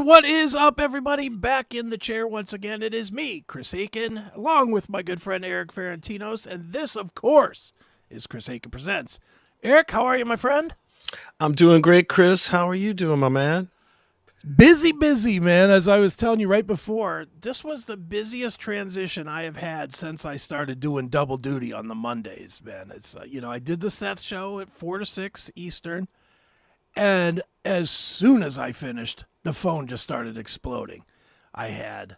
What is up, everybody? Back in the chair once again. It is me, Chris Akin, along with my good friend Erik Ferentinos, and this, of course, is Chris Akin Presents. Erik, how are you, my friend? I'm doing great, Chris. How are you doing, my man? Busy, man. As I was telling you right before, this was the busiest transition I have had since I started doing double duty on the Mondays, man. It's, I did the Seth show at 4 to 6 Eastern, and as soon as I finished, the phone just started exploding. I had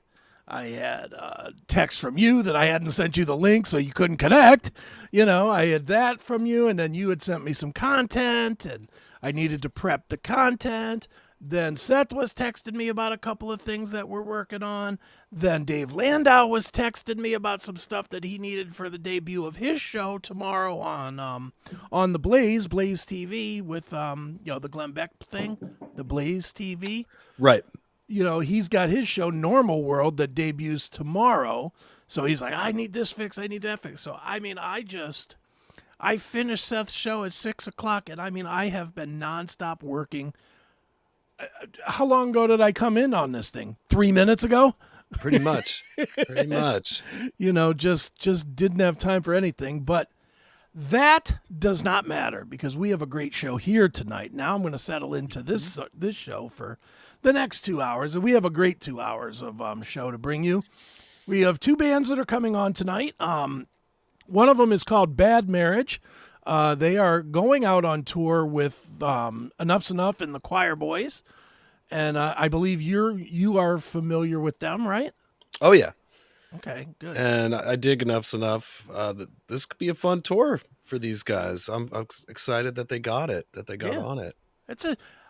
text from you that I hadn't sent you the link, so you couldn't connect. I had that from you, and then you had sent me some content, and I needed to prep the content. Then Seth was texting me about a couple of things that we're working on. Then Dave Landau was texting me about some stuff that he needed for the debut of his show tomorrow on the Blaze TV with the Glenn Beck thing, the Blaze TV. Right. He's got his show Normal World that debuts tomorrow. So he's like, I need this fix, I need that fix. So I finished Seth's show at 6 o'clock, and I have been nonstop working. How long ago did I come in on this thing? 3 minutes ago? Pretty much. Just didn't have time for anything. But that does not matter because we have a great show here tonight. Now I'm going to settle into this show for the next 2 hours. And we have a great 2 hours of show to bring you. We have two bands that are coming on tonight. One of them is called Bad Marriage. They are going out on tour with Enough's Enough and the Choir Boys, and I believe you are familiar with them, right? Oh yeah. Okay, good. And I dig Enough's Enough. This could be a fun tour for these guys. I'm excited that they got it, that they got on it.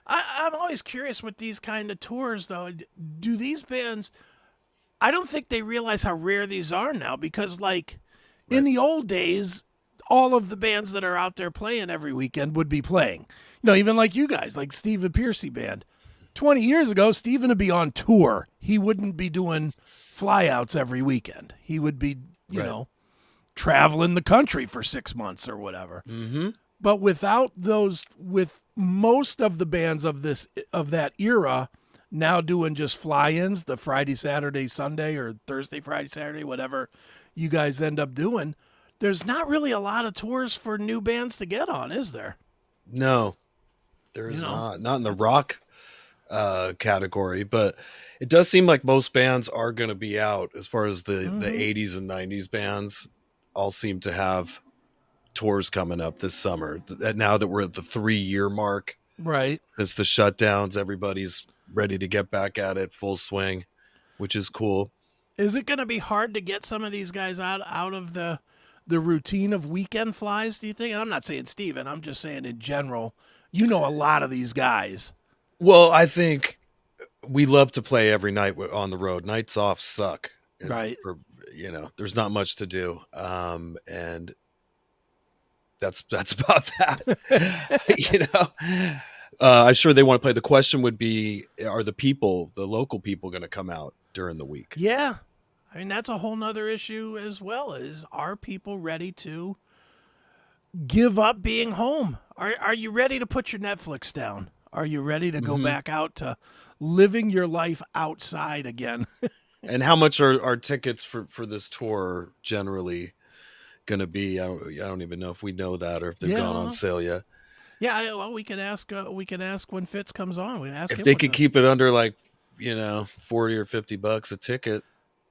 I'm always curious with these kind of tours, though. Do these bands? I don't think they realize how rare these are now because, in the old days, all of the bands that are out there playing every weekend would be playing. Even like you guys, like Stephen Piercy Band. 20 years ago, Stephen would be on tour. He wouldn't be doing flyouts every weekend. He would be, traveling the country for 6 months or whatever. Mm-hmm. But with most of the bands of that era now doing just fly-ins, the Friday, Saturday, Sunday, or Thursday, Friday, Saturday, whatever you guys end up doing, there's not really a lot of tours for new bands to get on, is there? No, there is not. Not in the rock category, but it does seem like most bands are going to be out as far as the 80s and 90s bands all seem to have tours coming up this summer. Now that we're at the 3-year mark, right? Since the shutdowns, everybody's ready to get back at it full swing, which is cool. Is it going to be hard to get some of these guys out of the routine of weekend flies, do you think? And I'm not saying Steven, I'm just saying in general, a lot of these guys. Well, I think we love to play every night on the road. Nights off suck. Right. There's not much to do. And that's about that. I'm sure they want to play. The question would be, are the local people going to come out during the week? Yeah. That's a whole nother issue as well. Are people ready to give up being home? Are you ready to put your Netflix down? Are you ready to go back out to living your life outside again? And how much are tickets for this tour generally going to be? I don't even know if we know that or if they've gone on sale yet. Yeah, well, we can ask when Fitz comes on. We can ask if him they could keep it under $40 or $50 a ticket.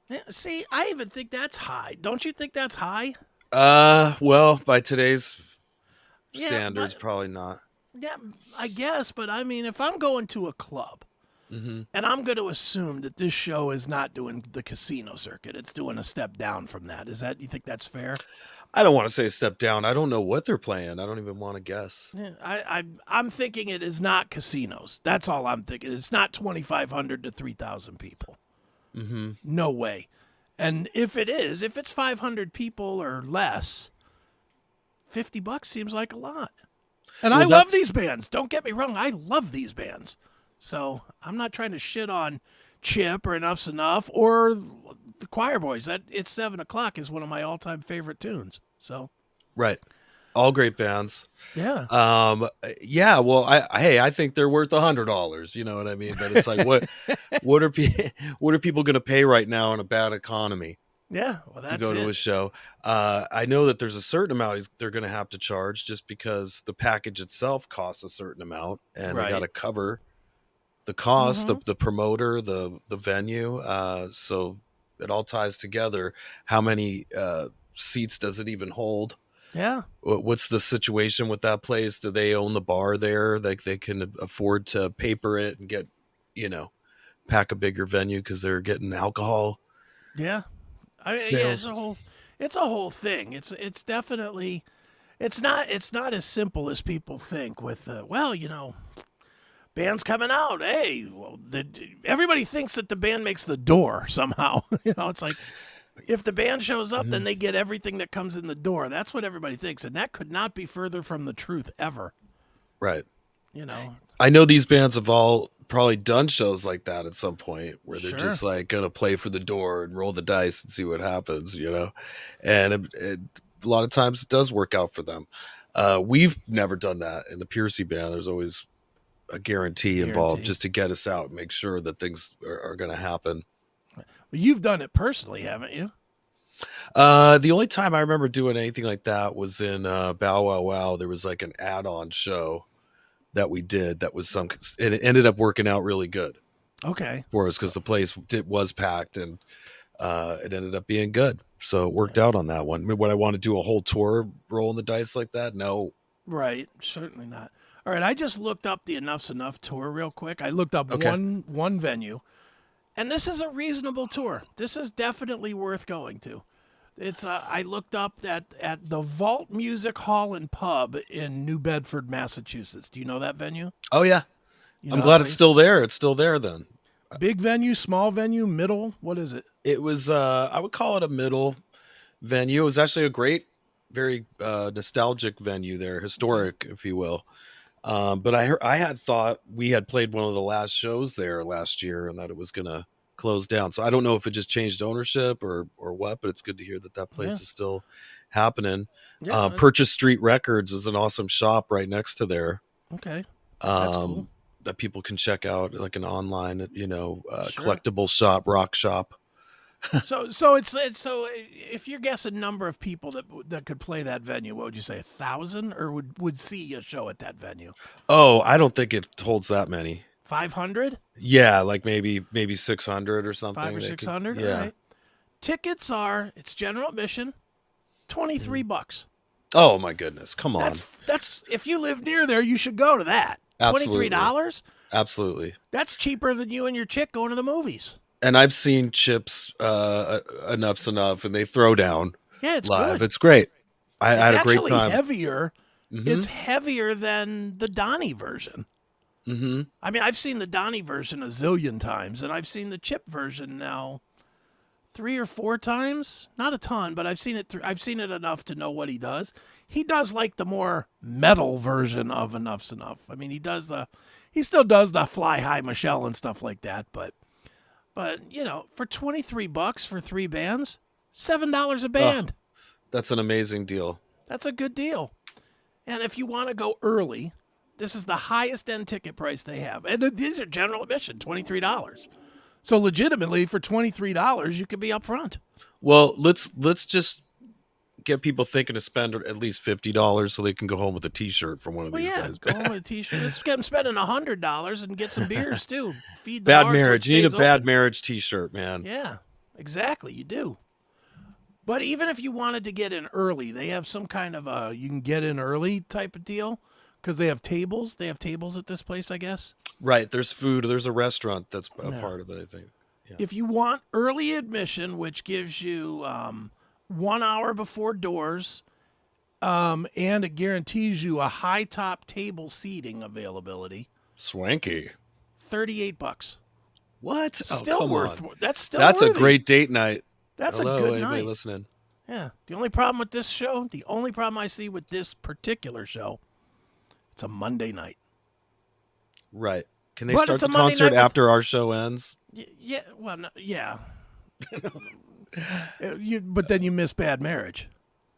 Yeah, see, I even think that's high. Don't you think that's high? Well, by today's standards, probably not. Yeah, I guess. But if I'm going to a club and I'm going to assume that this show is not doing the casino circuit, it's doing a step down from that. You think that's fair? I don't want to say a step down. I don't know what they're playing. I don't even want to guess. Yeah, I'm thinking it is not casinos. That's all I'm thinking. It's not 2,500 to 3,000 people. Mm-hmm. No way. And if it's 500 people or less, $50 seems like a lot. And I love these bands. Don't get me wrong. I love these bands. So I'm not trying to shit on Chip or Enough's Enough or the Choir Boys. It's 7 o'clock is one of my all-time favorite tunes. So right. All great bands. Yeah. Yeah. Well, I think they're worth $100. You know what I mean? But it's like, what are people going to pay right now in a bad economy? Yeah. Well, that's to go to a show. I know that there's a certain amount they're going to have to charge just because the package itself costs a certain amount, and they got to cover the cost, the promoter, the venue. So it all ties together. How many seats does it even hold? Yeah. What's the situation with that place? Do they own the bar there? Like they can afford to paper it and get, pack a bigger venue because they're getting alcohol. Yeah. I mean, sales. Yeah, it's a whole thing. It's definitely, it's not as simple as people think with, band's coming out. Hey, well, everybody thinks that the band makes the door somehow. It's like, if the band shows up, then they get everything that comes in the door. That's what everybody thinks. And that could not be further from the truth ever. Right. I know these bands have all probably done shows like that at some point where they're just like going to play for the door and roll the dice and see what happens, and a lot of times it does work out for them. We've never done that in the Piercy band. There's always a guarantee involved just to get us out and make sure that things are going to happen. Well, you've done it personally, haven't you? The only time I remember doing anything like that was in Bow Wow Wow. There was like an add-on show that we did that was it ended up working out really good for us because the place was packed and it ended up being good, so it worked out on that one. I mean, would I want to do a whole tour rolling the dice like that? No, right, certainly not. All right, I just looked up the Enough's Enough tour real quick. I looked up one venue, and this is a reasonable tour. This is definitely worth going to. It's I looked up at the Vault Music Hall and Pub in New Bedford, Massachusetts. Do you know that venue? Oh yeah, I'm glad it's still there. It's still there then. Big venue, small venue, middle. What is it? It was I would call it a middle venue. It was actually a great, very nostalgic venue there, historic, if you will. But I had thought we had played one of the last shows there last year and that it was gonna closed down. So I don't know if it just changed ownership or what, but it's good to hear that place is still happening. Yeah, Purchase Street Records is an awesome shop right next to there. Okay. That's cool. That people can check out, like an online, collectible shop, rock shop. So if you're guessing number of people that could play that venue, what would you say, 1,000 or would see a show at that venue? Oh, I don't think it holds that many. 500? Yeah, like maybe 600 or something. 500 or 600? Yeah. All right. Tickets it's general admission, $23. Oh my goodness. Come on. That's if you live near there, you should go to that. Absolutely. $23? Absolutely. That's cheaper than you and your chick going to the movies. And I've seen Chips Enough's Enough and they throw down it's live. Good. It's great. I had a great time. Heavier. It's heavier than the Donnie version. Mm-hmm. I mean, I've seen the Donnie version a zillion times, and I've seen the Chip version now 3 or 4 times. Not a ton, but I've seen it. I've seen it enough to know what he does. He does like the more metal version of Enough's Enough. I mean, he still does the Fly High Michelle and stuff like that. But for $23 for 3 bands, $7 a band. Oh, that's an amazing deal. That's a good deal. And if you want to go early, this is the highest end ticket price they have. And these are general admission, $23. So legitimately for $23, you could be up front. Well, let's just get people thinking to spend at least $50 so they can go home with a t-shirt from one of these guys. Go home with a t-shirt. Let's get them spending $100 and get some beers too. Feed the Bad Marriage. You need a Bad Marriage t-shirt, man. Yeah, exactly. You do. But even if you wanted to get in early, they have some kind of you can get in early type of deal. Because they have tables. They have tables at this place, I guess. Right. There's food. There's a restaurant that's a part of it, I think. Yeah. If you want early admission, which gives you 1 hour before doors, and it guarantees you a high top table seating availability. Swanky. $38. What? Still worth. That's worthy. a great date night. That's Hello, a good anybody night. Listening? Yeah. The only problem with this show, the only problem I see with this particular show, it's a Monday night. Right. Can they start the concert after our show ends? Yeah. Well, no, yeah. But then you miss Bad Marriage.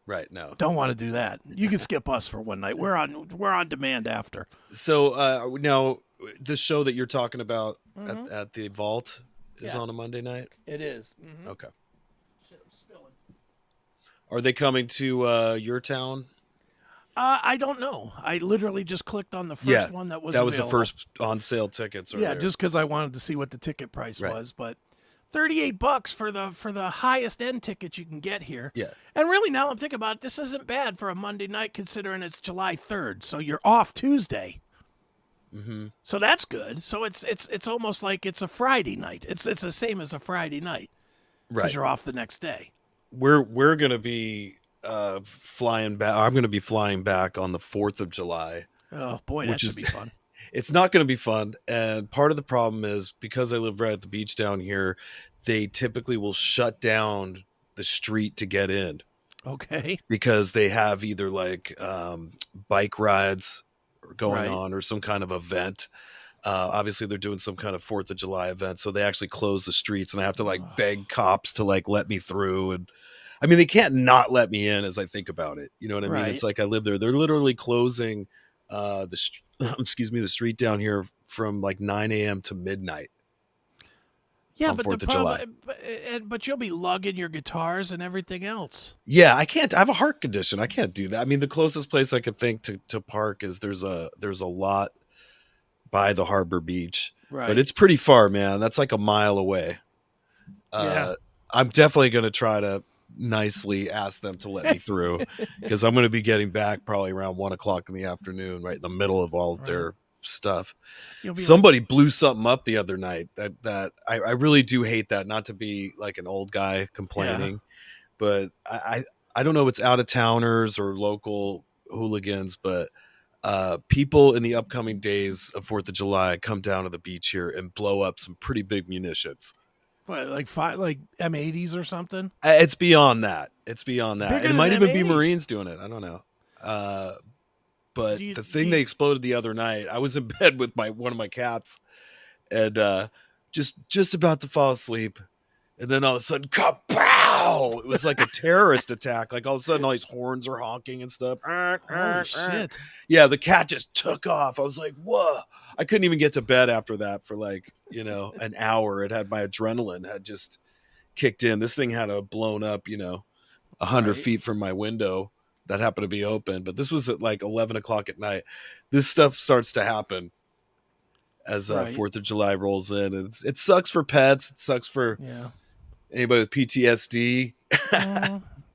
Right. No. Don't want to do that. You can skip us for one night. We're on demand after. So now the show that you're talking about at the Vault is on a Monday night. It is. Okay. Shit, I'm spilling. Are they coming to your town? I don't know. I literally just clicked on the first one that was available. The first on sale tickets. Yeah, just because I wanted to see what the ticket price was, but $38 for the highest end ticket you can get here. Yeah. And really, now I'm thinking about it, this isn't bad for a Monday night considering it's July 3rd, so you're off Tuesday. So that's good. So it's almost like it's a Friday night. It's the same as a Friday night, because you're off the next day. We're gonna be flying back. I'm gonna be flying back on the 4th of July. Oh boy, that should be fun. It's not going to be fun. And part of the problem is because I live right at the beach down here, they typically will shut down the street to get in. Okay. Because they have either like bike rides going on or some kind of event. Obviously they're doing some kind of 4th of July event. So they actually close the streets and I have to like beg cops to like let me through. And I mean, they can't not let me in as I think about it. You know what I mean? It's like I live there. They're literally closing the street down here from like 9 a.m. to midnight. Yeah, but the problem, but you'll be lugging your guitars and everything else. Yeah, I can't. I have a heart condition. I can't do that. I mean, the closest place I could think to park is there's a lot by the harbor beach, but it's pretty far, man. That's like a mile away. I'm definitely going to try to nicely ask them to let me through because I'm going to be getting back probably around 1 o'clock in the afternoon, right in the middle of all of their stuff. Somebody blew something up the other night that I really do hate that, not to be like an old guy complaining, but I don't know if it's out of towners or local hooligans, but people in the upcoming days of 4th of July come down to the beach here and blow up some pretty big munitions. What, like M80s or something? It's beyond that. And it might even be Marines doing it. I don't know. But the thing they exploded the other night, I was in bed with one of my cats and just about to fall asleep. And then all of a sudden, kapow! It was like a terrorist attack. Like all of a sudden, all these horns are honking and stuff. Holy shit. Yeah, the cat just took off. I was like, whoa. I couldn't even get to bed after that for like, an hour. It had my adrenaline had just kicked in. This thing had blown up, 100 feet from my window that happened to be open. But this was at like 11 o'clock at night. This stuff starts to happen as 4th of July rolls in. And it sucks for pets. It sucks for anybody with PTSD,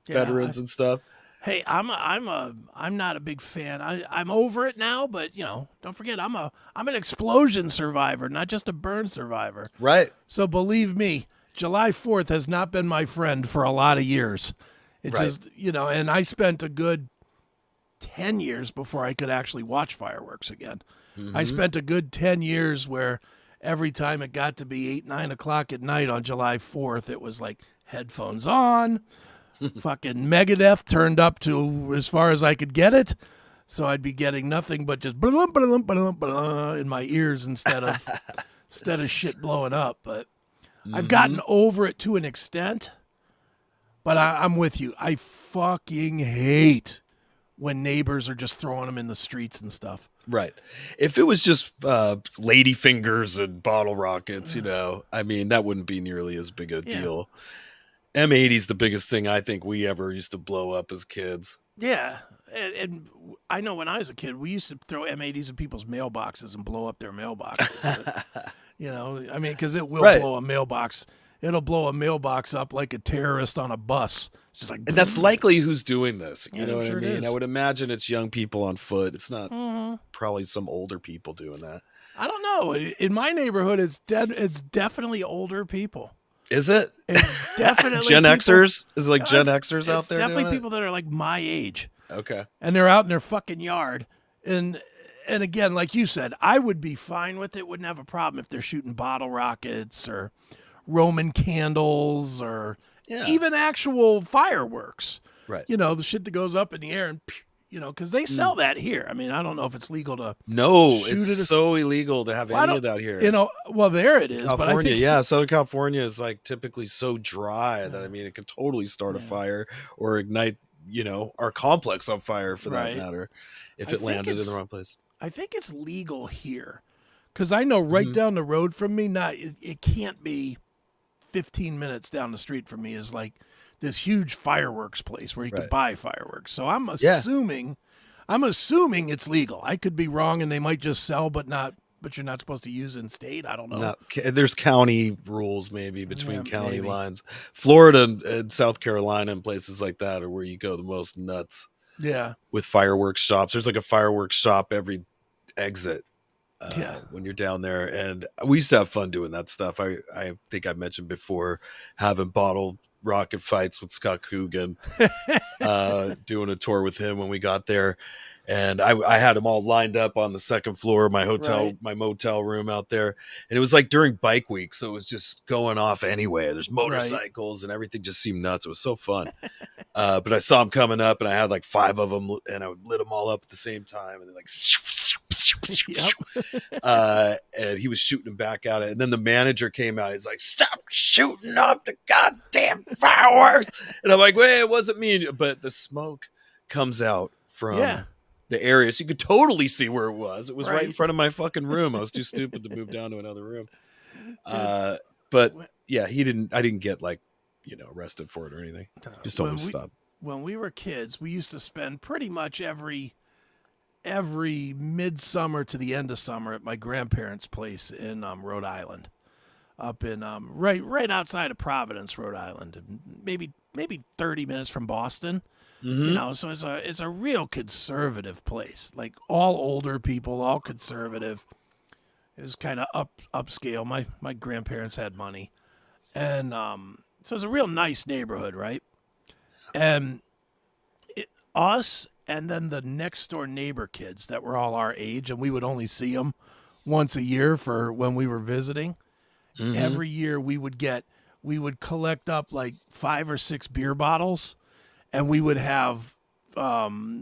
veterans and stuff. Hey, I'm not a big fan. I'm over it now, but don't forget I'm an explosion survivor, not just a burn survivor. Right. So believe me, July 4th has not been my friend for a lot of years. It just, and I spent a good 10 years before I could actually watch fireworks again. I spent a good 10 years where every time it got to be 8, 9 o'clock at night on July 4th, it was like headphones on, fucking Megadeth turned up to as far as I could get it. So I'd be getting nothing but just in my ears instead of shit blowing up. But I've gotten over it to an extent. But I'm with you. I fucking hate when neighbors are just throwing them in the streets and stuff. Right. If it was just lady fingers and bottle rockets, I mean, that wouldn't be nearly as big a deal. M80 is the biggest thing I think we ever used to blow up as kids. Yeah. And I know when I was a kid, we used to throw M80s in people's mailboxes and blow up their mailboxes. But, I mean, because it will blow a mailbox. It'll blow a mailbox up like a terrorist on a bus. Just like, and that's likely who's doing this. You know what sure I mean? I would imagine it's young people on foot. It's not probably some older people doing that. I don't know. In my neighborhood, it's definitely older people. Is it? It's definitely Gen Xers? Is it like Gen Xers out there? It's definitely people that are like my age. Okay. And they're out in their fucking yard. And again, like you said, I would be fine with it. Wouldn't have a problem if they're shooting bottle rockets or Roman candles or even actual fireworks. Right. The shit that goes up in the air and, because they sell that here. I mean, I don't know if it's legal to. No, it's so illegal to have any of that here. Well, there it is. California, but I think, Southern California is like typically so dry that, I mean, it could totally start a fire or ignite our complex on fire for that Right. matter, if I it think landed in the it's- wrong place. I think it's legal here, because I know right Mhm. down the road from me. It can't be 15 minutes down the street from me is like this huge fireworks place where you Right. could buy fireworks. So I'm Yeah. assuming it's legal. I could be wrong, and they might just sell, but you're not supposed to use in state. I don't know. There's county rules maybe between Yeah, county maybe. lines. Florida and South Carolina and places like that are where you go the most nuts Yeah. with fireworks shops. There's like a fireworks shop every exit Yeah. when you're down there, and we used to have fun doing that stuff. I think I mentioned before having bottle rocket fights with Scott Coogan, doing a tour with him when we got there. And I had them all lined up on the second floor of my hotel, Right. my motel room out there. And it was like during bike week. So it was just going off anyway. There's motorcycles and everything just seemed nuts. It was so fun. But I saw them coming up and I had like 5 of them and I lit them all up at the same time. And they're like, and he was shooting them back at it. And then the manager came out. He's like, stop shooting up the goddamn fireworks. And I'm like, wait, it wasn't me. But the smoke comes out from the area, so you could totally see where it was. It was right in front of my fucking room. I was too stupid to move down to another room. But yeah, I didn't get like, arrested for it or anything. Just told him to stop. When we were kids, we used to spend pretty much every midsummer to the end of summer at my grandparents' place in Rhode Island, up in right outside of Providence, Rhode Island, maybe 30 minutes from Boston. Mm-hmm. So it's a real conservative place, like all older people, all conservative. It was kind of upscale. My grandparents had money, and so it's a real nice neighborhood, right? And us and then the next door neighbor kids that were all our age, and we would only see them once a year for when we were visiting. Mm-hmm. Every year we would collect up like 5 or 6 beer bottles. And we would have bottle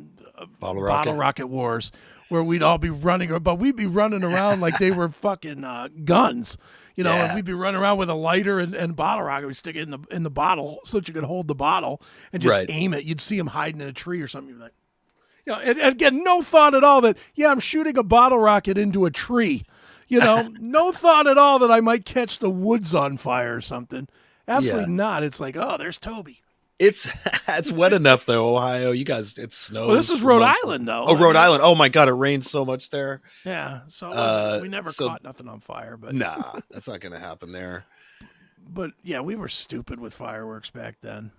rocket wars where we'd all be running, but we'd be running around like they were fucking guns, and we'd be running around with a lighter and bottle rocket. We'd stick it in the bottle so that you could hold the bottle and just aim it. You'd see them hiding in a tree or something. You'd be like, and again, no thought at all that, I'm shooting a bottle rocket into a tree. No thought at all that I might catch the woods on fire or something. Absolutely not. It's like, oh, there's Toby. It's wet enough though, Ohio. You guys, it snows. Well, this is Rhode Island though. Oh, Rhode Island. Oh my God, it rains so much there. Yeah, so we never caught nothing on fire, but nah, that's not gonna happen there. But yeah, we were stupid with fireworks back then.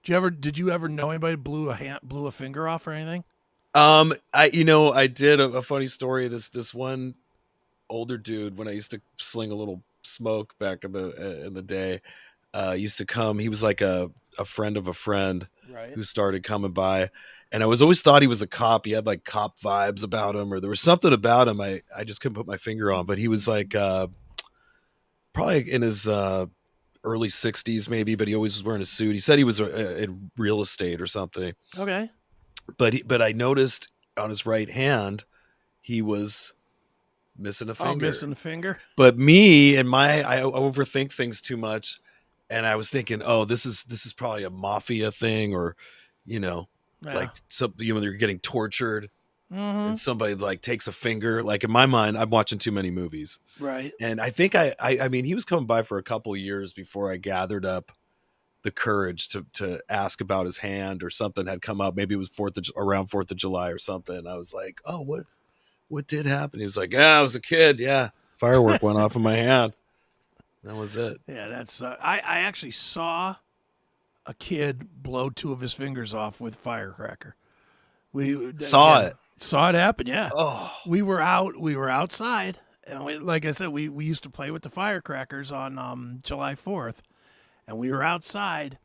Did you ever know anybody blew a finger off or anything? I did a funny story. This one older dude, when I used to sling a little smoke back in the day, used to come. He was like a friend of a friend who started coming by, and I was always thought he was a cop. He had like cop vibes about him, or there was something about him I just couldn't put my finger on, but he was like probably in his early 60s maybe, but he always was wearing a suit. He said he was in real estate or something. Okay. But I noticed on his right hand he was missing a finger. Oh, missing a finger. But me and I overthink things too much. And I was thinking, oh, this is probably a mafia thing, or, like they're getting tortured, and somebody like takes a finger. Like in my mind, I'm watching too many movies, right? And I think I mean, he was coming by for a couple of years before I gathered up the courage to ask about his hand, or something had come up. Maybe it was around 4th of July or something. And I was like, oh, what did happen? He was like, yeah, I was a kid. Yeah, firework went off in my hand. That was it. Yeah, that's. I actually saw a kid blow 2 of his fingers off with firecracker. We saw it happen. Yeah. Oh, we were outside, and like I said, we used to play with the firecrackers on July 4th, and we were outside,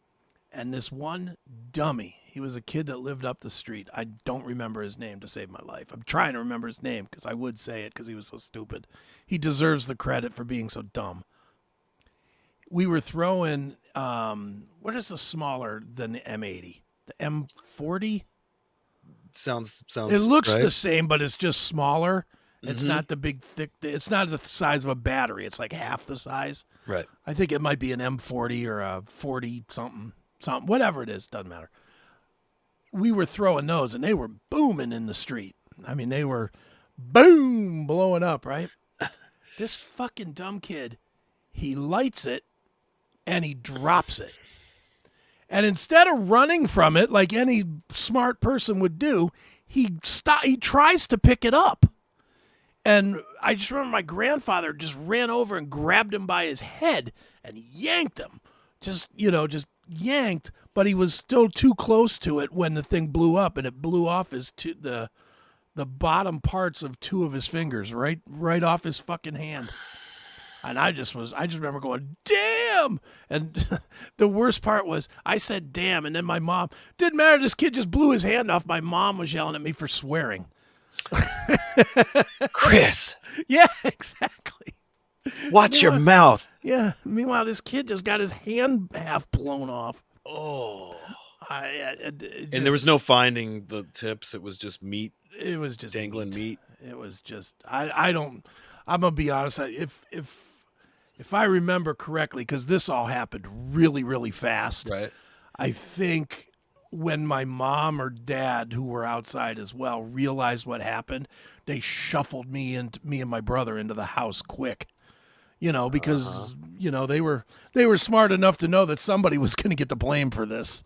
and this one dummy. He was a kid that lived up the street. I don't remember his name to save my life. I'm trying to remember his name because I would say it because he was so stupid. He deserves the credit for being so dumb. We were throwing, what is the smaller than the M80? The M40? Sounds. It looks the same, but it's just smaller. It's not the big, thick, it's not the size of a battery. It's like half the size. Right. I think it might be an M40 or a 40 something, whatever it is, doesn't matter. we were throwing those, and they were booming in the street. I mean, they were boom blowing up, right? This fucking dumb kid, he lights it and he drops it. And instead of running from it like any smart person would do, he tries to pick it up. And I just remember my grandfather just ran over and grabbed him by his head and yanked him. Just yanked, but he was still too close to it when the thing blew up, and it blew off the bottom parts of two of his fingers, right off his fucking hand. And I just remember going, damn. And the worst part was I said, damn. And then my mom, didn't matter. This kid just blew his hand off. My mom was yelling at me for swearing. Chris. Yeah, exactly. Watch your mouth. Yeah. Meanwhile, this kid just got his hand half blown off. Oh. And there was no finding the tips. It was just meat. It was just dangling meat. It was just, I'm going to be honest. If I remember correctly, because this all happened really, really fast. Right. I think when my mom or dad, who were outside as well, realized what happened, they shuffled me and my brother into the house quick. Because they were smart enough to know that somebody was going to get the blame for this.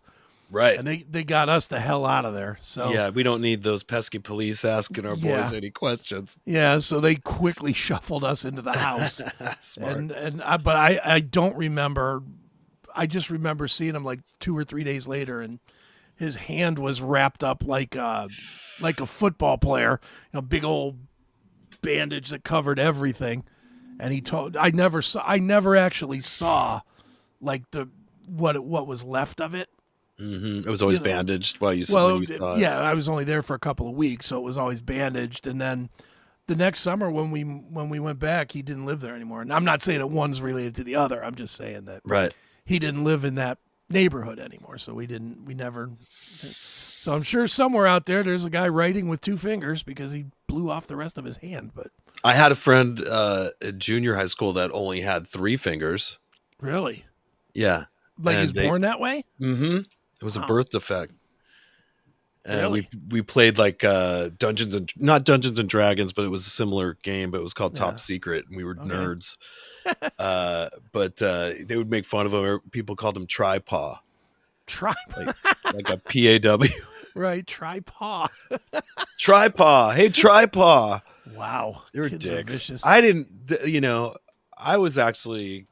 Right. And they got us the hell out of there. So yeah, we don't need those pesky police asking our boys any questions. Yeah, so they quickly shuffled us into the house. Smart. But I don't remember. I just remember seeing him like 2 or 3 days later, and his hand was wrapped up like a football player, big old bandage that covered everything. And he told I never actually saw like what was left of it. Mm-hmm. It was always bandaged while you saw it. Yeah, I was only there for a couple of weeks, so it was always bandaged. And then the next summer when we went back, he didn't live there anymore. And I'm not saying that one's related to the other. I'm just saying that he didn't live in that neighborhood anymore. So we never. So I'm sure somewhere out there's a guy writing with 2 fingers because he blew off the rest of his hand. But I had a friend at junior high school that only had 3 fingers. Really? Yeah. Like he's born that way? Mm-hmm. It was a birth defect. And really? we played like not Dungeons and Dragons, but it was a similar game, but it was called Top Secret, and we were nerds. But they would make fun of him. People called him Tri-Paw. Like a P-A-W. Right, Tri-Paw. Tri-Paw. Hey, Tri-Paw. Wow. They were dicks. I didn't, I was actually,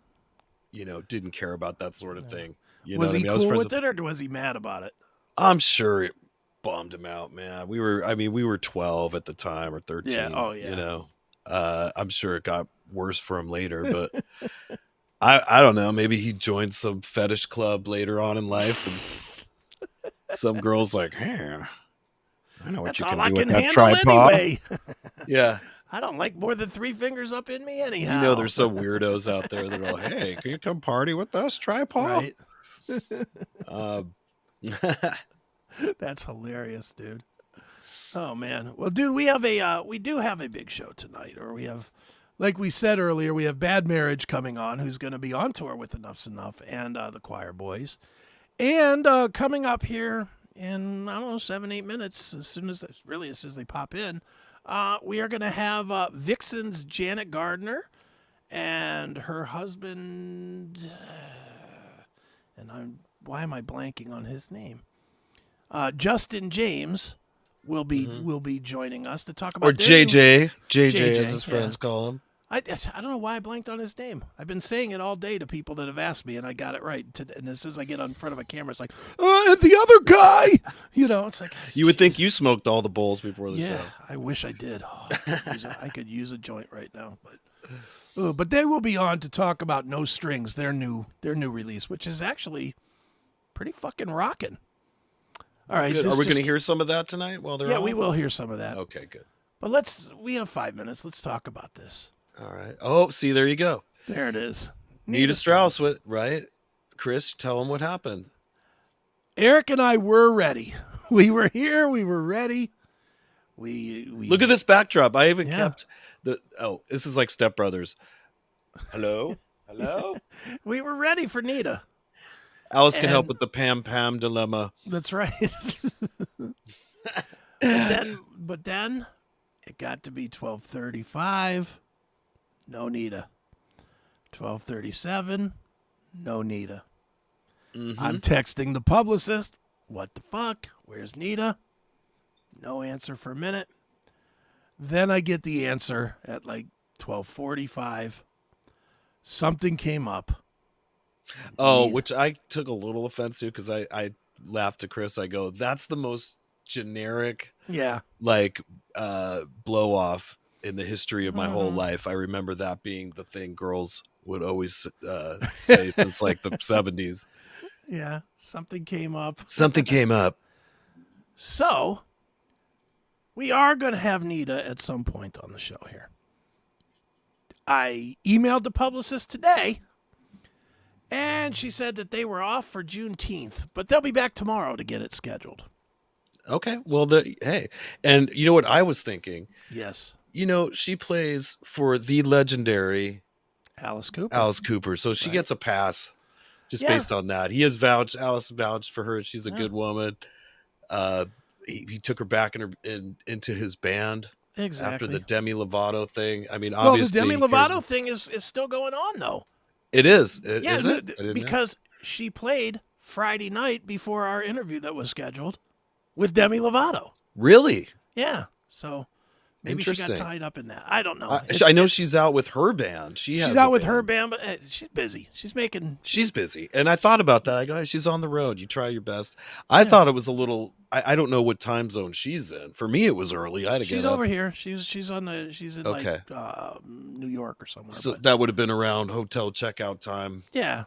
didn't care about that sort of thing. Was he cool with it, or was he mad about it? I'm sure it bummed him out, man. We were 12 at the time, or 13. Yeah. Oh, yeah. I'm sure it got worse for him later, but I don't know. Maybe he joined some fetish club later on in life, and some girl's like, "Hey, I know what you can do with that Tri-Paw." Anyway. Yeah. I don't like more than 3 fingers up in me anyhow. There's some weirdos out there that are like, "Hey, can you come party with us, Tri-Paw?" Right. That's hilarious, dude. Oh man. Well, dude, we do have a big show tonight, or we have, like we said earlier, we have Bad Marriage coming on, who's going to be on tour with Enough's Enough and the Choir Boys, and coming up here in 7-8 minutes, as soon as they pop in, we are going to have Vixen's Janet Gardner and her husband. Why am I blanking on his name? Justin James will be joining us to talk about. Or JJ as his friends call him. I don't know why I blanked on his name. I've been saying it all day to people that have asked me, and I got it right. And as soon as I get in front of a camera, it's like, and the other guy. It's like you would think you smoked all the bowls before the show. Yeah, I wish I did. Oh, I could use a joint right now, but they will be on to talk about No Strings, their new release, which is actually pretty fucking rocking. All right. Are we going to hear some of that tonight while they're on? Yeah, we will hear some of that. Okay, good. But we have 5 minutes. Let's talk about this. All right. Oh, see, there you go. There it is. Nita Strauss, right? Chris, tell them what happened. Erik and I were ready. We were here. We were ready. We look at this backdrop. I even kept this is like Step Brothers. Hello? Hello? We were ready for Nita. Alice can help with the Pam Pam dilemma. That's right. but then it got to be 12:35. No Nita. 12:37. No Nita. Mm-hmm. I'm texting the publicist. What the fuck? Where's Nita? No answer for a minute. Then I get the answer at like 12:45. Something came up. Oh, which I took a little offense to because I laughed to Chris. I go, that's the most generic, like blow off in the history of my whole life. I remember that being the thing girls would always say since like the 70s. Yeah, something came up. Something came up. So we are going to have Nita at some point on the show here. I emailed the publicist today, and she said that they were off for Juneteenth, but they'll be back tomorrow to get it scheduled. Okay, well, hey, and you know what I was thinking? Yes. You know, she plays for the legendary Alice Cooper. Alice Cooper, so she gets a pass just based on that. He has vouched. Alice vouched for her. She's a good woman. He took her back into his band. Exactly. After the Demi Lovato thing. I mean, obviously. Well, the Demi Lovato thing is still going on, though. It is. Is it? Because she played Friday night before our interview that was scheduled with Demi Lovato. Really? Yeah. So maybe she got tied up in that. I don't know. I know she's out with her band. She's out with her band, but she's busy. She's busy. And I thought about that. I go, hey, she's on the road. You try your best. I thought it was a little. I don't know what time zone she's in. For me, it was early. I had to get up. She's over here. She's in like New York or somewhere. So that would have been around hotel checkout time. Yeah,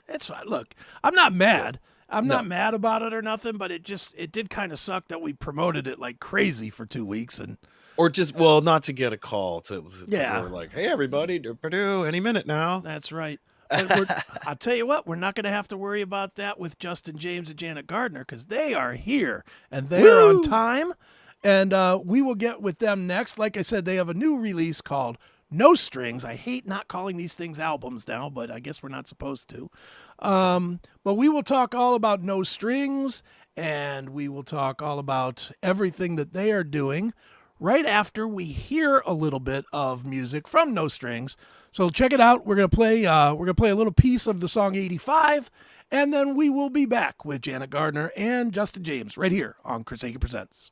it's fine. Look, I'm not mad. I'm not mad about it or nothing, but it did kind of suck that we promoted it like crazy for 2 weeks or just not to get a call to like, hey everybody, Purdue any minute now. That's right. But I'll tell you what, we're not going to have to worry about that with Justin James and Janet Gardner because they are here and they're on time. And we will get with them next. Like I said, they have a new release called No Strings. I hate not calling these things albums now, but I guess we're not supposed to. But we will talk all about No Strings, and we will talk all about everything that they are doing right after we hear a little bit of music from No Strings. So check it out. We're gonna play a little piece of the song 85, and then we will be back with Janet Gardner and Justin James right here on Chris Akin Presents.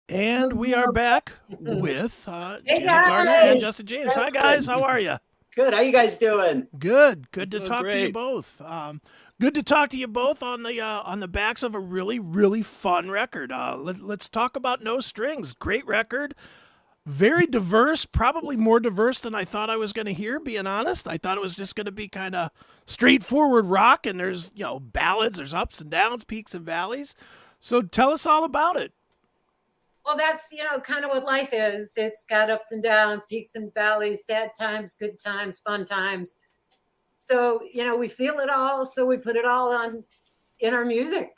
And we are back with Janet Gardner and Justin James. Hi, guys. How are you? Good. How you guys doing? Good. Good to talk to you both. Good to talk to you both on the backs of a really, really fun record. Let's talk about No Strings. Great record. Very diverse, probably more diverse than I thought I was going to hear, being honest. I thought it was just going to be kind of straightforward rock, and there's, ballads, there's ups and downs, peaks and valleys. So tell us all about it. Well, that's, kind of what life is. It's got ups and downs, peaks and valleys, sad times, good times, fun times. So, we feel it all. So we put it all in our music.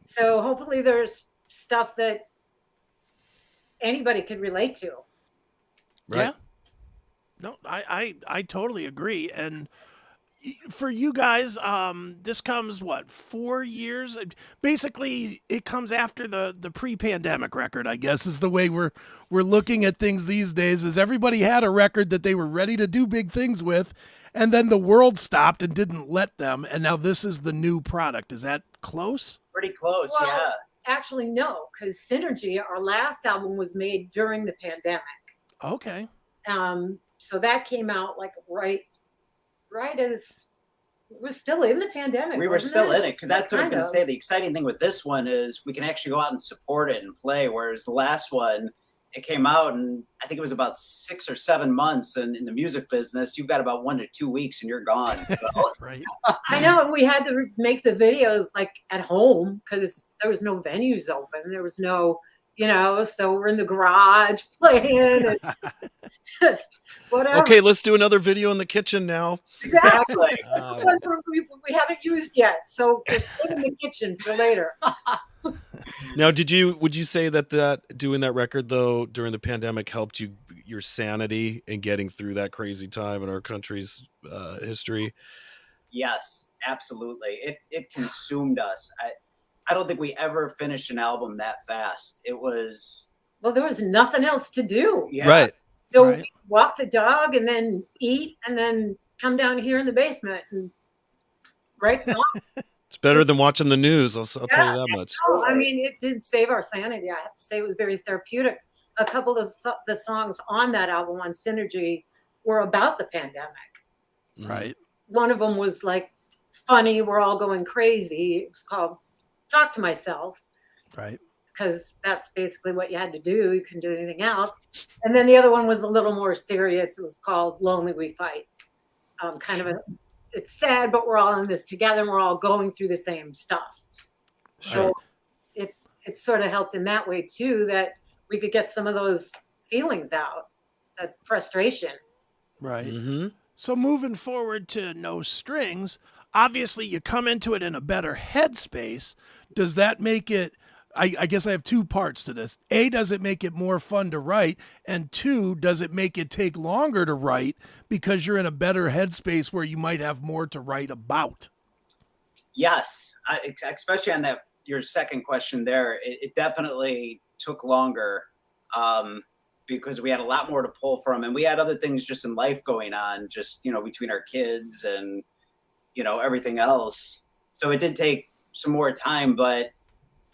So hopefully there's stuff that anybody could relate to. Right. Yeah. No, I totally agree. And for you guys, this comes 4 years? Basically, it comes after the pre-pandemic record, I guess, is the way we're looking at things these days. Is everybody had a record that they were ready to do big things with, and then the world stopped and didn't let them, and now this is the new product. Is that close? Pretty close, Well, yeah. Actually, no, because Synergy, our last album, was made during the pandemic. Okay. So that came out like right as we're still in the pandemic. We were still in it, because that's what I was going to say. Kind The exciting thing with this one is we can actually go out and support it and play, whereas the last one, it came out and I think it was about 6 or 7 months, and in the music business you've got about 1 to 2 weeks and you're gone. So. Right. I know, and we had to make the videos like at home because there was no venues open. There was no, so we're in the garage playing and just whatever. Okay, let's do another video in the kitchen now. Exactly. We haven't used yet, so we're still in the kitchen for later. Now, would you say that doing that record though during the pandemic helped your sanity in getting through that crazy time in our country's history? Yes, absolutely. It consumed us. I don't think we ever finished an album that fast. It was there was nothing else to do. Yeah. Right. So Right. we walk the dog and then eat and then come down here in the basement and write songs. It's better than watching the news. I'll tell you that much. Oh, I mean, it did save our sanity. I have to say it was very therapeutic. A couple of the songs on that album on Synergy were about the pandemic. Right. One of them was like funny, we're all going crazy. It was called Talk to Myself. Right. Because that's basically what you had to do. You couldn't do anything else. And then the other one was a little more serious. It was called Lonely We Fight. It's sad, but we're all in this together and we're all going through the same stuff. So it sort of helped in that way too, that we could get some of those feelings out, that frustration. Right. Mm-hmm. So moving forward to No Strings, obviously you come into it in a better headspace. Does that make it, I guess I have 2 parts to this. A, does it make it more fun to write? And 2, does it make it take longer to write because you're in a better headspace where you might have more to write about? Yes, especially on your second question there. It definitely took longer because we had a lot more to pull from, and we had other things just in life going on, just between our kids and everything else. So it did take some more time, but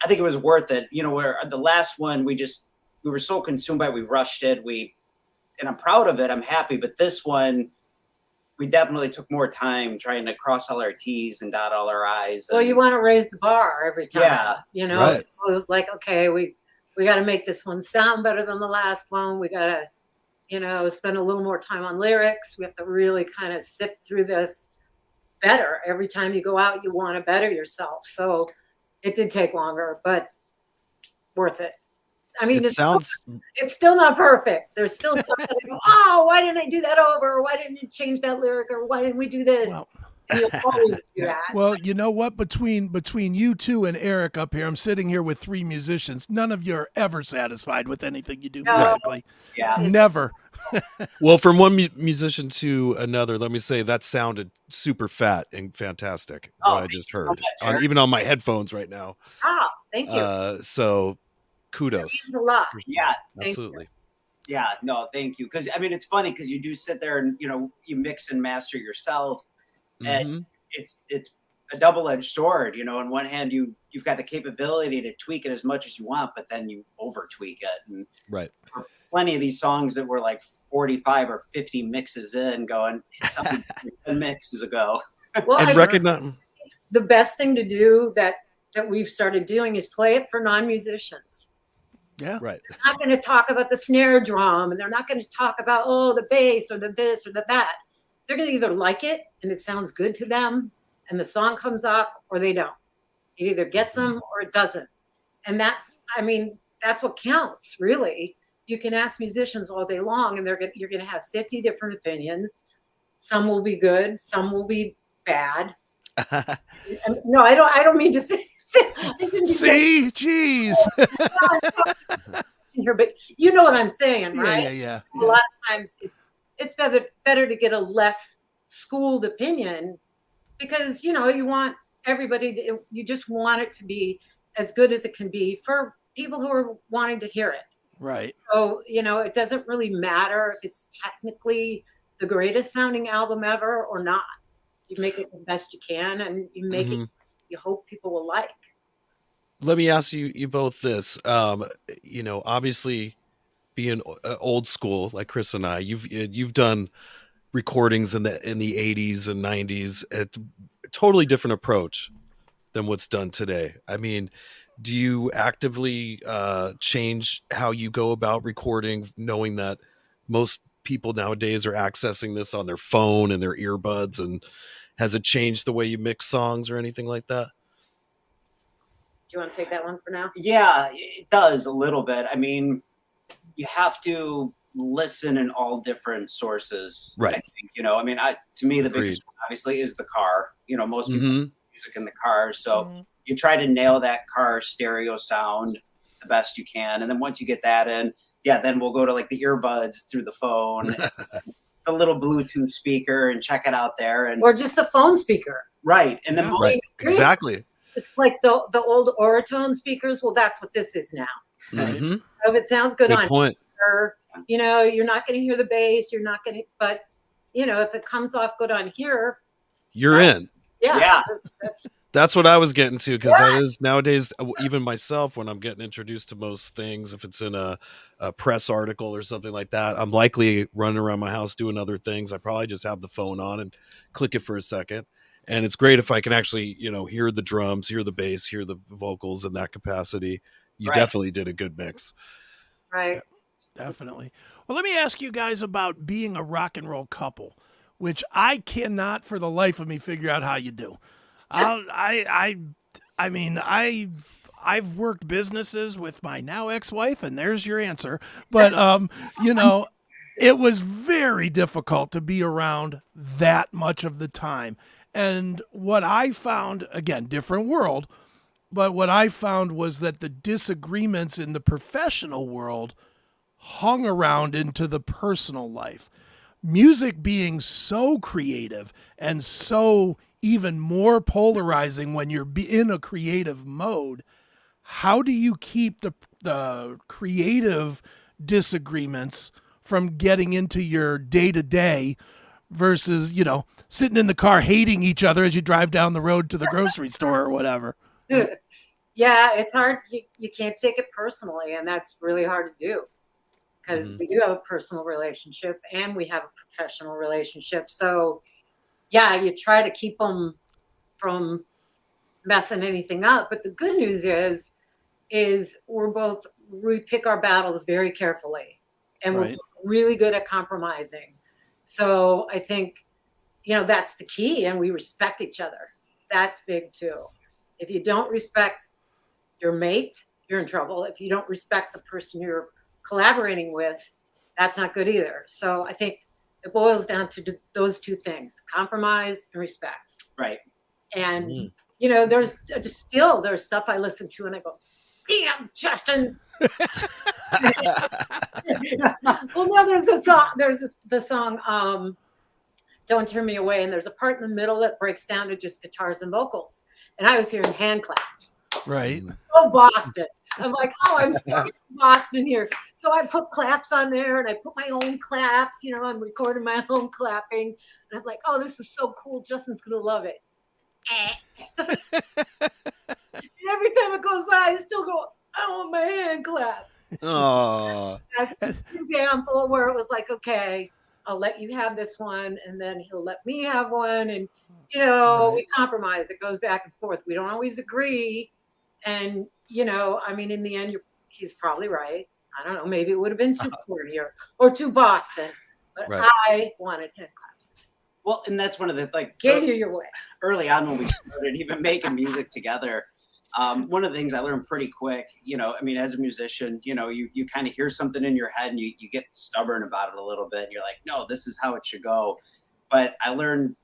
I think it was worth it. Where the last one, we were so consumed by it, we rushed it. And I'm proud of it. I'm happy. But this one, we definitely took more time trying to cross all our T's and dot all our I's. Well, you want to raise the bar every time. Yeah. Right. It was like, okay, we got to make this one sound better than the last one. We got to, spend a little more time on lyrics. We have to really kind of sift through this better. Every time you go out, you want to better yourself. So it did take longer, but worth it. I mean, it's still not perfect. There's still stuff that I go, oh, why didn't I do that over? Or why didn't you change that lyric? Or why didn't we do this? Well, and you'll always do that. Well, you know what? Between you two and Erik up here, I'm sitting here with 3 musicians. None of you are ever satisfied with anything you do musically. Yeah. Never. Well, from one musician to another, let me say that sounded super fat and fantastic. What I just heard, even on my headphones right now. Ah, thank you. So kudos. That means a lot. Yeah, absolutely. Yeah, no, thank you. Because I mean, it's funny because you do sit there and you mix and master yourself, and it's a double-edged sword. On one hand, you've got the capability to tweak it as much as you want, but then you over tweak it. And right. Plenty of these songs that were like 45 or 50 mixes in, going, it's something 10 mixes ago. Well, And recognize the best thing to do that we've started doing is play it for non-musicians. Yeah. right. They're not going to talk about the snare drum, and they're not going to talk about, the bass or the this or the that. They're going to either like it and it sounds good to them and the song comes off, or they don't. It either gets them or it doesn't. And that's what counts, really. You can ask musicians all day long and you're going to have 50 different opinions. Some will be good, some will be bad. No, I don't mean to say. See, jeez. Here, but you know what I'm saying, right? Yeah. A lot of times it's better to get a less schooled opinion, because you want everybody you just want it to be as good as it can be for people who are wanting to hear it. Right. So it doesn't really matter if it's technically the greatest sounding album ever or not. You make it the best you can, and you make it, you hope people will like. Let me ask you both this. You know, obviously being old school like Chris and I, you've done recordings in the 80s and 90s at a totally different approach than what's done today. I mean, do you actively change how you go about recording, knowing that most people nowadays are accessing this on their phone and their earbuds, and has it changed the way you mix songs or anything like that? Do you want to take that one for now? Yeah, it does a little bit. I mean, you have to listen in all different sources. Right. I think, you know, I mean, to me, the Agreed. biggest one obviously is the car. You know, most people Mhm. listen to music in the car. So you try to nail that car stereo sound the best you can. And then once you get that in, yeah, then we'll go to like the earbuds through the phone, the little Bluetooth speaker, and check it out there. And Or just the phone speaker. right. And then Right. Exactly. It's like the old Oratone speakers. Well, that's what this is now. Mm-hmm. So if it sounds good on point. here, you know, you're not going to hear the bass. You're not going to, but you know, if it comes off good on here, You're in. yeah. That's what I was getting to, because that is nowadays, even myself, when I'm getting introduced to most things, if it's in a press article or something like that, I'm likely running around my house doing other things. I probably just have the phone on and click it for a second. And it's great if I can actually, you know, hear the drums, hear the bass, hear the vocals in that capacity. You definitely did a good mix. Right. Definitely. Well, let me ask you guys about being a rock and roll couple, which I cannot for the life of me figure out how you do. I mean, I've worked businesses with my now ex-wife, and there's your answer. But you know, it was very difficult to be around that much of the time. And what I found, again, different world, but what I found was that the disagreements in the professional world hung around into the personal life. Music being so creative and so even more polarizing when you're in a creative mode, how do you keep the creative disagreements from getting into your day-to-day versus, you know, sitting in the car hating each other as you drive down the road to the grocery store or whatever? Yeah, it's hard. You can't take it personally, and that's really hard to do, because we do have a personal relationship and we have a professional relationship. So yeah, you try to keep them from messing anything up. But the good news is we pick our battles very carefully, and we're really good at compromising. So I think, you know, that's the key, and we respect each other. That's big too. If you don't respect your mate, you're in trouble. If you don't respect the person you're collaborating with, that's not good either. So I think it boils down to those two things: compromise and respect. Right. And you know, there's stuff I listen to and I go, damn, Justin. Well, no, there's the song Don't Turn Me Away, and there's a part in the middle that breaks down to just guitars and vocals, and I was hearing hand claps. Right. Oh, Boston. I'm like, oh, I'm so Boston here. So I put claps on there, and I put my own claps, you know, I'm recording my own clapping. And I'm like, oh, this is so cool. Justin's going to love it. And every time it goes by, I still go, I want my hand claps. Oh. That's just an example where it was like, okay, I'll let you have this one, and then he'll let me have one. And, you know, we compromise. It goes back and forth. We don't always agree. And, you know, I mean, in the end, he's probably right. I don't know. Maybe it would have been too corny or too Boston. But I wanted hand claps. Well, and that's one of the, like, gave you your way. Early on when we started even making music together, one of the things I learned pretty quick, you know, I mean, as a musician, you know, you kind of hear something in your head and you get stubborn about it a little bit. And you're like, no, this is how it should go. But I learned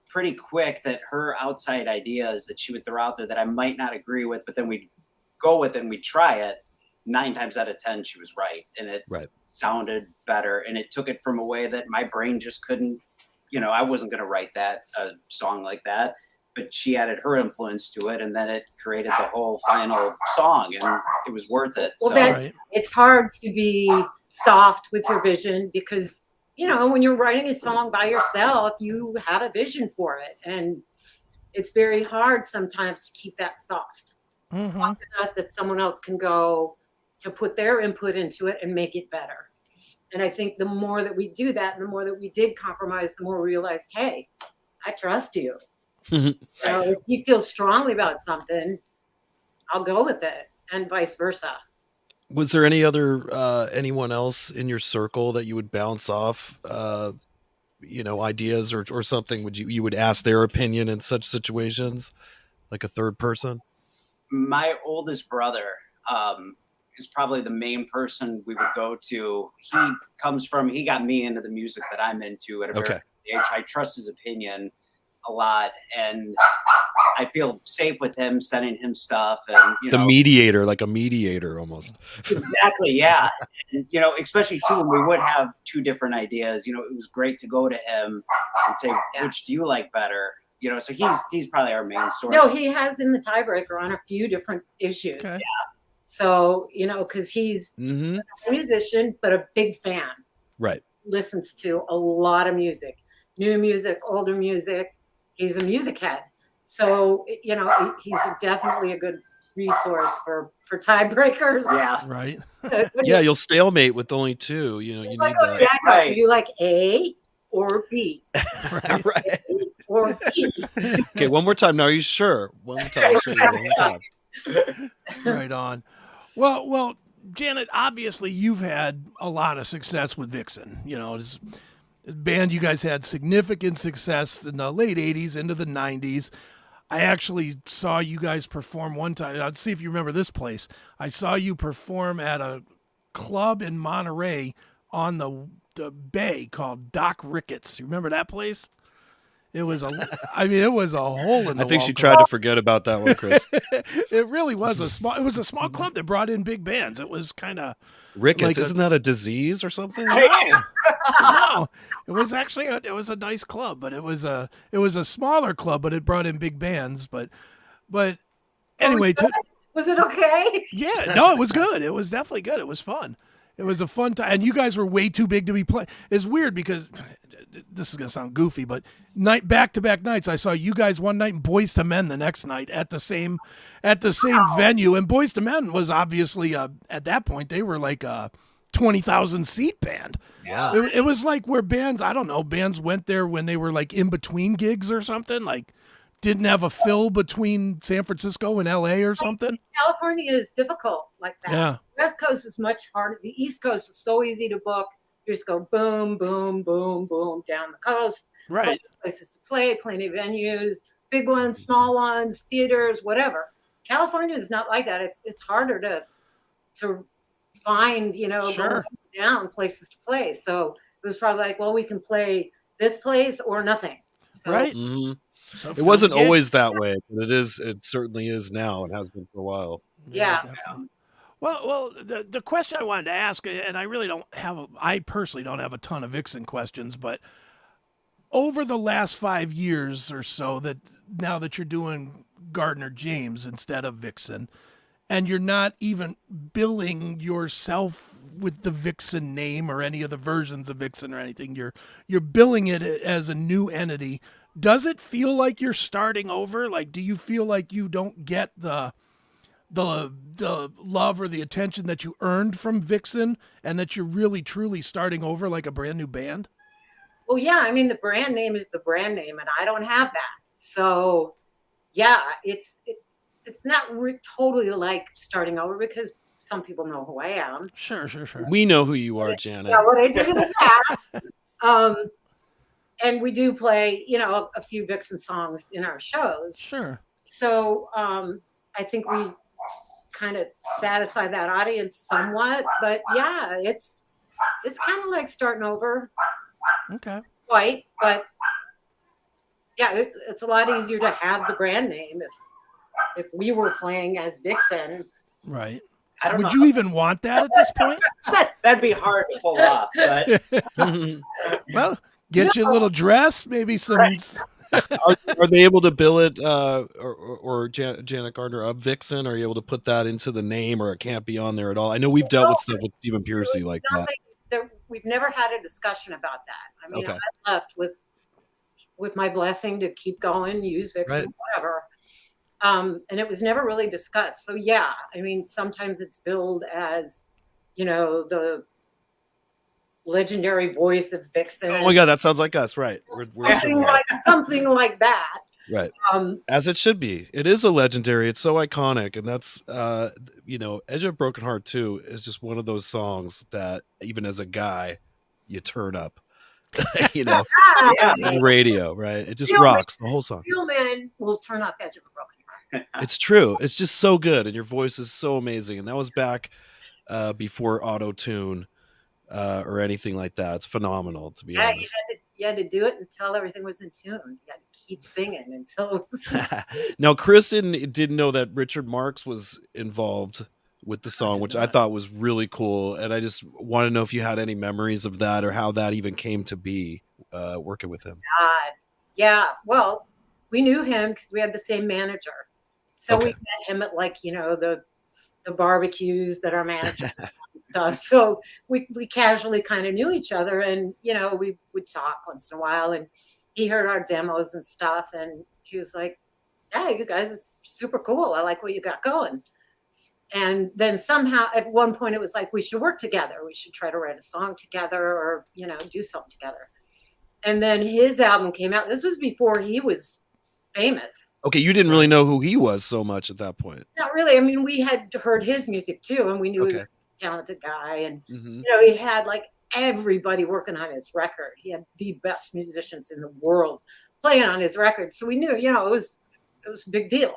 pretty quick that her outside ideas that she would throw out there that I might not agree with, but then we'd go with it and we'd try it. 9 times out of 10, she was right. And it sounded better. And it took it from a way that my brain just couldn't, you know, I wasn't going to write that song like that, but she added her influence to it. And then it created the whole final song, and it was worth it. Well, it's hard to be soft with your vision because, you know, when you're writing a song by yourself, you have a vision for it. And it's very hard sometimes to keep that soft. Soft enough that someone else can go to put their input into it and make it better. And I think the more that we do that and the more that we did compromise, the more we realized, hey, I trust you. You know, if you feel strongly about something, I'll go with it, and vice versa. Was there any other anyone else in your circle that you would bounce off you know, ideas or something? Would you would ask their opinion in such situations, like a third person? My oldest brother is probably the main person we would go to. He got me into the music that I'm into at a very young age. I trust his opinion a lot, and I feel safe with him sending him stuff. And you know, mediator, like a mediator almost. Exactly, yeah. And, you know, especially too when we would have two different ideas. You know, it was great to go to him and say, which do you like better? You know, so he's probably our main source. No, he has been the tiebreaker on a few different issues. Okay. Yeah. So, you know, because he's a musician, but a big fan. Right. Listens to a lot of music, new music, older music. He's a music head. So, you know, he's definitely a good resource for tiebreakers. Yeah. Right. Yeah, you'll stalemate with only two. You know, you like, need that. right. Do you like A or B? Right. A or B? Okay, one more time. Now, are you sure? One more time. Sure, one more time. Right on. Well, Janet, obviously you've had a lot of success with Vixen. You know, this band, you guys had significant success in the late 80s into the 90s. I actually saw you guys perform one time. Let's see if you remember this place. I saw you perform at a club in Monterey on the bay called Doc Ricketts. You remember that place? It was it was a hole in the I think wall she club. tried to forget about that one, Chris. It really was a small club that brought in big bands. It was kind of Rickets, like isn't that a disease or something? no, it was actually it was a nice club, but it was a smaller club, but it brought in big bands. But anyway, was it okay? Yeah, no, it was good. It was definitely good. It was fun. It was a fun time, and you guys were way too big to be playing. It's weird because this is gonna sound goofy, but back-to-back nights, I saw you guys one night and Boyz II Men the next night at the same venue, and Boyz II Men was obviously at that point they were like a 20,000 seat band. Yeah, it was like where bands went there when they were like in between gigs or something, like didn't have a fill between San Francisco and LA or something. California is difficult like that. Yeah. West Coast is much harder. The East Coast is so easy to book. You just go boom, boom, boom, boom down the coast. Right. Places to play, plenty of venues, big ones, small ones, theaters, whatever. California is not like that. It's harder to find, you know, Sure. going down places to play. So it was probably like, well, we can play this place or nothing. So, Right. Mm-hmm. So It wasn't forget- always that way, but it certainly is now. It has been for a while. Yeah. Definitely. Well, the question I wanted to ask, and I personally don't have a ton of Vixen questions, but over the last 5 years or so, that now that you're doing Gardner James instead of Vixen, and you're not even billing yourself with the Vixen name or any of the versions of Vixen or anything, you're billing it as a new entity. Does it feel like you're starting over? Like, do you feel like you don't get the love or the attention that you earned from Vixen, and that you're really truly starting over like a brand new band? Well, yeah, I mean, the brand name is the brand name, and I don't have that. So, yeah, it's not totally like starting over because some people know who I am. Sure. We know who you are, Janet. Yeah, what I did in the past. And we do play, you know, a few Vixen songs in our shows. Sure. So I think we kind of satisfy that audience somewhat. But yeah, it's kind of like starting over. Okay. Quite, but yeah, it's a lot easier to have the brand name if we were playing as Vixen. Right. I don't Would know. you even want that at this point? That'd be hard to pull off. But Well, get you a little dress, maybe some. Right. Are they able to bill it, or Janet Gardner of Vixen? Are you able to put that into the name, or it can't be on there at all? I know we've dealt with stuff with Stephen Piercy like that. we've never had a discussion about that. I mean, Okay. I left with my blessing to keep going, use Vixen, Right. whatever. And it was never really discussed. So yeah, I mean, sometimes it's billed as, you know, the legendary voice of Vixen. Oh my God, that sounds like us, right? We're something like that. right. As it should be. It is a legendary. It's so iconic, and that's you know, Edge of a Broken Heart 2 is just one of those songs that even as a guy, you turn up. You know, Yeah. on radio, right? It just Real rocks the whole song. Real men will turn up Edge of a Broken Heart. It's true. It's just so good, and your voice is so amazing. And that was back before auto tune or anything like that. It's phenomenal, to be Yeah, honest. you had to do it until everything was in tune. You had to keep singing until it was. Now, Chris didn't know that Richard Marx was involved with the song, which I thought was really cool. And I just want to know if you had any memories of that or how that even came to be working with him. God. Yeah. Well, we knew him because we had the same manager. So we met him at, like, you know, the barbecues that our manager and stuff. So we casually kind of knew each other, and, you know, we would talk once in a while, and he heard our demos and stuff, and he was like, yeah, you guys, it's super cool. I like what you got going. And then somehow at one point it was like, we should work together. We should try to write a song together, or, you know, do something together. And then his album came out. This was before he was famous. Okay, you didn't really know who he was so much at that point. Not really. I mean, we had heard his music too, and we knew he was a talented guy. And, you know, he had like everybody working on his record. He had the best musicians in the world playing on his record. So we knew, you know, it was a big deal.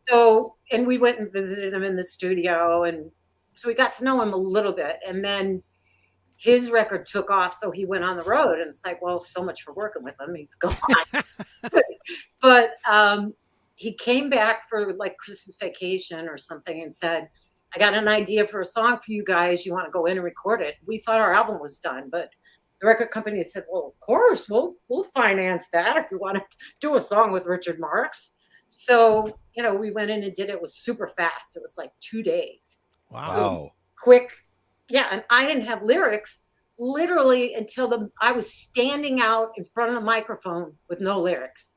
So, and we went and visited him in the studio, and so we got to know him a little bit. And then his record took off, so he went on the road, and it's like, well, so much for working with him. He's gone. But he came back for like Christmas vacation or something and said, I got an idea for a song for you guys. You want to go in and record it? We thought our album was done, but the record company said, well, of course, we'll finance that if you want to do a song with Richard Marx. So, you know, we went in and did it. It was super fast. It was like 2 days. Wow. Quick. Yeah. And I didn't have lyrics literally until I was standing out in front of the microphone with no lyrics.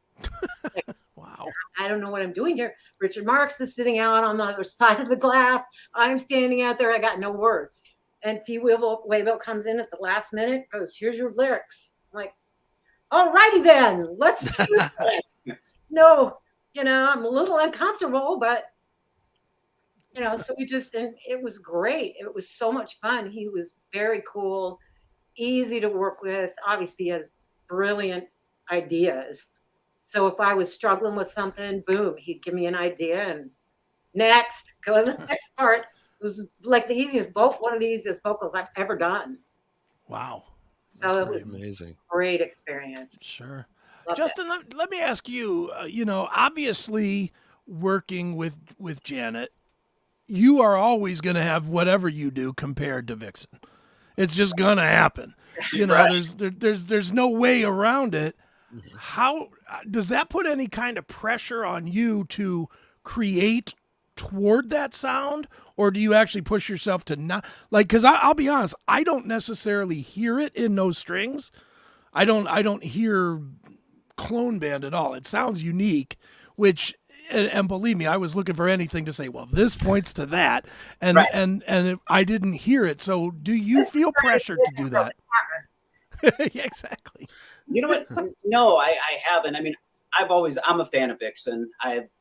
Like, wow. I don't know what I'm doing here. Richard Marx is sitting out on the other side of the glass. I'm standing out there. I got no words. And Fee Waybill comes in at the last minute, goes, here's your lyrics. I'm like, all righty then, let's do this. No, you know, I'm a little uncomfortable, but, you know, so and it was great. It was so much fun. He was very cool, easy to work with. Obviously, he has brilliant ideas. So if I was struggling with something, boom, he'd give me an idea, and next, go to the next part. It was like one of the easiest vocals I've ever done. Wow. So it was amazing. Great experience. Sure. Loved Justin, let me ask you, you know, obviously working with Janet, you are always going to have whatever you do compared to Vixen. It's just going to happen. You know, Right. there's no way around it. How does that put any kind of pressure on you to create toward that sound, or do you actually push yourself to not, like, because I'll be honest, I don't necessarily hear it in those strings. I don't hear Clone Band at all. It sounds unique, which, and believe me, I was looking for anything to say, well, this points to that, and Right. and I didn't hear it. So do you feel pressured to do that? Yeah, exactly. You know what? No, I haven't. I mean, I'm a fan of Vixen.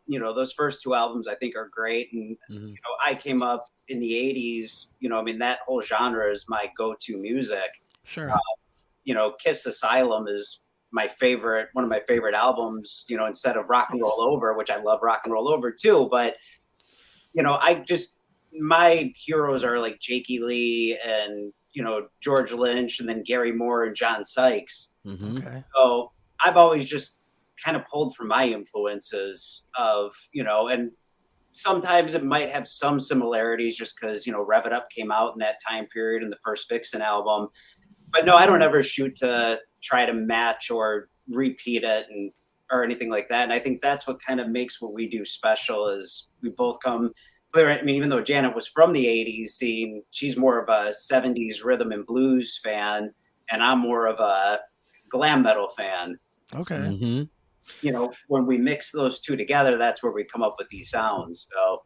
You know, those first two albums I think are great. And, you know, I came up in the 80s, you know, I mean, that whole genre is my go-to music. Sure. You know, Kiss Asylum is one of my favorite albums, you know, instead of Rock and Roll Over, which I love Rock and Roll Over too. But, you know, my heroes are like Jakey Lee and, you know, George Lynch, and then Gary Moore and John Sykes. Okay. So I've always just kind of pulled from my influences of, you know, and sometimes it might have some similarities just because, you know, Rev It Up came out in that time period in the first Vixen album. But no, I don't ever shoot to try to match or repeat it or anything like that. And I think that's what kind of makes what we do special is we both come I mean, even though Janet was from the 80s scene, she's more of a 70s rhythm and blues fan, and I'm more of a glam metal fan. Okay. Mm-hmm. You know, when we mix those two together, that's where we come up with these sounds. So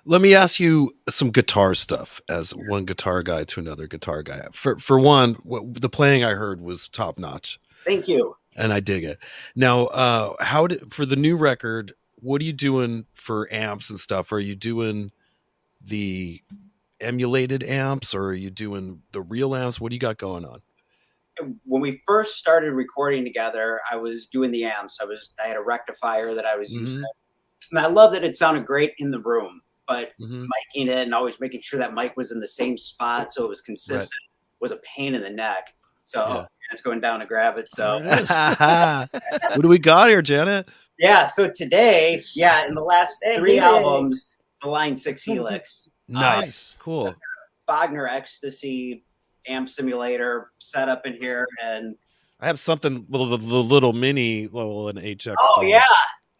let me ask you some guitar stuff as one guitar guy to another guitar guy. For one, the playing I heard was top notch. thank you. And I dig it. Now, for the new record, what are you doing for amps and stuff? Are you doing the emulated amps, or are you doing the real amps? What do you got going on? When we first started recording together, I was doing the amps. I had a rectifier that I was using. And I love that it sounded great in the room, but miking it and always making sure that mic was in the same spot so it was consistent was a pain in the neck. So it's going down to grab it. So what do we got here, Janet? Yeah. So today, in the last 3 albums, the Line 6 Helix. Nice. Cool. Wagner Ecstasy amp simulator set up in here. And I have something, the little mini, an HX. Oh, yeah.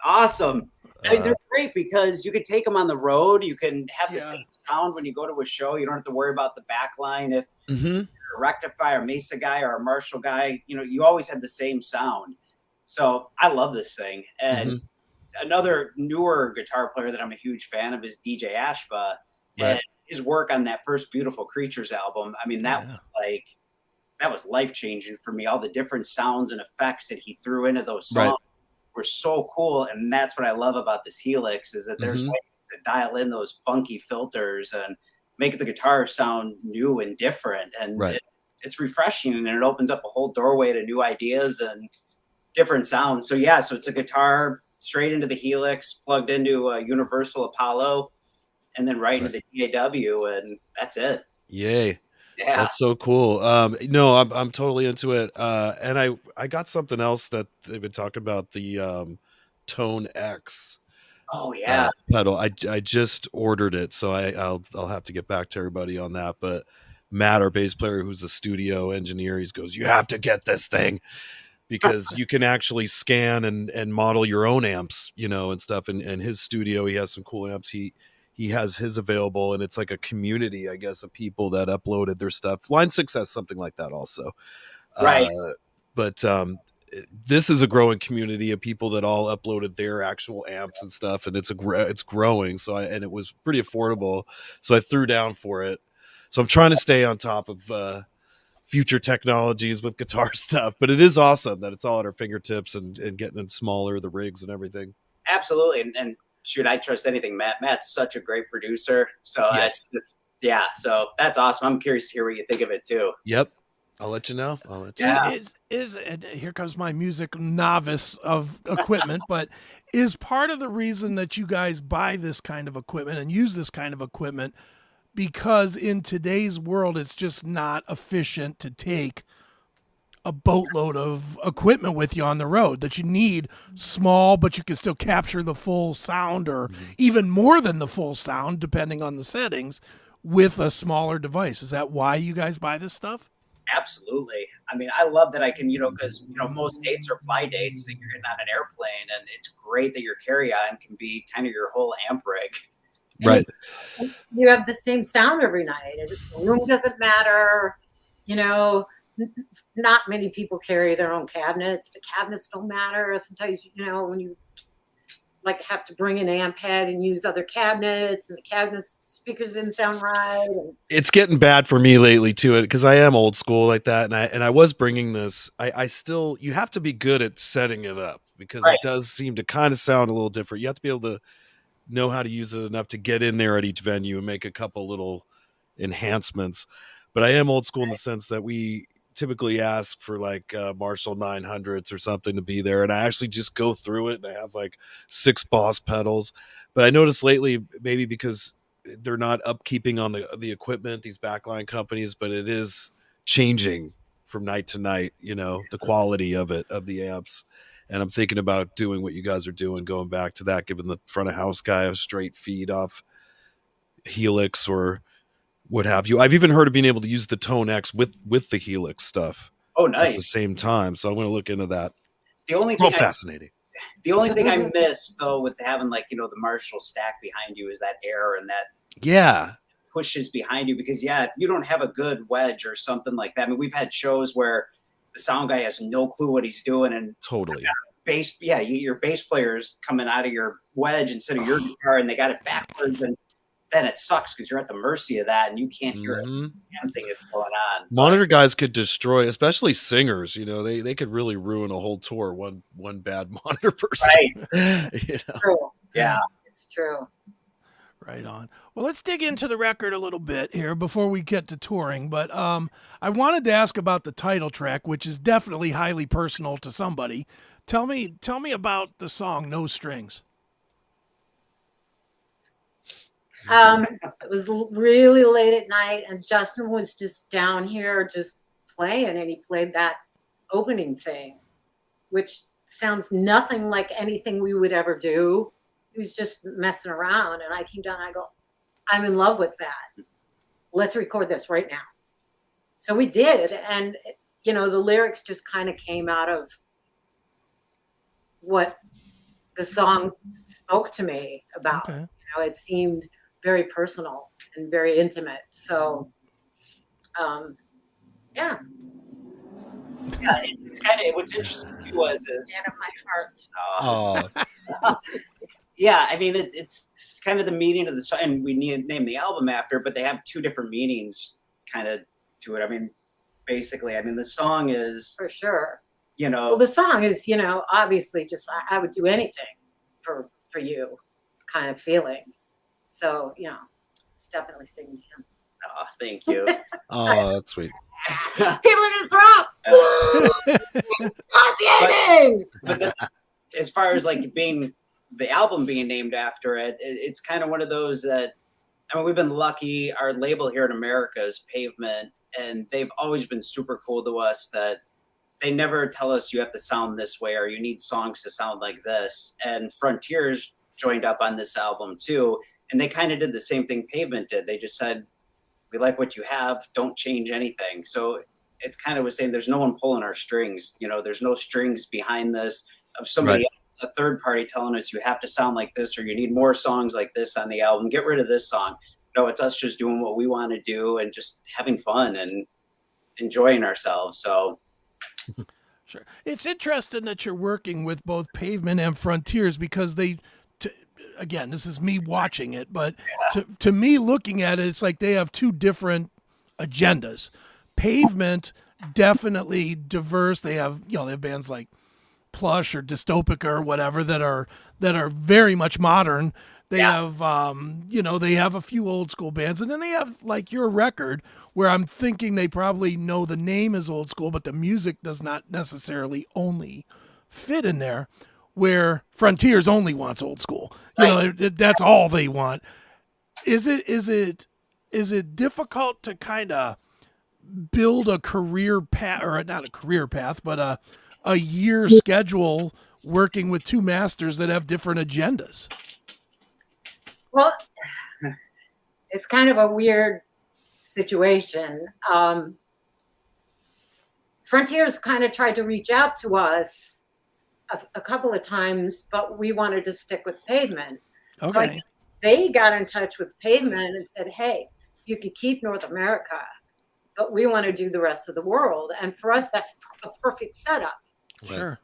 Awesome. I mean, they're great because you can take them on the road. You can have the same sound when you go to a show. You don't have to worry about the back line. If you're a rectifier, Mesa guy, or a Marshall guy, you know, you always have the same sound. So I love this thing. And another newer guitar player that I'm a huge fan of is DJ Ashba. And his work on that first Beautiful Creatures album, I mean, that was life-changing for me. All the different sounds and effects that he threw into those songs were so cool. And that's what I love about this Helix, is that there's ways to dial in those funky filters and make the guitar sound new and different. And it's refreshing, and it opens up a whole doorway to new ideas and different sounds. So so it's a guitar straight into the Helix, plugged into a Universal Apollo, and then right into the DAW, and that's it. Yay. Yeah. That's so cool. No, I'm totally into it. And I got something else that they've been talking about, the Tone X. Oh yeah. Pedal. I just ordered it, so I'll have to get back to everybody on that. But Matt, our bass player, who's a studio engineer, he goes, "You have to get this thing, because you can actually scan and model your own amps, you know, and stuff." And his studio, he has some cool amps. He has his available, and it's like a community, I guess, of people that uploaded their stuff. Line 6 has something like that also. But this is a growing community of people that all uploaded their actual amps and stuff, and it's growing. So and it was pretty affordable, so I threw down for it. So I'm trying to stay on top of future technologies with guitar stuff, but it is awesome that it's all at our fingertips and getting it smaller, the rigs and everything. Absolutely. And should I trust anything, Matt? Matt's such a great producer. So so that's awesome. I'm curious to hear what you think of it too. Yep. I'll let you know. And here comes my music novice of equipment, but is part of the reason that you guys buy this kind of equipment and use this kind of equipment because in today's world, it's just not efficient to take a boatload of equipment with you on the road, that you need small, but you can still capture the full sound, or even more than the full sound, depending on the settings, with a smaller device. Is that why you guys buy this stuff? Absolutely. I mean, I love that I can, because, most dates are fly dates that you're getting on an airplane, and it's great that your carry-on can be kind of your whole amp rig. Right. You have the same sound every night. The room doesn't matter. Not many people carry their own cabinets. The cabinets don't matter. Sometimes, when you have to bring an amp head and use other cabinets, and the cabinets speakers didn't sound right. And it's getting bad for me lately too, because I am old school like that. And I was bringing this, you have to be good at setting it up, because it does seem to kind of sound a little different. You have to be able to know how to use it enough to get in there at each venue and make a couple little enhancements. But I am old school in the sense that we typically ask for Marshall 900s or something to be there, and I actually just go through it, and I have 6 Boss pedals. But I noticed lately, maybe because they're not upkeeping on the equipment, these backline companies, but it is changing from night to night, the quality of the amps. And I'm thinking about doing what you guys are doing, going back to that, giving the front of house guy a straight feed off Helix or what have you. I've even heard of being able to use the Tone X with the Helix stuff. Oh, nice. At the same time. So I'm going to look into that. The only thing fascinating. The only thing I miss though with having like, the Marshall stack behind you is that air and that Yeah. pushes behind you, because if you don't have a good wedge or something like that. I mean, we've had shows where the sound guy has no clue what he's doing, and Totally. your bass player's coming out of your wedge instead of your guitar, and they got it backwards, and then it sucks because you're at the mercy of that, and you can't hear a damn thing that's going on. Monitor guys could destroy, especially singers. They could really ruin a whole tour. One bad monitor person. Right. True. Yeah, it's true. Right on. Well, let's dig into the record a little bit here before we get to touring. But I wanted to ask about the title track, which is definitely highly personal to somebody. Tell me about the song "No Strings." It was really late at night, and Justin was just down here just playing, and he played that opening thing, which sounds nothing like anything we would ever do. He was just messing around, and I came down and I go, I'm in love with that. Let's record this right now. So we did, and the lyrics just kind of came out of what the song spoke to me about. Okay. It seemed very personal and very intimate. So, yeah. It's kind of what's interesting too was man of my heart. Yeah, I mean it's kind of the meaning of the song, and we need to name the album after, but they have two different meanings kind of to it. I mean, basically, the song is For sure. Well, Well, the song is, obviously just I would do anything for you kind of feeling. So, it's definitely singing him. Oh, thank you. Oh, that's sweet. People are gonna throw up. Nauseating! But as far as like the album being named after it, it's kind of one of those that, we've been lucky. Our label here in America is Pavement, and they've always been super cool to us that they never tell us you have to sound this way or you need songs to sound like this. And Frontiers joined up on this album too, and they kind of did the same thing Pavement did. They just said, we like what you have, don't change anything. So it's kind of was saying there's no one pulling our strings. There's no strings behind this of somebody else, a third party telling us you have to sound like this or you need more songs like this on the album. Get rid of this song. No, it's us just doing what we want to do and just having fun and enjoying ourselves. So Sure. It's interesting that you're working with both Pavement and Frontiers because again, this is me watching it, but to me looking at it, it's like they have two different agendas. Pavement, definitely diverse. They have bands like Plush or Dystopica or whatever that are very much modern. They have they have a few old school bands, and then they have like your record where I'm thinking they probably know the name is old school, but the music does not necessarily only fit in there. Where Frontiers only wants old school, that's all they want. Is it difficult to kind of build a career path, or not a career path, but a year schedule working with two masters that have different agendas? Well, it's kind of a weird situation. Frontiers kind of tried to reach out to us a couple of times, but we wanted to stick with Pavement. Okay. So they got in touch with Pavement and said, hey, you could keep North America, but we want to do the rest of the world. And for us, that's a perfect setup. Sure.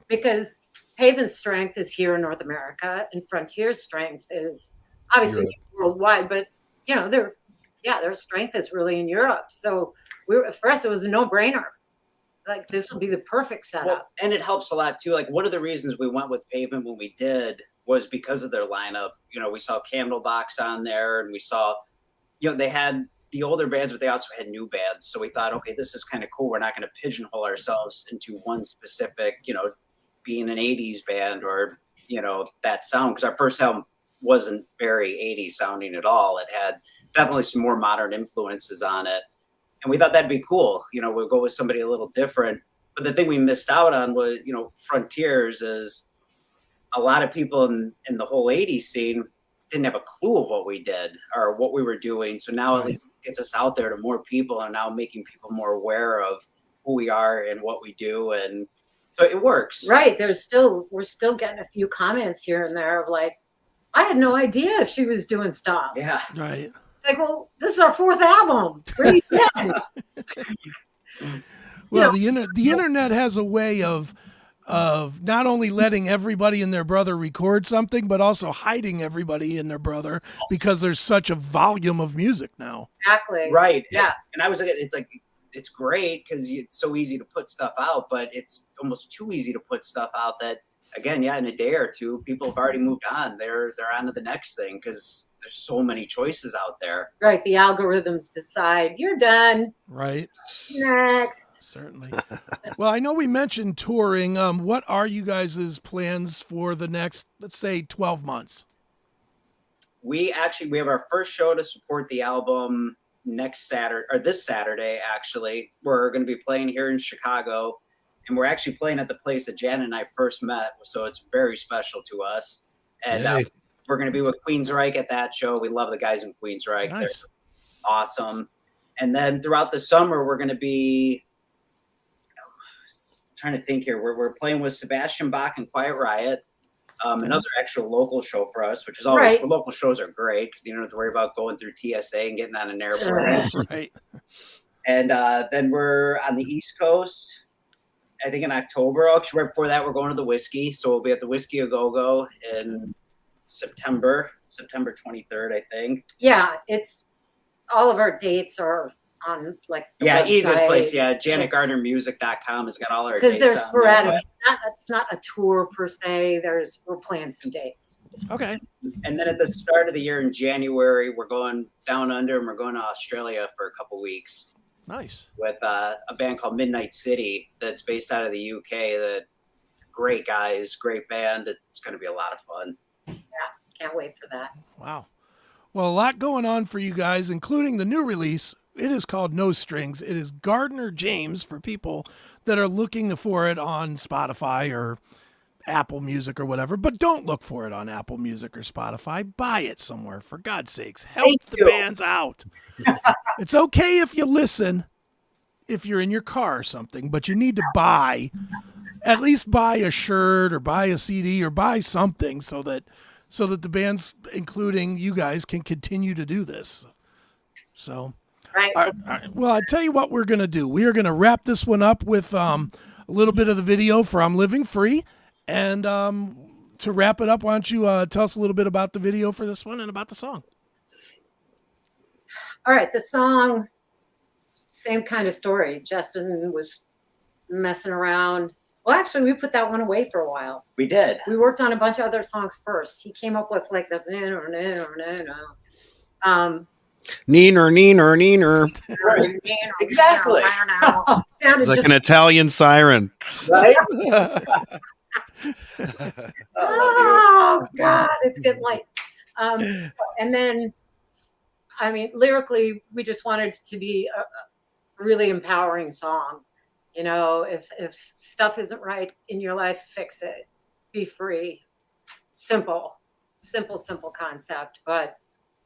Because Pavement's strength is here in North America, and Frontier's strength is obviously worldwide, but their strength is really in Europe. So for us, it was a no-brainer. Like, this will be the perfect setup. Well, and it helps a lot too. Like, one of the reasons we went with Pavement when we did was because of their lineup. We saw Candlebox on there, and we saw, they had the older bands, but they also had new bands. So we thought, okay, this is kind of cool. We're not going to pigeonhole ourselves into one specific, being an 80s band or, that sound. Because our first album wasn't very 80s sounding at all. It had definitely some more modern influences on it. And we thought that'd be cool. We'll go with somebody a little different. But the thing we missed out on was, Frontiers is a lot of people in the whole 80s scene didn't have a clue of what we did or what we were doing. So now at least it gets us out there to more people and now making people more aware of who we are and what we do. And, So it works. Right. We're still getting a few comments here and there of like, I had no idea if she was doing stuff. Yeah. Right. It's like, well, this is our 4th album. Where you been? Well, the internet has a way of not only letting everybody and their brother record something, but also hiding everybody and their brother because there's such a volume of music now. Exactly. Right. Yeah. And I was like, it's great because it's so easy to put stuff out, but it's almost too easy to put stuff out that, again, yeah, in a day or two, people have already moved on. They're on to the next thing because there's so many choices out there. Right. The algorithms decide you're done. Right. Next. Certainly. Well, I know we mentioned touring. What are you guys' plans for the next, let's say, 12 months? We have our first show to support the album next Saturday, or this Saturday, actually. We're going to be playing here in Chicago, and we're actually playing at the place that Jan and I first met, so it's very special to us. And we're going to be with Queensryche at that show. We love the guys in Queensryche. Nice. They're awesome. And then throughout the summer, we're going to be trying to think here. We're playing with Sebastian Bach and Quiet Riot, another actual local show for us, which is always Right. local shows are great because you don't have to worry about going through TSA and getting on an airplane. Right. And then we're on the East Coast, I think in October. Actually, right before that, we're going to the Whiskey. So we'll be at the Whiskey A Go-Go in September 23rd, I think. Yeah. It's all of our dates are on like the Yeah, website. easiest place. Yeah, It's- JanetGardnerMusic.com has got all our because dates they're on there. sporadic. It's not a tour per se. We're playing some dates. Okay. And then at the start of the year in January, we're going down under and we're going to Australia for a couple weeks Nice. with a band called Midnight City that's based out of the UK. That great guys, great band. It's going to be a lot of fun. Can't wait for that. Wow. Well, a lot going on for you guys, including the new release. It is called No Strings. It is Gardner James for people that are looking for it on Spotify or Apple Music or whatever. But don't look for it on Apple Music or Spotify. Buy it somewhere, for God's sakes. Help Thank the you. bands out. It's okay if you listen, if you're in your car or something, but you need to at least buy a shirt or buy a CD or buy something so that the bands, including you guys, can continue to do this. So, Right. well, I tell you what we're going to do. We are going to wrap this one up with a little bit of the video for I'm Living Free. And to wrap it up, why don't you tell us a little bit about the video for this one and about the song? All right. The song, same kind of story. Justin was messing around. Well, actually, we put that one away for a while. We did. We worked on a bunch of other songs first. He came up with like the Neener. Exactly. Sounded It's like just, an Italian siren. Right? oh God, it's getting late. And then, I mean, lyrically, we just wanted it to be a really empowering song. You know, if stuff isn't right in your life, fix it. Be free. Simple concept. But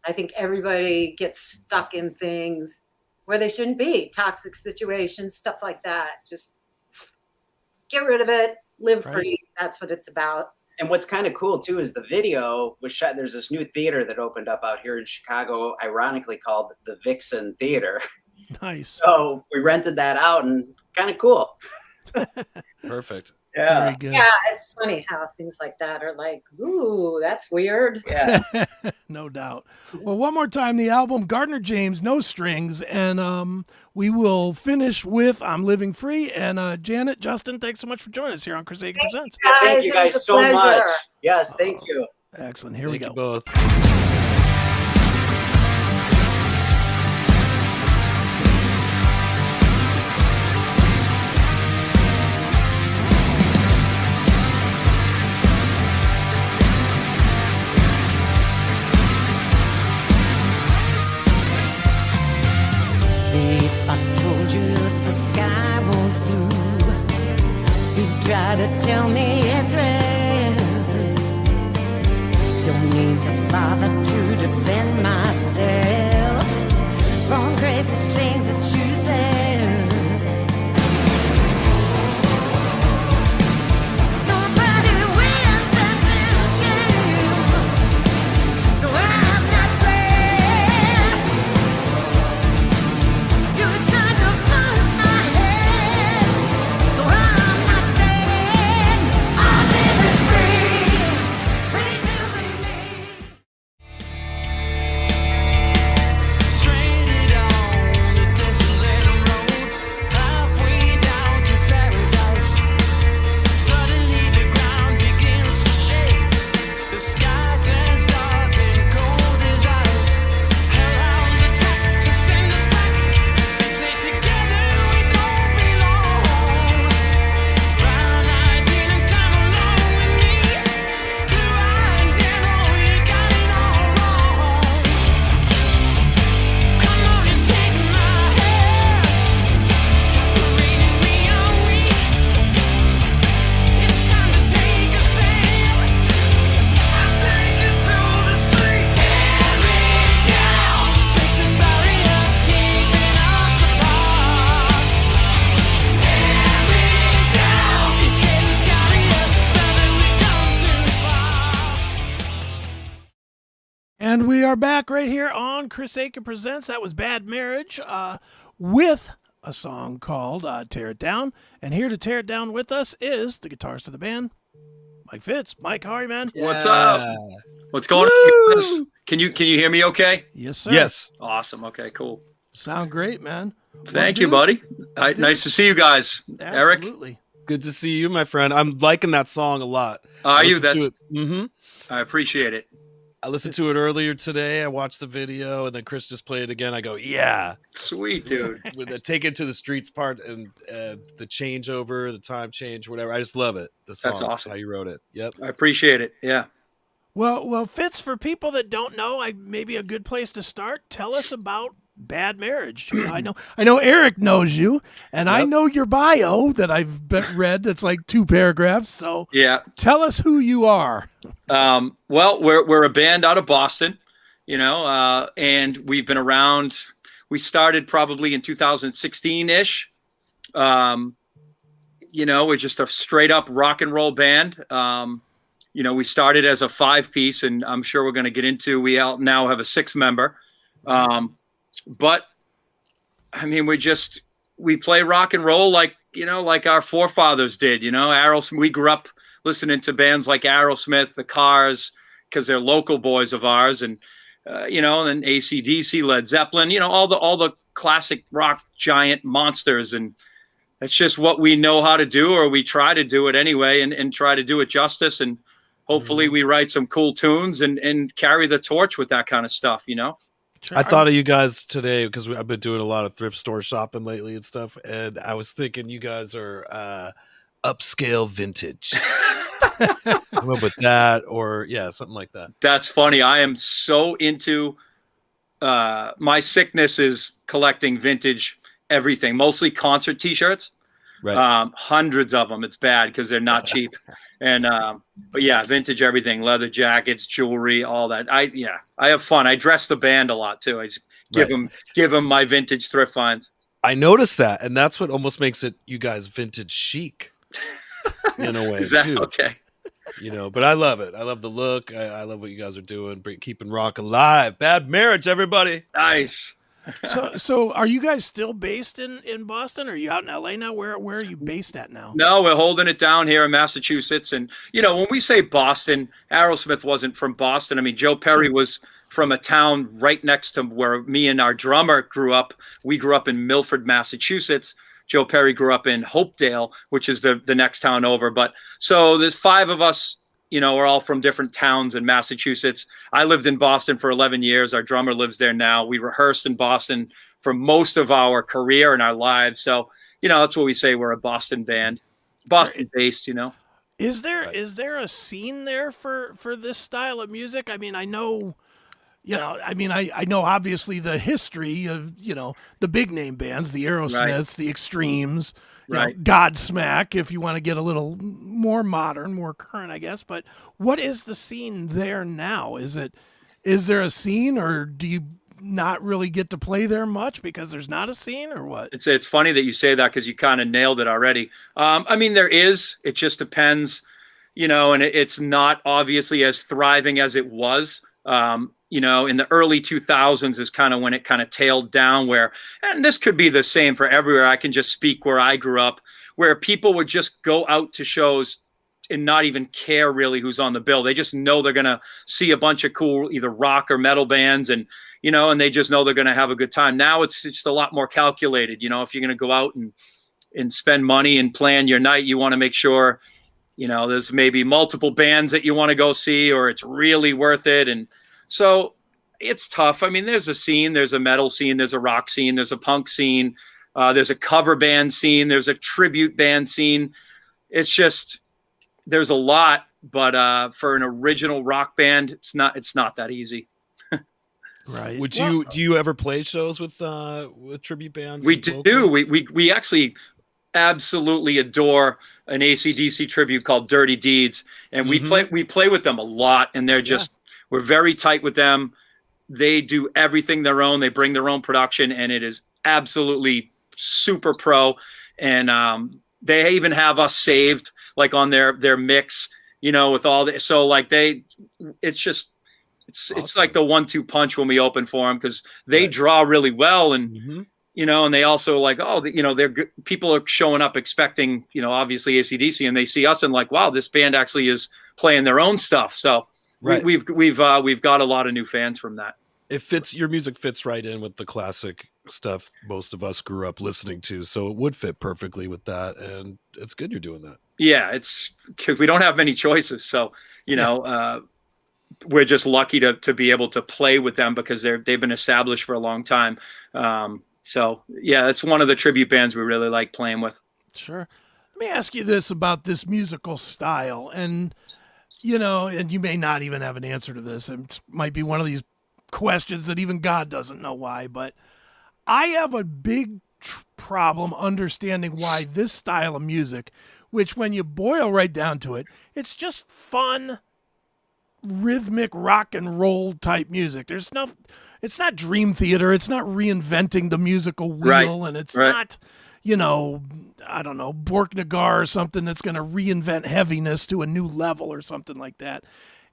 I think everybody gets stuck in things where they shouldn't be. Toxic situations, stuff like that. Just get rid of it. Live Right. free. That's what it's about. And what's kind of cool too is the video was shot. There's this new theater that opened up out here in Chicago, ironically called the Vixen Theater. Nice. So we rented that out, and kind of cool. Perfect. Very good. Yeah, it's funny how things like that are like, ooh, that's weird. Yeah. No doubt. Well, one more time, the album Gardner James, No Strings, and we will finish with I'm Living Free. And Janet, Justin, thanks so much for joining us here on CHRIS Akin Presents. Thank you It was guys a so much. pleasure. Yes, thank you. Excellent. Here we Thank go. you both. If I told you the sky was blue, you'd try to tell me it's red. Don't need to bother And we are back right here on Chris Aiken Presents. That was Bad Marriage with a song called Tear It Down. And here to tear it down with us is the guitarist of the band, Mike Fitz. Mike, how are you, man? What's up? What's going on? Can you hear me okay? Yes, sir. Yes. Awesome. Okay, cool. Sound great, man. Thank you, buddy. Nice to see you guys. Erik? Absolutely. Good to see you, my friend. I'm liking that song a lot. Are you? I appreciate it. I listened to it earlier today. I watched the video, and then Chris just played it again. I go, yeah. Sweet, dude. With the Take It to the Streets part and the changeover, the time change, whatever. I just love it. The song, That's awesome. how you wrote it. Yep. I appreciate it. Yeah. Well, Fitz, for people that don't know, maybe a good place to start. Tell us about Bad Marriage. You know, I know Erik knows you, and I know your bio that I've read. That's like 2 paragraphs. So Yeah. tell us who you are. Well, we're a band out of Boston, and we've been around. We started probably in 2016-ish. We're just a straight up rock and roll band. We started as a 5-piece, and I'm sure we're going to get into. We now have a 6-member. But I mean, we play rock and roll like our forefathers did. Aerosmith. We grew up listening to bands like Aerosmith, the Cars, because they're local boys of ours, and and AC/DC, Led Zeppelin, all the classic rock giant monsters, and it's just what we know how to do, or we try to do it anyway, and try to do it justice, and hopefully we write some cool tunes and carry the torch with that kind of stuff. Sure. I thought of you guys today because I've been doing a lot of thrift store shopping lately and stuff, and I was thinking you guys are upscale vintage. Come up with that, or something like that. That's funny. I am so into my sickness is collecting vintage everything, mostly concert T-shirts. Right. Hundreds of them. It's bad because they're not cheap. And but yeah, vintage everything, leather jackets, jewelry, all that. I have fun. I dress the band a lot too. I just give them my vintage thrift finds. I noticed that, and that's what almost makes it you guys vintage chic in a way. Is that too. okay? But I love it. I love the look. I love what you guys are doing, keeping rock alive. Bad Marriage, everybody. Nice. So are you guys still based in Boston? Or are you out in LA now? Where are you based at now? No, we're holding it down here in Massachusetts. And, when we say Boston, Aerosmith wasn't from Boston. I mean, Joe Perry was from a town right next to where me and our drummer grew up. We grew up in Milford, Massachusetts. Joe Perry grew up in Hopedale, which is the next town over. But so there's 5 of us. We're all from different towns in Massachusetts. I lived in Boston for 11 years. Our drummer lives there now. We rehearsed in Boston for most of our career and our lives. So, that's what we say. We're a Boston band, Boston based, Is there a scene there for this style of music? I mean, I know, I know obviously the history of, the big name bands, the Aerosmiths, the Extremes, Godsmack, if you want to get a little more modern, more current, I guess. But what is the scene there now? Is there a scene, or do you not really get to play there much because there's not a scene, or what? It's funny that you say that because you kind of nailed it already. I mean, there is. It just depends, and it's not obviously as thriving as it was. In the early 2000s is kind of when it kind of tailed down and this could be the same for everywhere. I can just speak where I grew up, where people would just go out to shows and not even care really who's on the bill. They just know they're going to see a bunch of cool, either rock or metal bands. And, and they just know they're going to have a good time. Now it's just a lot more calculated. If you're going to go out and spend money and plan your night, you want to make sure, there's maybe multiple bands that you want to go see, or it's really worth it. And so it's tough. I mean, there's a scene, there's a metal scene, there's a rock scene, there's a punk scene, there's a cover band scene, there's a tribute band scene. It's just, there's a lot, but for an original rock band, it's not that easy. Right. Do you ever play shows with tribute bands? We do. We actually absolutely adore an AC/DC tribute called Dirty Deeds, and we play with them a lot, and they're just we're very tight with them. They do everything their own. They bring their own production, and it is absolutely super pro. And they even have us saved like on their mix, with all the, so like it's just, It's like the 1-2 punch when we open for them, because they draw really well, and you know, and they also like, oh, you know, they're good. People are showing up expecting, you know, obviously AC/DC, and they see us and like, wow, this band actually is playing their own stuff. So we've got a lot of new fans from that. It fits, your music fits right in with the classic stuff most of us grew up listening to, so it would fit perfectly with that, and it's good you're doing that. Yeah, it's because we don't have many choices, so you know, we're just lucky to be able to play with them because they've been established for a long time. So yeah, it's one of the tribute bands we really like playing with. Sure. Let me ask you this about this musical style, and you know, and you may not even have an answer to this. It might be one of these questions that even God doesn't know why, but I have a big problem understanding why this style of music, which when you boil right down to it, it's just fun, rhythmic rock and roll type music. There's no, it's not dream theater. It's not reinventing the musical wheel, and it's not, you know, I don't know, Borknagar or something that's going to reinvent heaviness to a new level or something like that.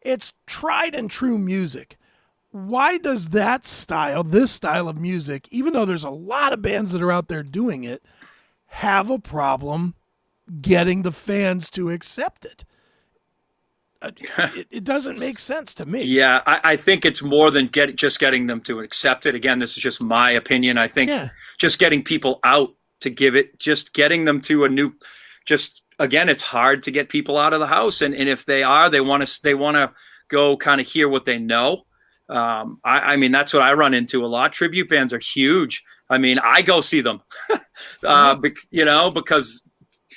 It's tried and true music. Why does that style, this style of music, even though there's a lot of bands that are out there doing it, have a problem getting the fans to accept it? It doesn't make sense to me. Yeah, I think it's more than just getting them to accept it. Again, this is just my opinion. I think just getting people out to give it, just getting them to a new, just again, it's hard to get people out of the house. And if they are, they want to go kind of hear what they know. I mean, that's what I run into a lot. Tribute bands are huge. I mean, I go see them, you know, because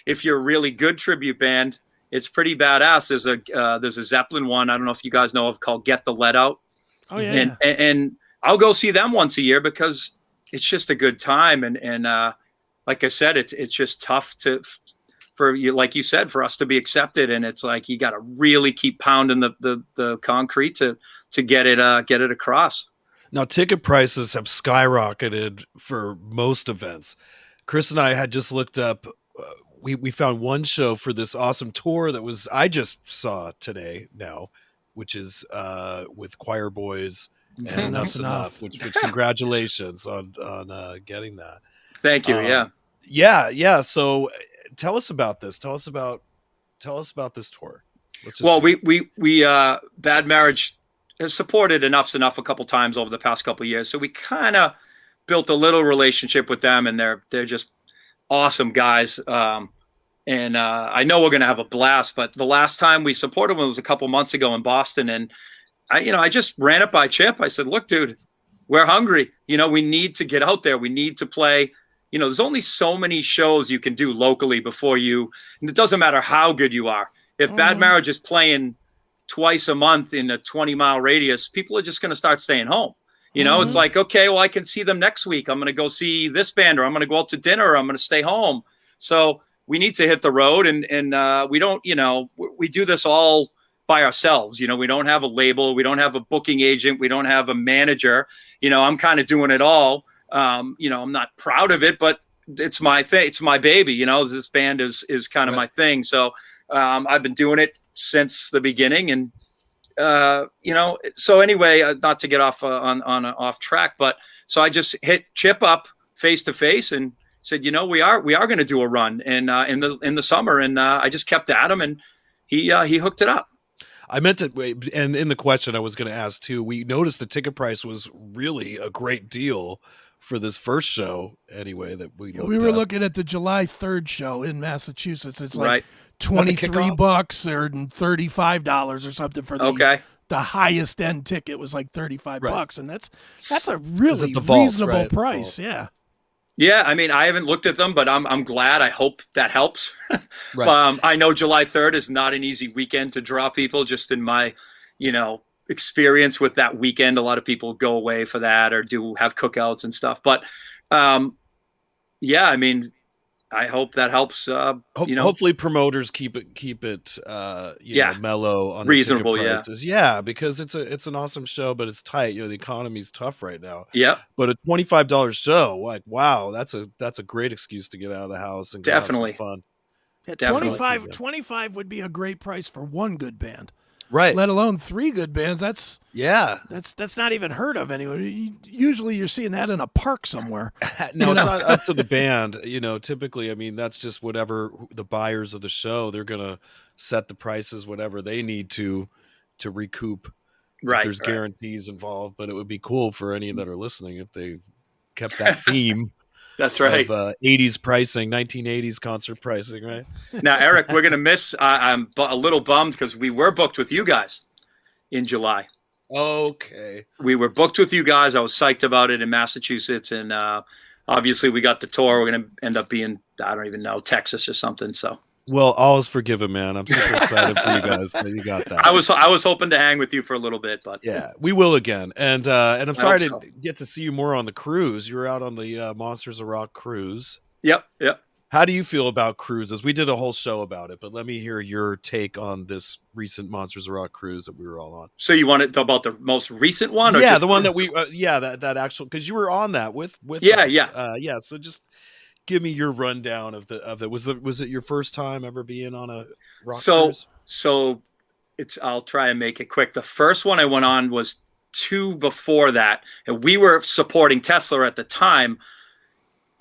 if you're a really good tribute band, it's pretty badass. There's a Zeppelin one, I don't know if you guys know of, called Get the Lead Out. Oh yeah. And I'll go see them once a year because it's just a good time. And like I said, it's just tough for you, like you said, for us to be accepted. And it's like, you got to really keep pounding the concrete to get it across. Now, ticket prices have skyrocketed for most events. Chris and I had just looked up, we found one show for this awesome tour that I just saw today now, which is with Choir Boys and Enough's Enough, which congratulations on getting that. Thank you. Yeah. So tell us about this. Tell us about this tour. Well, we Bad Marriage has supported Enough's Enough a couple times over the past couple of years. So we kind of built a little relationship with them, and they're just awesome guys. And I know we're going to have a blast, but the last time we supported them was a couple months ago in Boston. And I just ran it by Chip. I said, look, dude, we're hungry. You know, we need to get out there. We need to play. You know, there's only so many shows you can do locally before and it doesn't matter how good you are. If Bad Marriage is playing twice a month in a 20-mile radius, people are just going to start staying home. You know, it's like, okay, well, I can see them next week. I'm going to go see this band, or I'm going to go out to dinner, or I'm going to stay home. So we need to hit the road, and we don't, you know, we do this all by ourselves. You know, we don't have a label. We don't have a booking agent. We don't have a manager. You know, I'm kind of doing it all. You know, I'm not proud of it, but it's my thing. It's my baby. You know, this band is kind of my thing. So I've been doing it since the beginning, and you know, so anyway, not to get off off track, but so I just hit Chip up face to face and said, you know, we are going to do a run in the summer, and I just kept at him, and he hooked it up. I meant to wait, and in the question I was going to ask too, we noticed the ticket price was really a great deal for this first show. Anyway, that we were looking at the July 3rd show in Massachusetts. It's like $23 or $35 or something for the highest end ticket was like $35, and that's a really reasonable price. Yeah. Yeah, I mean, I haven't looked at them, but I'm glad. I hope that helps. I know July 3rd is not an easy weekend to draw people. Just in my, you know, experience with that weekend, a lot of people go away for that or have cookouts and stuff. But yeah, I mean, I hope that helps. You know, hopefully promoters keep it you know, mellow on reasonable. The ticket prices. Yeah, because it's an awesome show, but it's tight. You know, the economy's tough right now. Yeah, but a $25 show, like, wow, that's a great excuse to get out of the house and definitely have some fun. Yeah, 25 would be a great price for one good band. Right. let alone 3 good bands. That's not even heard of anyway. Usually you're seeing that in a park somewhere. No, it's not up to the band. Typically, I mean, that's just whatever the buyers of the show, they're going to set the prices, whatever they need to recoup. Right. There's guarantees involved, but it would be cool for any that are listening if they kept that theme. That's right. Of 80s pricing, 1980s concert pricing, right? Now, Eric, we're going to miss. I'm a little bummed because we were booked with you guys in July. Okay. We were booked with you guys. I was psyched about it in Massachusetts. And obviously we got the tour. We're going to end up being, I don't even know, Texas or something. So. Well, all is forgiven, man. I'm super excited for you guys that you got that. I was hoping to hang with you for a little bit, but yeah, we will again. And I'm sorry to get to see you more on the cruise. You were out on the Monsters of Rock cruise. Yep. How do you feel about cruises? We did a whole show about it, but let me hear your take on this recent Monsters of Rock cruise that we were all on. So you want to talk about the most recent one? Or the one that we, that actual, because you were on that with us. Yeah. So just give me your rundown of it. Was it your first time ever being on a rock cruise? So I'll try and make it quick. The first one I went on was 2 before that, and we were supporting Tesla at the time.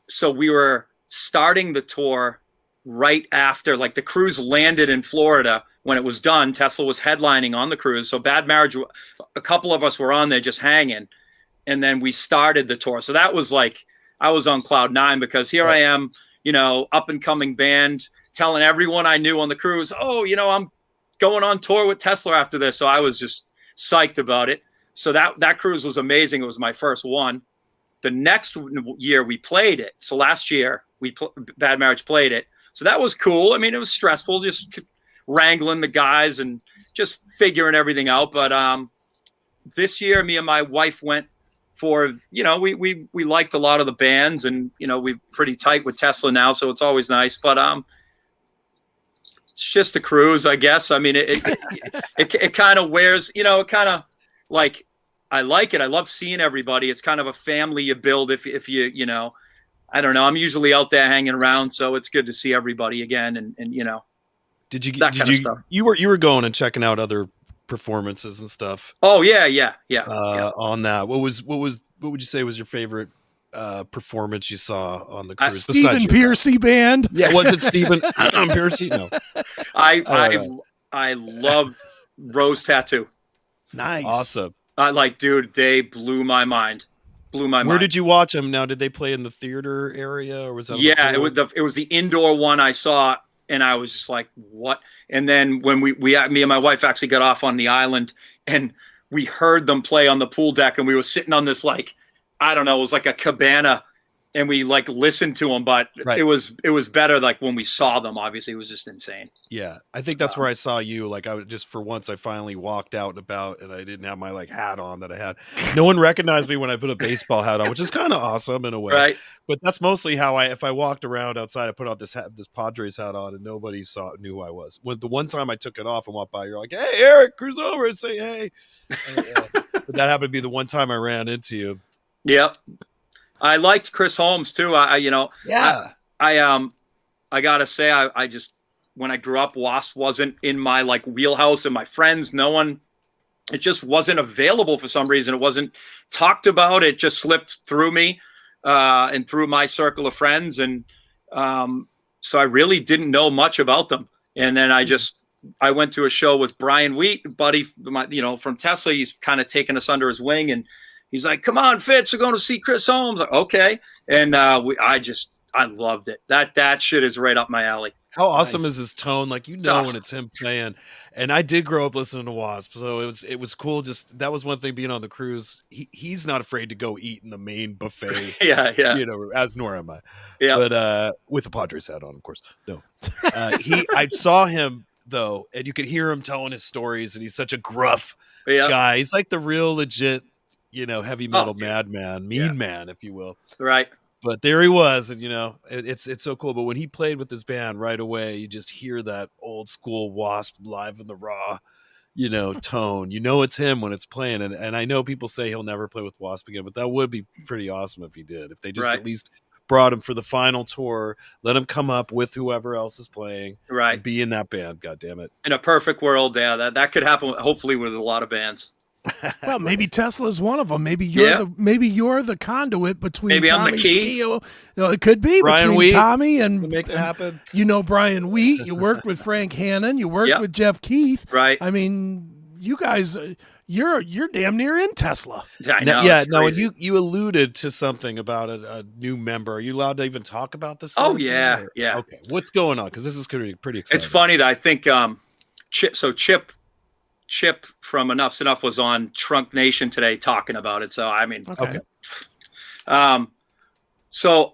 So we were starting the tour right after, like, the cruise landed in Florida. When it was done, Tesla was headlining on the cruise. So Bad Marriage, a couple of us were on there just hanging, and then we started the tour. So that was like, I was on cloud 9 because here I am, up and coming band, telling everyone I knew on the cruise, I'm going on tour with Tesla after this. So I was just psyched about it. So that cruise was amazing. It was my first one. The next year we played it. So last year Bad Marriage played it. So that was cool. I mean, it was stressful, just wrangling the guys and just figuring everything out. But this year, me and my wife went for, we liked a lot of the bands, and, we're pretty tight with Tesla now. So it's always nice. But it's just a cruise, I guess. I mean, it kind of wears, it kind of, like, I like it. I love seeing everybody. It's kind of a family you build if you, I don't know. I'm usually out there hanging around, so it's good to see everybody again. And you were going and checking out other performances and stuff? Oh yeah. On that, what would you say was your favorite performance you saw on the cruise? Stephen Piercy band. Yeah, was it Stephen Piercy? No. I loved Rose Tattoo. Nice. Awesome. Dude, they blew my mind. Where did you watch them? Now, did they play in the theater area, or was that? Yeah, it was the indoor one I saw, and I was just like, what? And then when me and my wife actually got off on the island, and we heard them play on the pool deck, and we were sitting on this, like, I don't know, it was like a cabana, and we, like, listened to them, but it was better, like, when we saw them. Obviously, it was just insane. Yeah, I think that's where I saw you. Like, I would just, for once, I finally walked out and about, and I didn't have my, like, hat on that I had. No one recognized me when I put a baseball hat on, which is kind of awesome in a way. Right. But that's mostly how if I walked around outside, I put on this Padres hat on, and nobody knew who I was. When the one time I took it off and walked by, you're like, "Hey, Erik, cruise over and say hey." But that happened to be the one time I ran into you. Yep. I liked Chris Holmes too. I gotta say, I just, when I grew up, Wasp wasn't in my, like, wheelhouse, and my friends, no one, it just wasn't available for some reason. It wasn't talked about. It just slipped through me and through my circle of friends. And so I really didn't know much about them. And then I went to a show with Brian Wheat, buddy, from Tesla. He's kind of taken us under his wing, and he's like, "Come on, Fitz, we're going to see Chris Holmes." Like, okay. And I loved it. That shit is right up my alley. How awesome is his tone? Like, when it's him playing. And I did grow up listening to Wasp, so it was cool. Just, that was one thing being on the cruise. He's not afraid to go eat in the main buffet. Yeah. As nor am I. Yeah. But with the Padres hat on, of course. No. I saw him though, and you could hear him telling his stories, and he's such a gruff guy. He's like the real legit, heavy metal madman, man, if you will. Right. But there he was, and it's so cool. But when he played with his band right away, you just hear that old school Wasp live in the raw, tone. It's him when it's playing. And I know people say he'll never play with Wasp again, but that would be pretty awesome if he did. If they just at least brought him for the final tour. Let him come up with whoever else is playing. Right. And be in that band. God damn it. In a perfect world, yeah, that could happen. Hopefully, with a lot of bands. Well, maybe Tesla's one of them. Maybe you're the conduit between. Maybe I'm the Tommy key. Skio. It could be Brian between Wheat Tommy and make it happen. You know Brian Wheat. You worked with Frank Hannon. You worked with Jeff Keith. Right. I mean, you guys, you're damn near in Tesla. I know, no. And you alluded to something about a new member. Are you allowed to even talk about this? Oh yeah, yeah. Okay, what's going on? Because this is pretty exciting. It's funny that I think Chip from Enough's Enough was on Trunk Nation today talking about it. So I mean, okay. So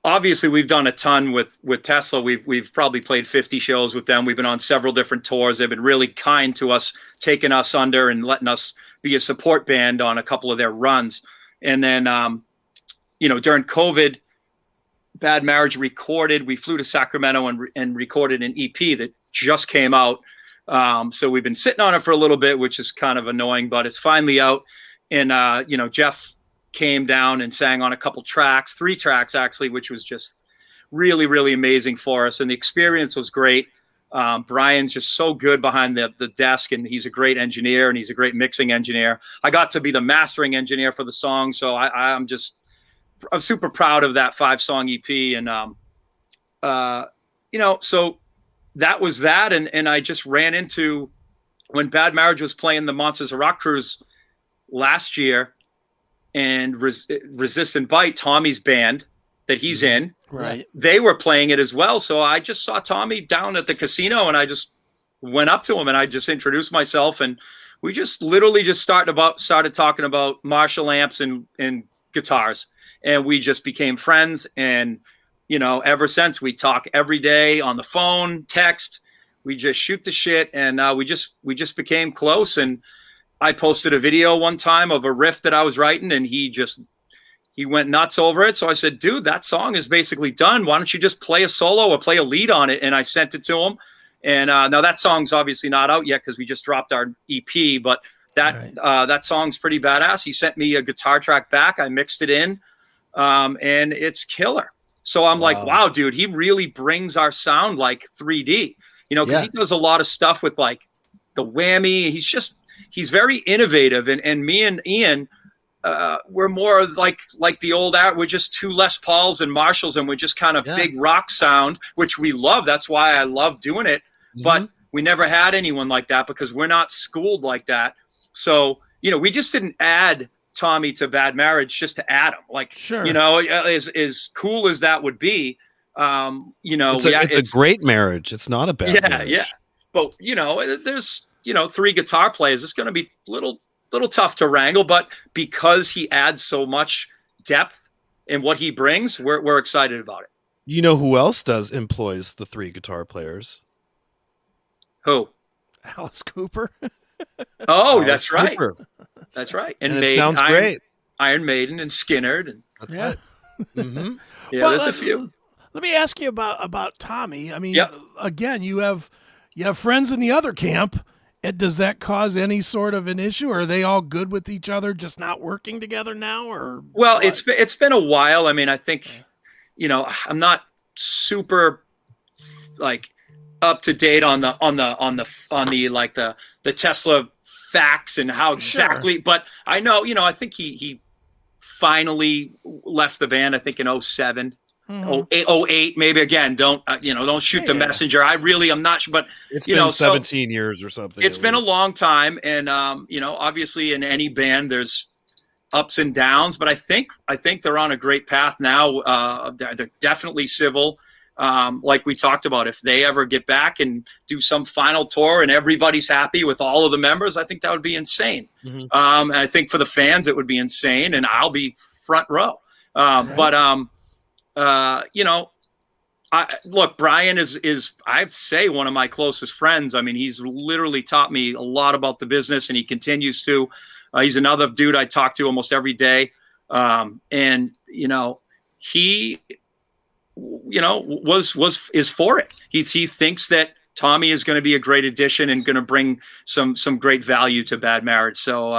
obviously we've done a ton with Tesla. We've probably played 50 shows with them. We've been on several different tours. They've been really kind to us, taking us under and letting us be a support band on a couple of their runs. And then, during COVID, Bad Marriage recorded. We flew to Sacramento and recorded an EP that just came out. So we've been sitting on it for a little bit, which is kind of annoying, but it's finally out. And, Jeff came down and sang on a couple tracks, 3 tracks actually, which was just really, really amazing for us. And the experience was great. Brian's just so good behind the desk, and he's a great engineer, and he's a great mixing engineer. I got to be the mastering engineer for the song. So I'm super proud of that 5-song EP. And, so that was that. And I just ran into when Bad Marriage was playing the Monsters of Rock Cruise last year, and Resist and Bite, Tommy's band that he's in, right? They were playing it as well. So I just saw Tommy down at the casino, and I just went up to him and I just introduced myself, and we just literally just started talking about Marshall amps and guitars, and we just became friends. And ever since, we talk every day on the phone, text. We just shoot the shit, and we just became close. And I posted a video one time of a riff that I was writing, and he went nuts over it. So I said, dude, that song is basically done. Why don't you just play a solo or play a lead on it? And I sent it to him. And now that song's obviously not out yet because we just dropped our EP, but that song's pretty badass. He sent me a guitar track back. I mixed it in, and it's killer. So I'm like, wow, dude, he really brings our sound like 3D, because he does a lot of stuff with like the whammy. He's very innovative. And me and Ian, we're more like the old art. We're just 2 Les Pauls and Marshalls, and we're just kind of big rock sound, which we love. That's why I love doing it. Mm-hmm. But we never had anyone like that because we're not schooled like that. So, we just didn't add Tommy to Bad Marriage just to add him. Like, sure. As cool as that would be, it's a great marriage. It's not a bad marriage. Yeah. But, there's, 3 guitar players. It's going to be a little tough to wrangle, but because he adds so much depth in what he brings, we're excited about it. You know who else employs the 3 guitar players? Who? Alice Cooper. Oh, that's right. That's right. And it sounds great. Iron Maiden and Skinnerd. And Mm-hmm. Yeah, well, there's a few. Let me ask you about Tommy. I mean, again, you have friends in the other camp. Does that cause any sort of an issue? Or are they all good with each other, just not working together now? Or well, it's been a while. I mean, I think, I'm not super like up to date on the Tesla facts and how exactly, sure. But I know, I think he finally left the band, I think in 07. Mm-hmm. 08, maybe. Again, don't shoot the messenger. I really am not sure, but it's been 17 years or something. It's been a long time, and obviously in any band there's ups and downs, but I think they're on a great path now. They're definitely civil. Like we talked about, if they ever get back and do some final tour and everybody's happy with all of the members, I think that would be insane. Mm-hmm. And I think for the fans it would be insane, and I'll be front row. But look, Brian is I'd say one of my closest friends. I mean, he's literally taught me a lot about the business, and he continues to. He's another dude I talk to almost every day. And he, is for it. He thinks that Tommy is going to be a great addition and going to bring some great value to Bad Marriage. So,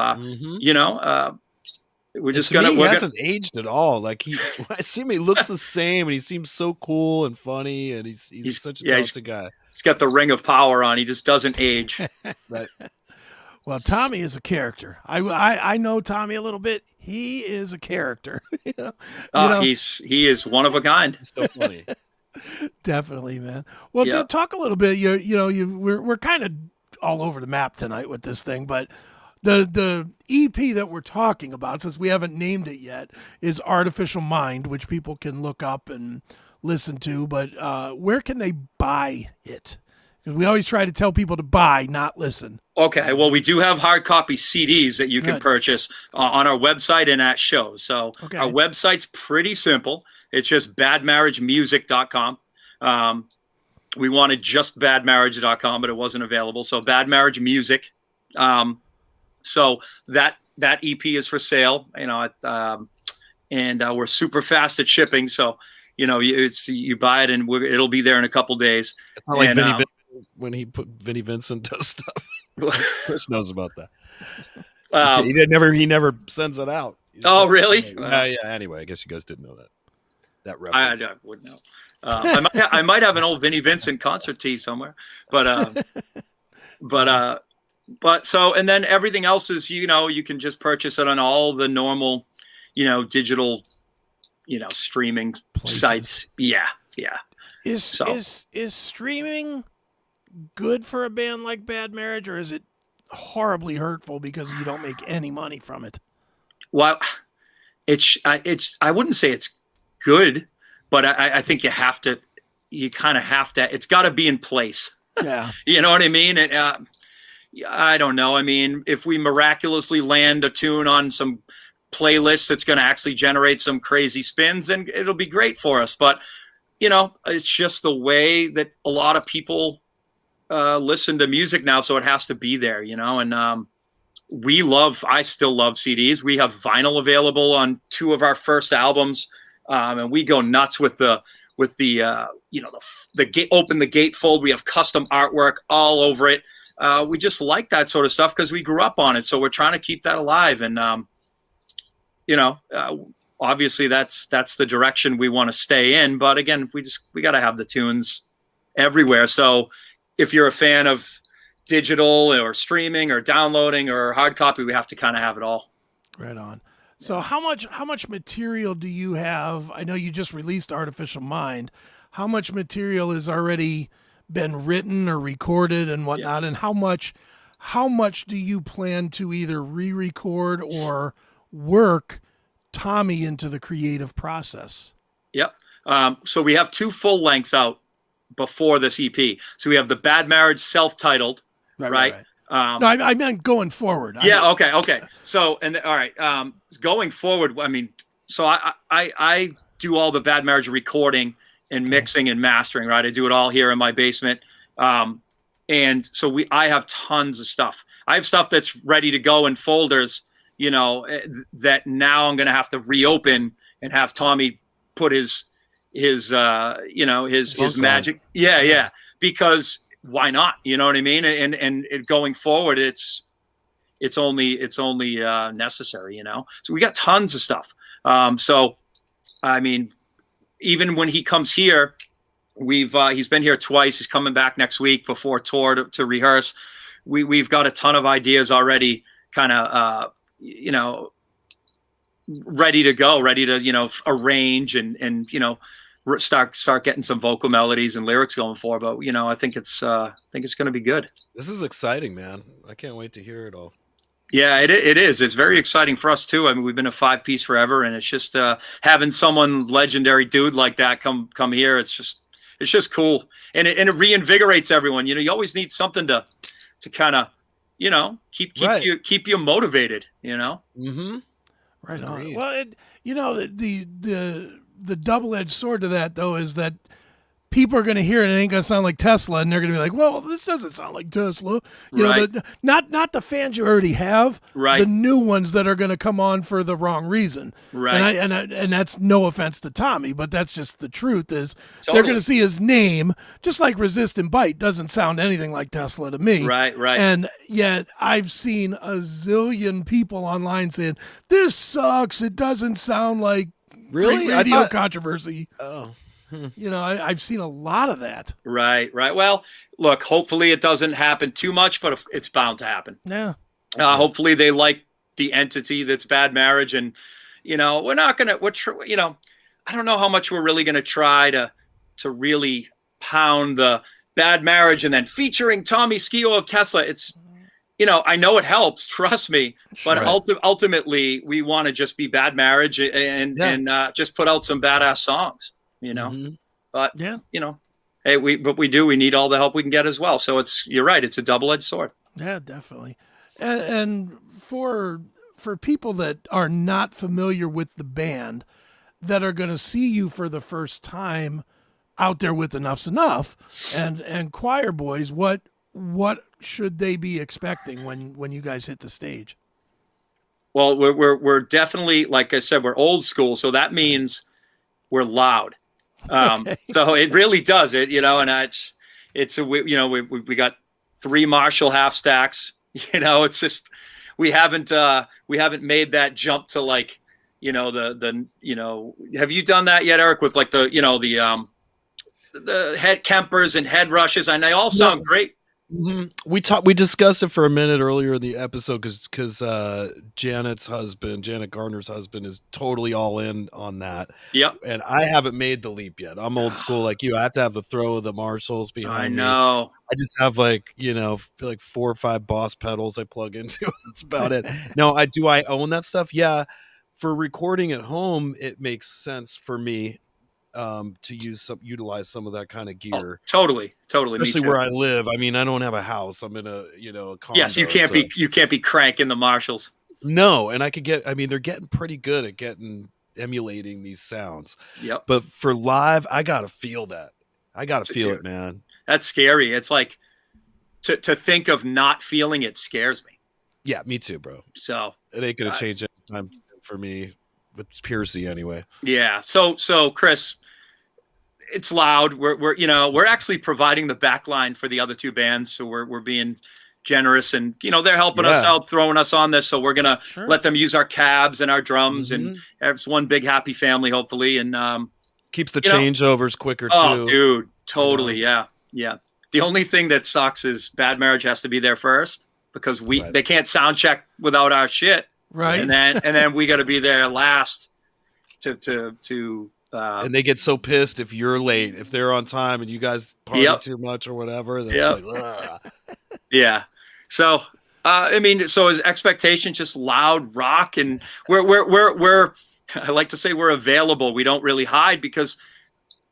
We're just To me, gonna. he hasn't aged at all. Like I see him, he looks the same, and he seems so cool and funny, and he's such a talented guy. He's got the ring of power on. He just doesn't age. Right. Well, Tommy is a character. I know Tommy a little bit. He is a character. You know? He is one of a kind. It's so funny. Definitely, man. Well, Yeah. talk a little bit. We're kind of all over the map tonight with this thing, but the EP that we're talking about, since we haven't named it yet, is Artificial Mind, which people can look up and listen to. But where can they buy it? Because we always try to tell people to buy, not listen. Okay, well, we do have hard copy CDs that you can purchase on our website and at shows. So our website's pretty simple. It's just badmarriagemusic.com. We wanted just badmarriage.com, but it wasn't available. So Bad Marriage Music. So that EP is for sale, and we're super fast at shipping. So, you buy it and it'll be there in a couple days. It's not like Vinny when Vinny Vincent does stuff. Chris knows about that. He never sends it out. Oh, really? Yeah. Anyway, I guess you guys didn't know that reference. I wouldn't know. I might have an old Vinny Vincent concert tee somewhere, but so, and then everything else is, you can just purchase it on all the normal, digital, streaming sites. Yeah. Is streaming good for a band like Bad Marriage, or is it horribly hurtful because you don't make any money from it? Well, I wouldn't say it's good, but I think you kind of have to, it's got to be in place. Yeah. You know what I mean? I don't know. I mean, if we miraculously land a tune on some playlist that's going to actually generate some crazy spins, then it'll be great for us. But, it's just the way that a lot of people listen to music now. So it has to be there, and I still love CDs. We have vinyl available on 2 of our first albums. And we go nuts with the open the gatefold. We have custom artwork all over it. We just like that sort of stuff because we grew up on it. So we're trying to keep that alive. And, obviously that's the direction we want to stay in. But again, we got to have the tunes everywhere. So if you're a fan of digital or streaming or downloading or hard copy, we have to kind of have it all. Right on. So how much material do you have? I know you just released Artificial Mind. How much material has already been written or recorded and whatnot? Yeah. And how much do you plan to either re-record or work Tommy into the creative process? Yep. So we have 2 full lengths out before this EP. So we have the Bad Marriage self-titled, right? No, I meant going forward. Yeah. Okay. So, all right. Going forward, I mean, so I do all the Bad Marriage recording and mixing and mastering, right? I do it all here in my basement. And so I have tons of stuff. I have stuff that's ready to go in folders, that now I'm going to have to reopen and have Tommy put his magic. Yeah. Because why not? You know what I mean? And going forward, it's only necessary, So we got tons of stuff. So, I mean, even when he comes here, he's been here twice. He's coming back next week before tour to rehearse. We've got a ton of ideas already, kind of, ready to go, ready to, arrange and start getting some vocal melodies and lyrics going for. But, I think it's going to be good. This is exciting, man. I can't wait to hear it all. Yeah, it is. It's very exciting for us too. I mean, we've been a 5-piece forever, and it's just having someone legendary dude like that come here. It's just cool, and it reinvigorates everyone. You always need something to kind of, keep you motivated. Mm-hmm. Right on. Well, the double-edged sword to that though is that people are going to hear it and it ain't going to sound like Tesla, and they're going to be like, well, this doesn't sound like Tesla. You know, not the fans you already have, right? The new ones that are going to come on for the wrong reason, right? And that's no offense to Tommy, but that's just the truth. Is totally. They're going to see his name, just like Resist and Bite doesn't sound anything like Tesla to me, right? And yet I've seen a zillion people online saying this sucks. It doesn't sound like radio controversy. Oh. You know, I've seen a lot of that. Right. Well, look, hopefully it doesn't happen too much, but it's bound to happen. Yeah. Hopefully they like the entity that's Bad Marriage. And, you know, we're not going to, you know, I don't know how much we're really going to try to really pound the Bad Marriage and then featuring Tommy Skeoch of Tesla. It's, you know, I know it helps, trust me, but ultimately we want to just be Bad Marriage and just put out some badass songs. You know, but you know, hey, we need all the help we can get as well. So you're right. It's a double-edged sword. Yeah, definitely. And for people that are not familiar with the band, that are going to see you for the first time out there with Enough's Enough and Choir Boys, what should they be expecting when you guys hit the stage? Well, we're definitely, like I said, we're old school, so that means we're loud. So it really does it, you know, and we got 3 Marshall half stacks, you know, it's just, we haven't made that jump to, like, you know, the you know, have you done that yet, Erik, with like the, you know, the head Kempers and head rushes, and they all sound great. Mm-hmm. We discussed it for a minute earlier in the episode because Janet Gardner's husband is totally all in on that. Yep. And I haven't made the leap yet. I'm old school like you. I have to have the throw of the Marshalls behind me. I know. I just have, like, you know, like 4 or 5 Boss pedals I plug into. That's about it. No, I own that stuff. Yeah. For recording at home, it makes sense for me to utilize some of that kind of gear. Totally. Especially where I live. I mean, I don't have a house. I'm in a condo. Yes, you can't be cranking the Marshalls. No, and they're getting pretty good at emulating these sounds. Yep. But for live, I gotta feel that. I gotta feel it, man. That's scary. It's like to think of not feeling it scares me. Yeah, me too, bro. So it ain't gonna change any time for me with Piercy anyway. Yeah. So Chris, it's loud. We're actually providing the back line for the other 2 bands, so we're being generous, and you know, they're helping us out, throwing us on this, so we're gonna let them use our cabs and our drums, and it's one big happy family, hopefully, and keeps the changeovers quicker too. Oh, dude, totally, yeah. The only thing that sucks is Bad Marriage has to be there first, because they can't sound check without our shit, right? And then we got to be there last to and they get so pissed if you're late, if they're on time and you guys party too much or whatever. That's like, ugh. Yeah. So, so his expectation, just loud rock, and we're I like to say we're available. We don't really hide because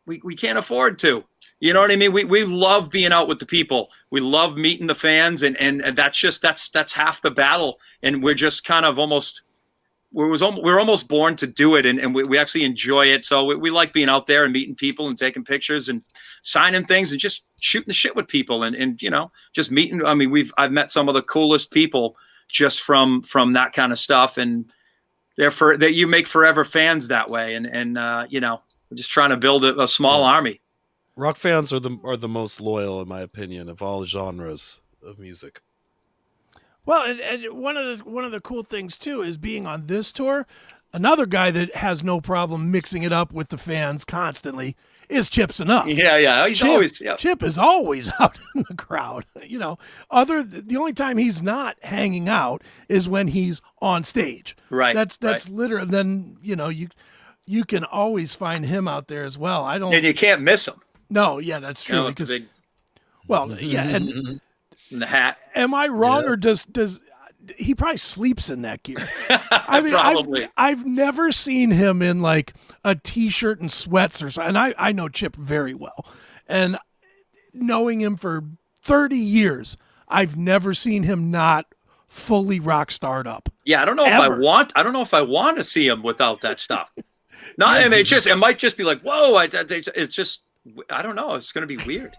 we can't afford to. You know what I mean? We love being out with the people. We love meeting the fans, and that's half the battle. And we're just kind of we're almost born to do it, and we actually enjoy it. So we like being out there and meeting people and taking pictures and signing things and just shooting the shit with people and you know, just meeting. I mean, I've met some of the coolest people just from that kind of stuff, and that you make forever fans that way. And you know, we're just trying to build a small army. Rock fans are the most loyal, in my opinion, of all genres of music. Well, and one of the cool things too is being on this tour. Another guy that has no problem mixing it up with the fans constantly is Chip's Enough. Yeah, Chip is always out in the crowd. You know, the only time he's not hanging out is when he's on stage. Right. That's literally. Then you know you can always find him out there as well. And you can't miss him. No, yeah, that's true. You know, because and the hat. Am I wrong, or does he probably sleeps in that gear? I mean, probably. I've never seen him in like a t-shirt and sweats or something. And I know Chip very well, and knowing him for 30 years, I've never seen him not fully rock starred up. Yeah, I don't know if I want to see him without that stuff. No, I mean, it might just be like, whoa! It's just I don't know. It's going to be weird.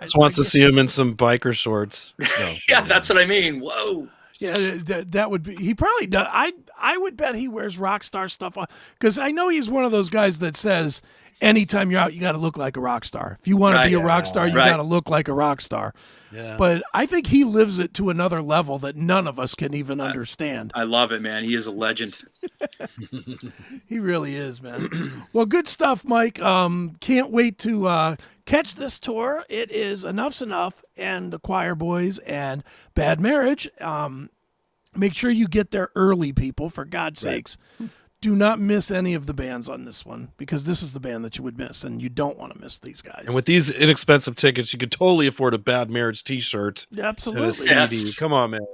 Just wants to see him in some biker shorts. No, Yeah, that's what I mean. Whoa. Yeah, that would be. He probably does. I would bet he wears rock star stuff on, because I know he's one of those guys that says anytime you're out, you got to look like a rock star. If you want to be a rock star, you got to look like a rock star. Yeah. But I think he lives it to another level that none of us can even understand. I love it, man. He is a legend. He really is, man. Well, good stuff, Mike. Can't wait to catch this tour. It is Enough's Enough and the Choir Boys and Bad Marriage. Make sure you get there early, people, for God's sakes. Do not miss any of the bands on this one, because this is the band that you would miss, and you don't want to miss these guys. And with these inexpensive tickets, you could totally afford a Bad Marriage T-shirt. Absolutely. And a CD. Yes. Come on, man.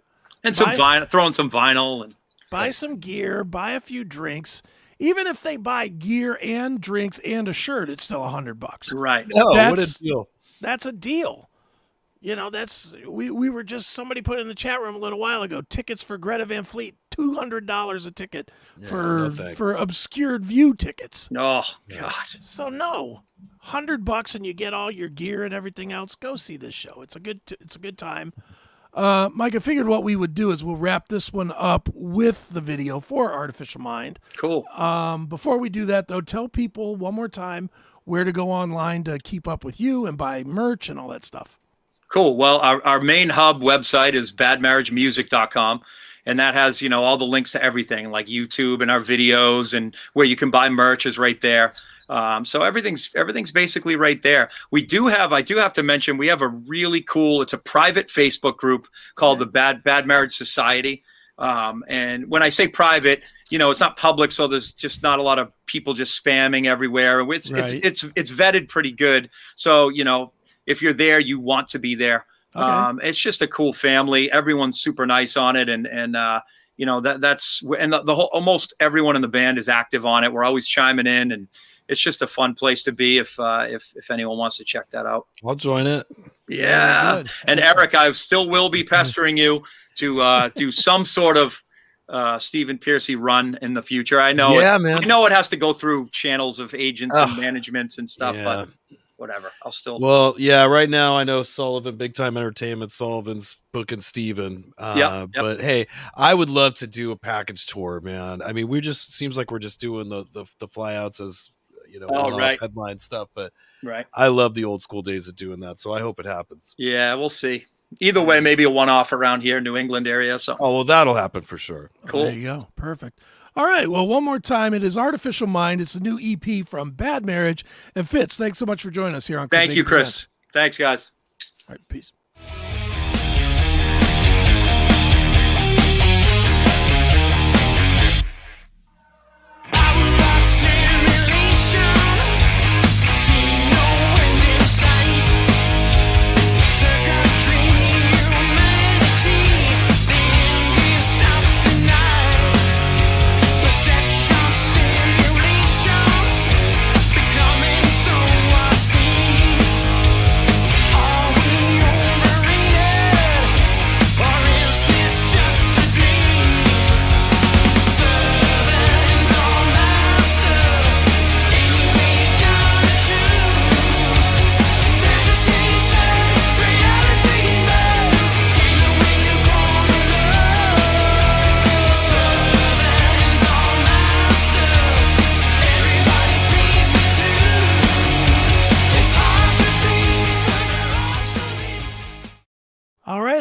And some vinyl, throw in some vinyl. And Buy some gear, buy a few drinks. Even if they buy gear and drinks and a shirt, it's still $100. right. Oh, what That's- a deal. That's a deal. You know, that's we were just, somebody put in the chat room a little while ago, tickets for Greta Van Fleet, $200 a ticket no thanks. for obscured view tickets. Oh, God. So no, $100 and you get all your gear and everything else. Go see this show. It's a good time. Mike, I figured what we would do is we'll wrap this one up with the video for Artificial Mind. Cool. Before we do that, though, tell people one more time where to go online to keep up with you and buy merch and all that stuff. Cool. Well, our main hub website is badmarriagemusic.com. And that has, all the links to everything, like YouTube and our videos, and where you can buy merch is right there. So everything's basically right there. I do have to mention, we have a really cool, it's a private Facebook group called the Bad Marriage Society. And when I say private, it's not public, so there's just not a lot of people just spamming everywhere. It's vetted pretty good. So, if you're there, you want to be there. Okay. It's just a cool family. Everyone's super nice on it. And that's, and the whole, almost everyone in the band is active on it. We're always chiming in, and it's just a fun place to be if anyone wants to check that out. I'll join it. Yeah. And Erik, I still will be pestering you to do some sort of Stephen Piercy run in the future. I know, man. I know it has to go through channels of agents and managements and stuff, but whatever. I'll still. Well, yeah. Right now, I know Sullivan, Big Time Entertainment. Sullivan's booking Steven. Yep. But hey, I would love to do a package tour, man. I mean, seems like we're just doing the flyouts as headline stuff. But I love the old school days of doing that, so I hope it happens. Yeah, we'll see. Either way, maybe a one-off around here, New England area. So. Oh well, that'll happen for sure. Cool. There you go. Perfect. All right. Well, one more time, it is Artificial Mind. It's a new EP from Bad Marriage. And Fitz, thanks so much for joining us here on Thank you, Chris. Thanks, guys. All right. Peace.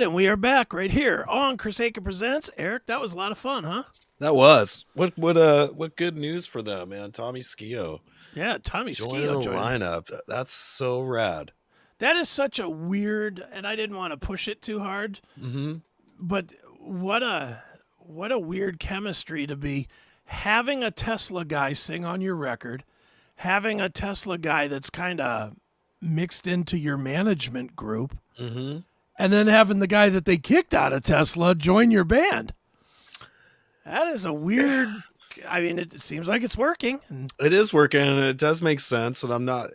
And we are back right here on Chris Akin Presents. Erik, that was a lot of fun, huh? That was. What good news for them, man. Tommy Skio. Yeah, Tommy Skio joined the lineup. That's so rad. That is such a weird, and I didn't want to push it too hard. Mm-hmm. But what a weird chemistry to be having a Tesla guy sing on your record, having a Tesla guy that's kind of mixed into your management group. Mm-hmm. And then having the guy that they kicked out of Tesla join your band. That is a weird, I mean, it seems like it's working. It is working, and it does make sense. And I'm not,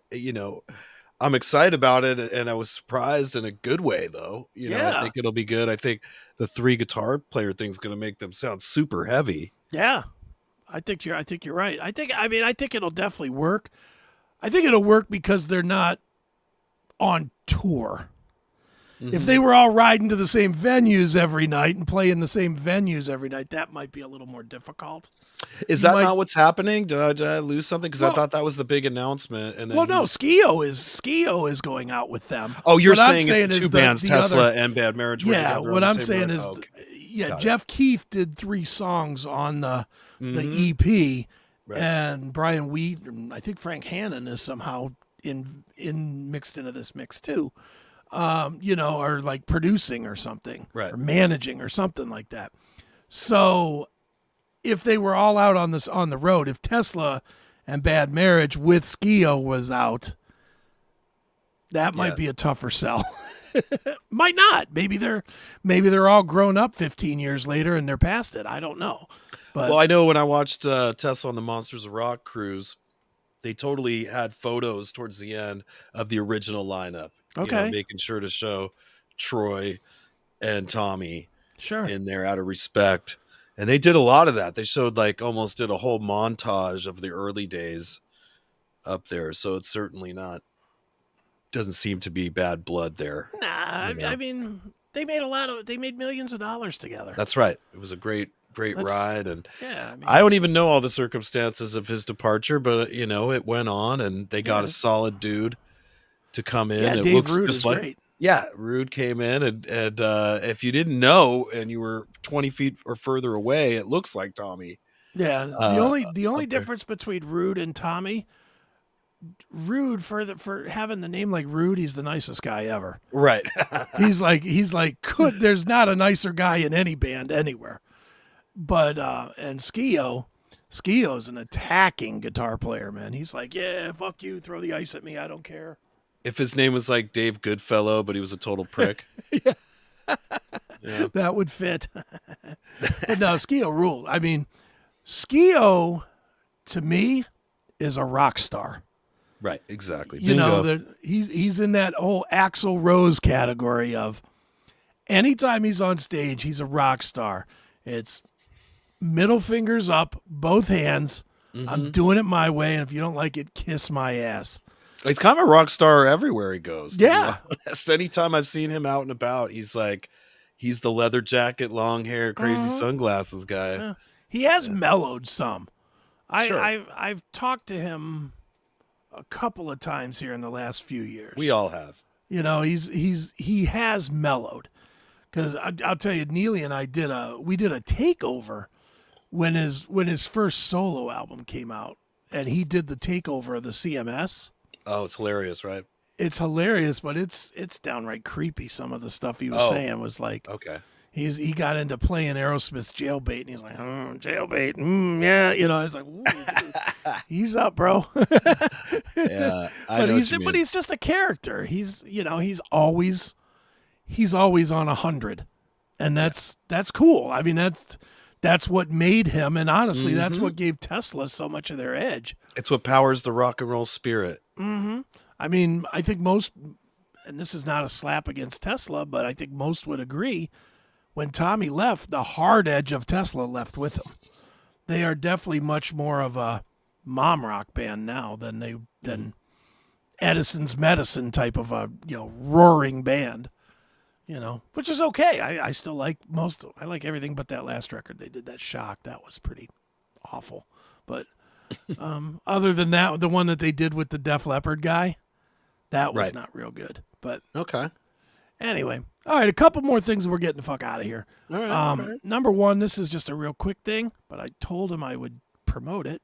I'm excited about it. And I was surprised in a good way, though. I think it'll be good. I think the 3 guitar player thing is going to make them sound super heavy. Yeah, I think you're right. I think it'll definitely work. I think it'll work because they're not on tour. If they were all riding to the same venues every night and playing the same venues every night, that might be a little more difficult. Is that not what's happening? Did I lose something? Because I thought that was the big announcement. And then no, Skio is going out with them. Oh, you're what saying, saying two bands, Tesla and Bad Marriage. Yeah, were what on I'm the same saying road? is, Jeff Keith did 3 songs on the EP, and Brian Wheat, and I think Frank Hannon is somehow in mixed into this mix too. Or like producing or something, or managing or something like that. So if they were all out on the road, if Tesla and Bad Marriage with Skio was out, that might be a tougher sell. Might not. Maybe they're all grown up 15 years later and they're past it. I don't know. But I know when I watched Tesla on the Monsters of Rock cruise, they totally had photos towards the end of the original lineup. Okay. Making sure to show Troy and Tommy in there out of respect. And they did a lot of that. They showed almost did a whole montage of the early days up there. So it's certainly doesn't seem to be bad blood there. Nah, I mean, they made millions of dollars together. That's right. It was a great ride. And yeah, I don't even know all the circumstances of his departure, but it went on and they got a solid dude to come in. Yeah, it Dave looks Rude just is like great. Yeah, Rude came in and if you didn't know and you were 20 feet or further away, it looks like Tommy. Yeah, the only difference between Rude and Tommy, Rude for having the name like Rude, he's the nicest guy ever. Right. he's like there's not a nicer guy in any band anywhere. But and Skio's an attacking guitar player, man. He's like, yeah, fuck you, throw the ice at me, I don't care. If his name was like Dave Goodfellow, but he was a total prick. Yeah. That would fit. But no, Skio ruled. I mean, Skio, to me, is a rock star. Right, exactly. He's in that whole Axl Rose category of anytime he's on stage, he's a rock star. It's middle fingers up, both hands. I'm doing it my way, and if you don't like it, kiss my ass. He's kind of a rock star everywhere he goes. Yeah. Anytime I've seen him out and about, he's the leather jacket, long hair, crazy sunglasses guy. Yeah. He has mellowed some. Sure. I've talked to him a couple of times here in the last few years. We all have. He has mellowed. Because I'll tell you, Neely and I did a takeover when his first solo album came out, and he did the takeover of the CMS. Oh, it's hilarious, right? It's hilarious, but it's downright creepy. Some of the stuff he was saying was like, okay, he got into playing Aerosmith's Jailbait, and he's like, Jailbait, yeah, I was like, ooh, he's up, bro. Yeah, but he's just a character. He's always on 100, and that's cool. I mean, that's what made him, and honestly, that's what gave Tesla so much of their edge. It's what powers the rock and roll spirit. Mm-hmm. I mean, I think most, and this is not a slap against Tesla, but I think most would agree, when Tommy left, the hard edge of Tesla left with him. They are definitely much more of a mom rock band now than Edison's Medicine type of a roaring band. Which is okay. I still like I like everything but that last record they did, that Shock. That was pretty awful. But other than that, the one that they did with the Def Leppard guy, that was not real good. But okay. Anyway, all right, a couple more things and we're getting the fuck out of here. All right, Number one, this is just a real quick thing, but I told him I would promote it.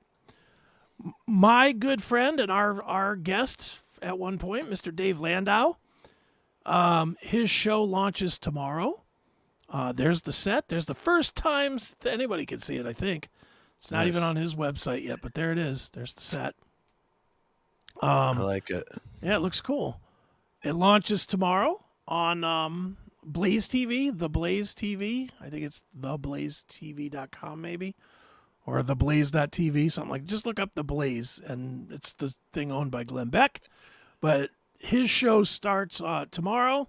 My good friend and our guest at one point, Mr. Dave Landau, his show launches tomorrow. There's the set. There's the first time anybody can see it, I think. It's not even on his website yet, but there it is. There's the set. I like it. Yeah, it looks cool. It launches tomorrow on Blaze TV, the Blaze TV. I think it's theblazetv.com maybe, or theblaze.tv, something like. Just look up The Blaze, and it's the thing owned by Glenn Beck. But his show starts tomorrow.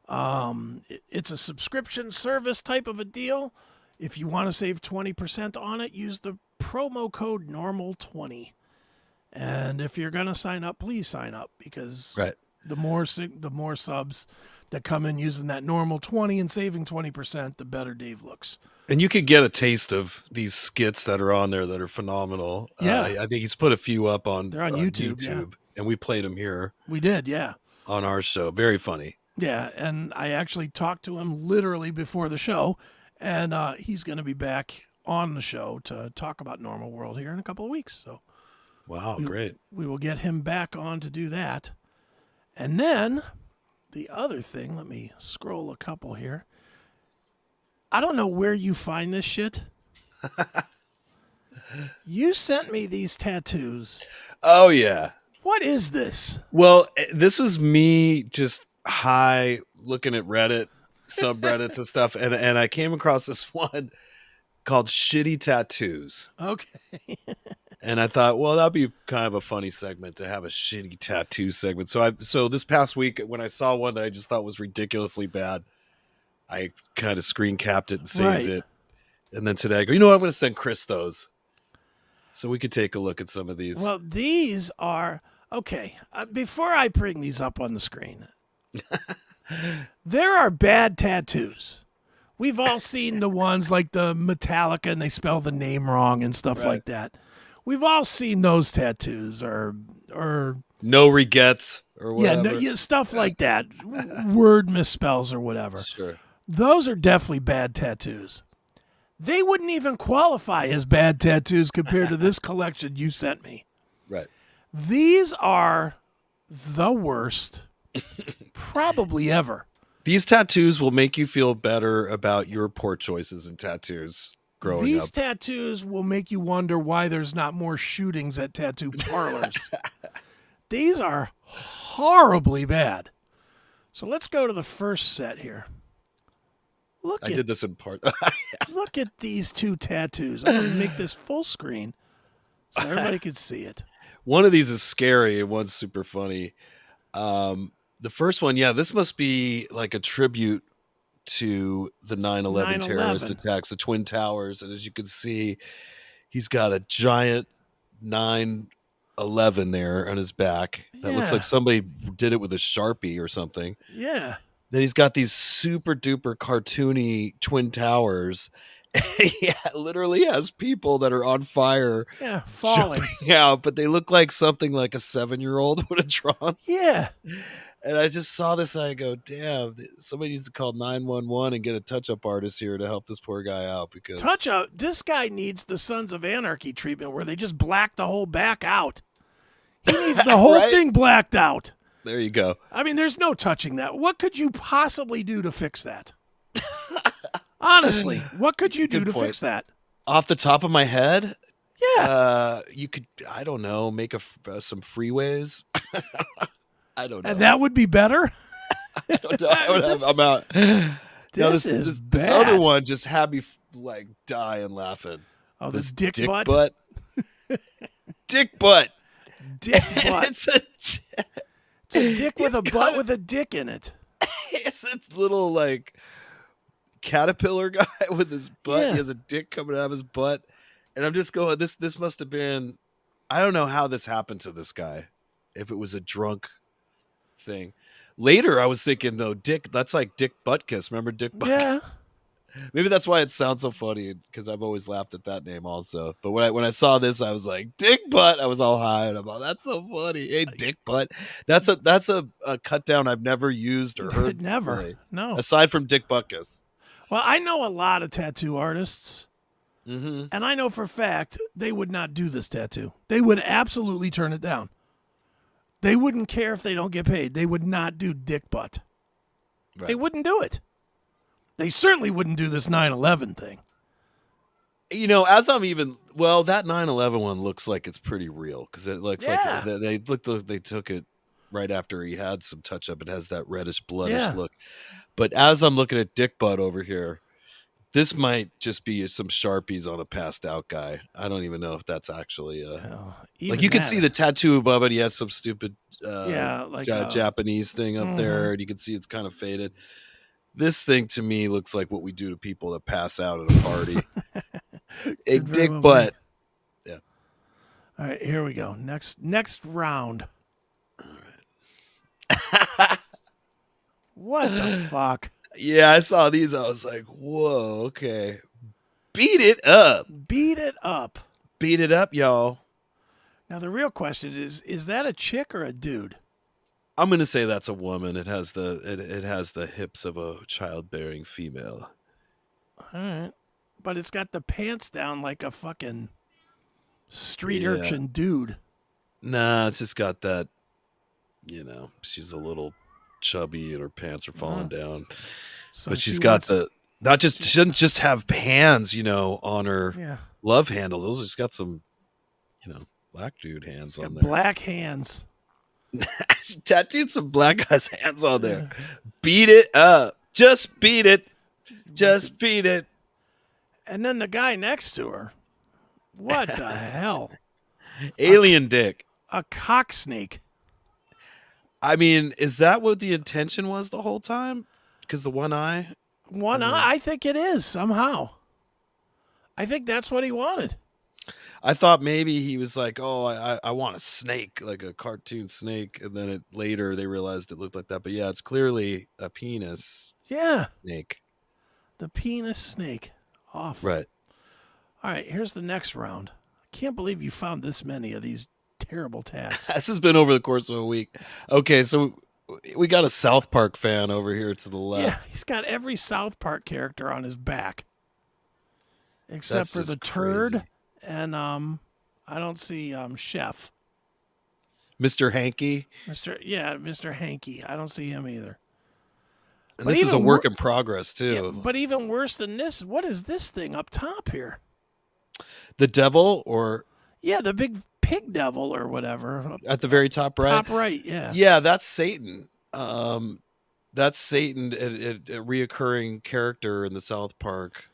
It's a subscription service type of a deal. If you want to save 20% on it, use the promo code NORMAL20. And if you're going to sign up, please sign up, because the more subs that come in using that normal 20 and saving 20%, the better Dave looks. And you could get a taste of these skits that are on there that are phenomenal. Yeah. I think he's put a few up They're on YouTube, yeah. And we played them here. We did, yeah. On our show. Very funny. Yeah, and I actually talked to him literally before the show, and he's going to be back on the show to talk about Normal World here in a couple of weeks. So, wow, great. We will get him back on to do that. And then the other thing, let me scroll a couple here. I don't know where you find this shit. You sent me these tattoos. Oh, yeah. What is this? Well, this was me just high looking at Reddit, subreddits and stuff. And I came across this one called Shitty Tattoos. Okay. And I thought, well, that'd be kind of a funny segment to have a shitty tattoo segment. So this past week, when I saw one that I just thought was ridiculously bad, I kind of screen capped it and saved it. And then today I go, you know what? I'm going to send Chris those. So we could take a look at some of these. Well, these are, okay, before I bring these up on the screen, there are bad tattoos. We've all seen the ones like the Metallica and they spell the name wrong and stuff like that. We've all seen those tattoos or no regrets or whatever. Yeah, stuff like that. Word misspells or whatever. Sure. Those are definitely bad tattoos. They wouldn't even qualify as bad tattoos compared to this collection you sent me. Right. These are the worst probably ever. These tattoos will make you feel better about your poor choices in tattoos growing up. These tattoos will make you wonder why there's not more shootings at tattoo parlors. These are horribly bad. So let's go to the first set here. I did this in part. Look at these two tattoos. I'm going to make this full screen so everybody can see it. One of these is scary and one's super funny. The first one, this must be like a tribute to the 9/11 terrorist attacks, the Twin Towers. And as you can see, he's got a giant 9/11 there on his back. That looks like somebody did it with a Sharpie or something. Yeah. Then he's got these super duper cartoony Twin Towers. And he literally has people that are on fire. Yeah, falling out, but they look like something like a 7-year-old would have drawn. Yeah. And I just saw this. I go, damn, somebody needs to call 911 and get a touch-up artist here to help this poor guy out. Because touch-up, this guy needs the Sons of Anarchy treatment where they just black the whole back out. He needs the whole thing blacked out. There you go. I mean, there's no touching that. What could you possibly do to fix that? Honestly, what could you do to fix that? Off the top of my head, yeah, you could, I don't know, make some freeways. I don't know. And that would be better? I don't know. I'm out. This bad. This other one just had me like dying laughing. Oh, this dick butt? Dick butt. Dick butt. It's a dick with a butt with a dick in it. It's a little like caterpillar guy with his butt. Yeah. He has a dick coming out of his butt. And I'm just going, this must have been, I don't know how this happened to this guy. If it was a drunk thing. Later, I was thinking, though, Dick, that's like Dick Butkus. Remember Dick Butkus? Yeah. Maybe that's why it sounds so funny, because I've always laughed at that name also. But when I saw this, I was like, Dick Butt. I was all high, and I'm like, that's so funny. Hey, Dick Butt. That's a cut down I've never used or heard. Never. Play, no. Aside from Dick Butkus. Well, I know a lot of tattoo artists, and I know for a fact they would not do this tattoo. They would absolutely turn it down. They wouldn't care if they don't get paid. They would not do Dick Butt. Right. They wouldn't do it. They certainly wouldn't do this 9/11 thing. You know, as I'm even, well, that 9/11 one looks like it's pretty real, because it looks like they took it right after he had some touch up. It has that reddish, bloodish look. But as I'm looking at Dick Butt over here, this might just be some Sharpies on a passed out guy. I don't even know if that's actually like you can see the tattoo above it. He has some stupid Japanese thing up there, and you can see it's kind of faded. This thing to me looks like what we do to people that pass out at a party. A Dick Butt. Yeah. All right, here we go. Next round. What the fuck? Yeah, I saw these. I was like, whoa, okay. Beat it up. Beat it up. Beat it up, y'all. Now the real question is that a chick or a dude? I'm gonna say that's a woman. It has the hips of a childbearing female. All right. But it's got the pants down like a fucking street urchin dude. Nah, it's just got that, she's a little chubby and her pants are falling down. So But she's got she doesn't just have hands, on her yeah. love handles. Those she's got some, black dude hands on there. Black hands. She tattooed some black guy's hands on there. Beat it up. Just beat it. Just beat it. And then the guy next to her. What the hell? Alien dick. A cock snake. I mean, is that what the intention was the whole time? Because the one eye? One eye? I think it is somehow. I think that's what he wanted. I thought maybe he was like, oh, I want a snake, like a cartoon snake. And then later they realized it looked like that. But yeah, it's clearly a penis snake. The penis snake. Awful. Right. All right, here's the next round. I can't believe you found this many of these terrible tats. This has been over the course of a week. Okay, so we got a South Park fan over here to the left. Yeah, he's got every South Park character on his back. Except for the turd. Crazy. And I don't see Chef. Mr. Hanky. Mr. Hanky. I don't see him either. And this is a work in progress, too. Yeah, but even worse than this, what is this thing up top here? The devil or... Yeah, the big pig devil or whatever. At the very top right? Top right, yeah. Yeah, that's Satan. That's Satan, a reoccurring character in the South Park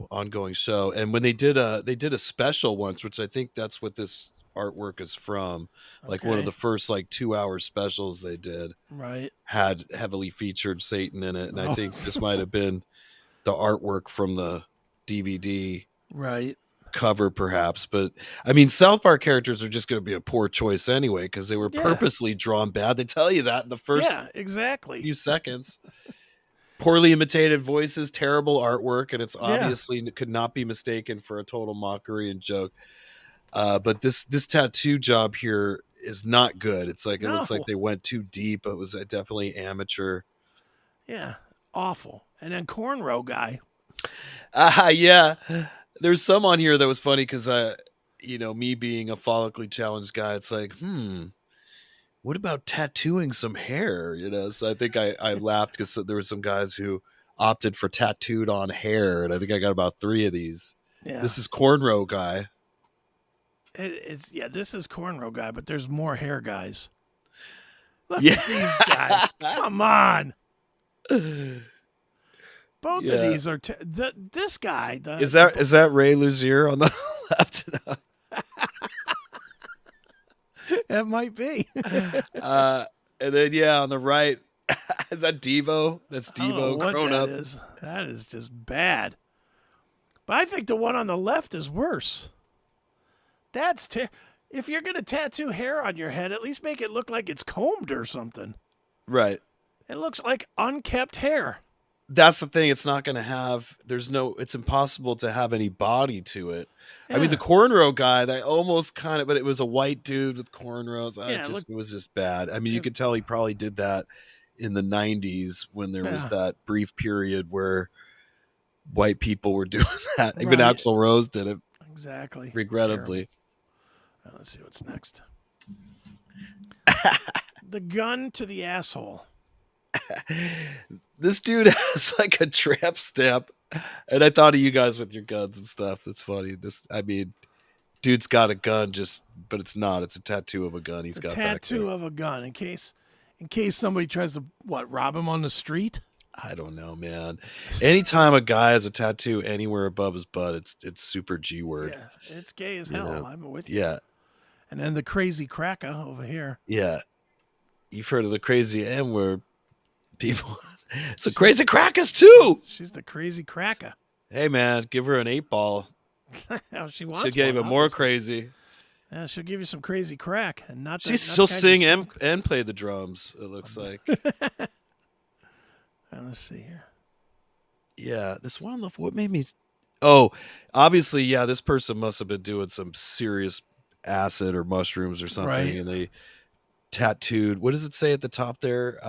ongoing show. And when they did a special once, which I think that's what this artwork is from, like one of the first 2-hour specials they did, right, had heavily featured Satan in it. And I think this might have been the artwork from the DVD cover, perhaps. But I mean, South Park characters are just going to be a poor choice anyway, because they were purposely drawn bad. They tell you that in the first few seconds. Poorly imitated voices, terrible artwork, and it's obviously could not be mistaken for a total mockery and joke. But this tattoo job here is not good. It's like it looks like they went too deep. It was definitely amateur. Yeah, awful. And then cornrow guy. Yeah. There's some on here that was funny because me being a follically challenged guy, it's like, what about tattooing some hair? So I think I laughed because there were some guys who opted for tattooed on hair, and I think I got about 3 of these. Yeah. This is cornrow guy. This is cornrow guy, but there's more hair guys. Look at these guys. Come on. Both of these are this guy. Is that Ray Luzier on the left? It might be. And then on the right, is that Devo? That's Devo grown up. That is just bad. But I think the one on the left is worse. If you're gonna tattoo hair on your head, at least make it look like it's combed or something. Right. It looks like unkept hair. That's the thing. It's not going to have. It's impossible to have any body to it. Yeah. I mean, the cornrow guy, that almost kind of, but it was a white dude with cornrows. It was just bad. I mean, you could tell he probably did that in the 90s when there was that brief period where white people were doing that. Right. Even Axl Rose did it. Exactly. Regrettably. Let's see what's next. The gun to the asshole. This dude has like a tramp stamp, and I thought of you guys with your guns and stuff. That's funny. Dude's got a gun, but it's not. It's a tattoo of a gun. He's got a tattoo of a gun in case somebody tries to rob him on the street. I don't know, man. Anytime a guy has a tattoo anywhere above his butt, it's super G word. Yeah, it's gay as hell. I'm with you. Yeah. And then the crazy cracker over here. Yeah. You've heard of the crazy M word. People, it's a crazy crackers too. She's the crazy cracker. Hey man, give her an 8-ball. She wants. She gave one, it more obviously. crazy. Yeah, she'll give you some crazy crack, and not. She'll sing and play the drums. It looks like. Let's see here. Yeah, this one. What made me? Oh, obviously, yeah. This person must have been doing some serious acid or mushrooms or something, Right. and they tattooed. What does it say at the top there?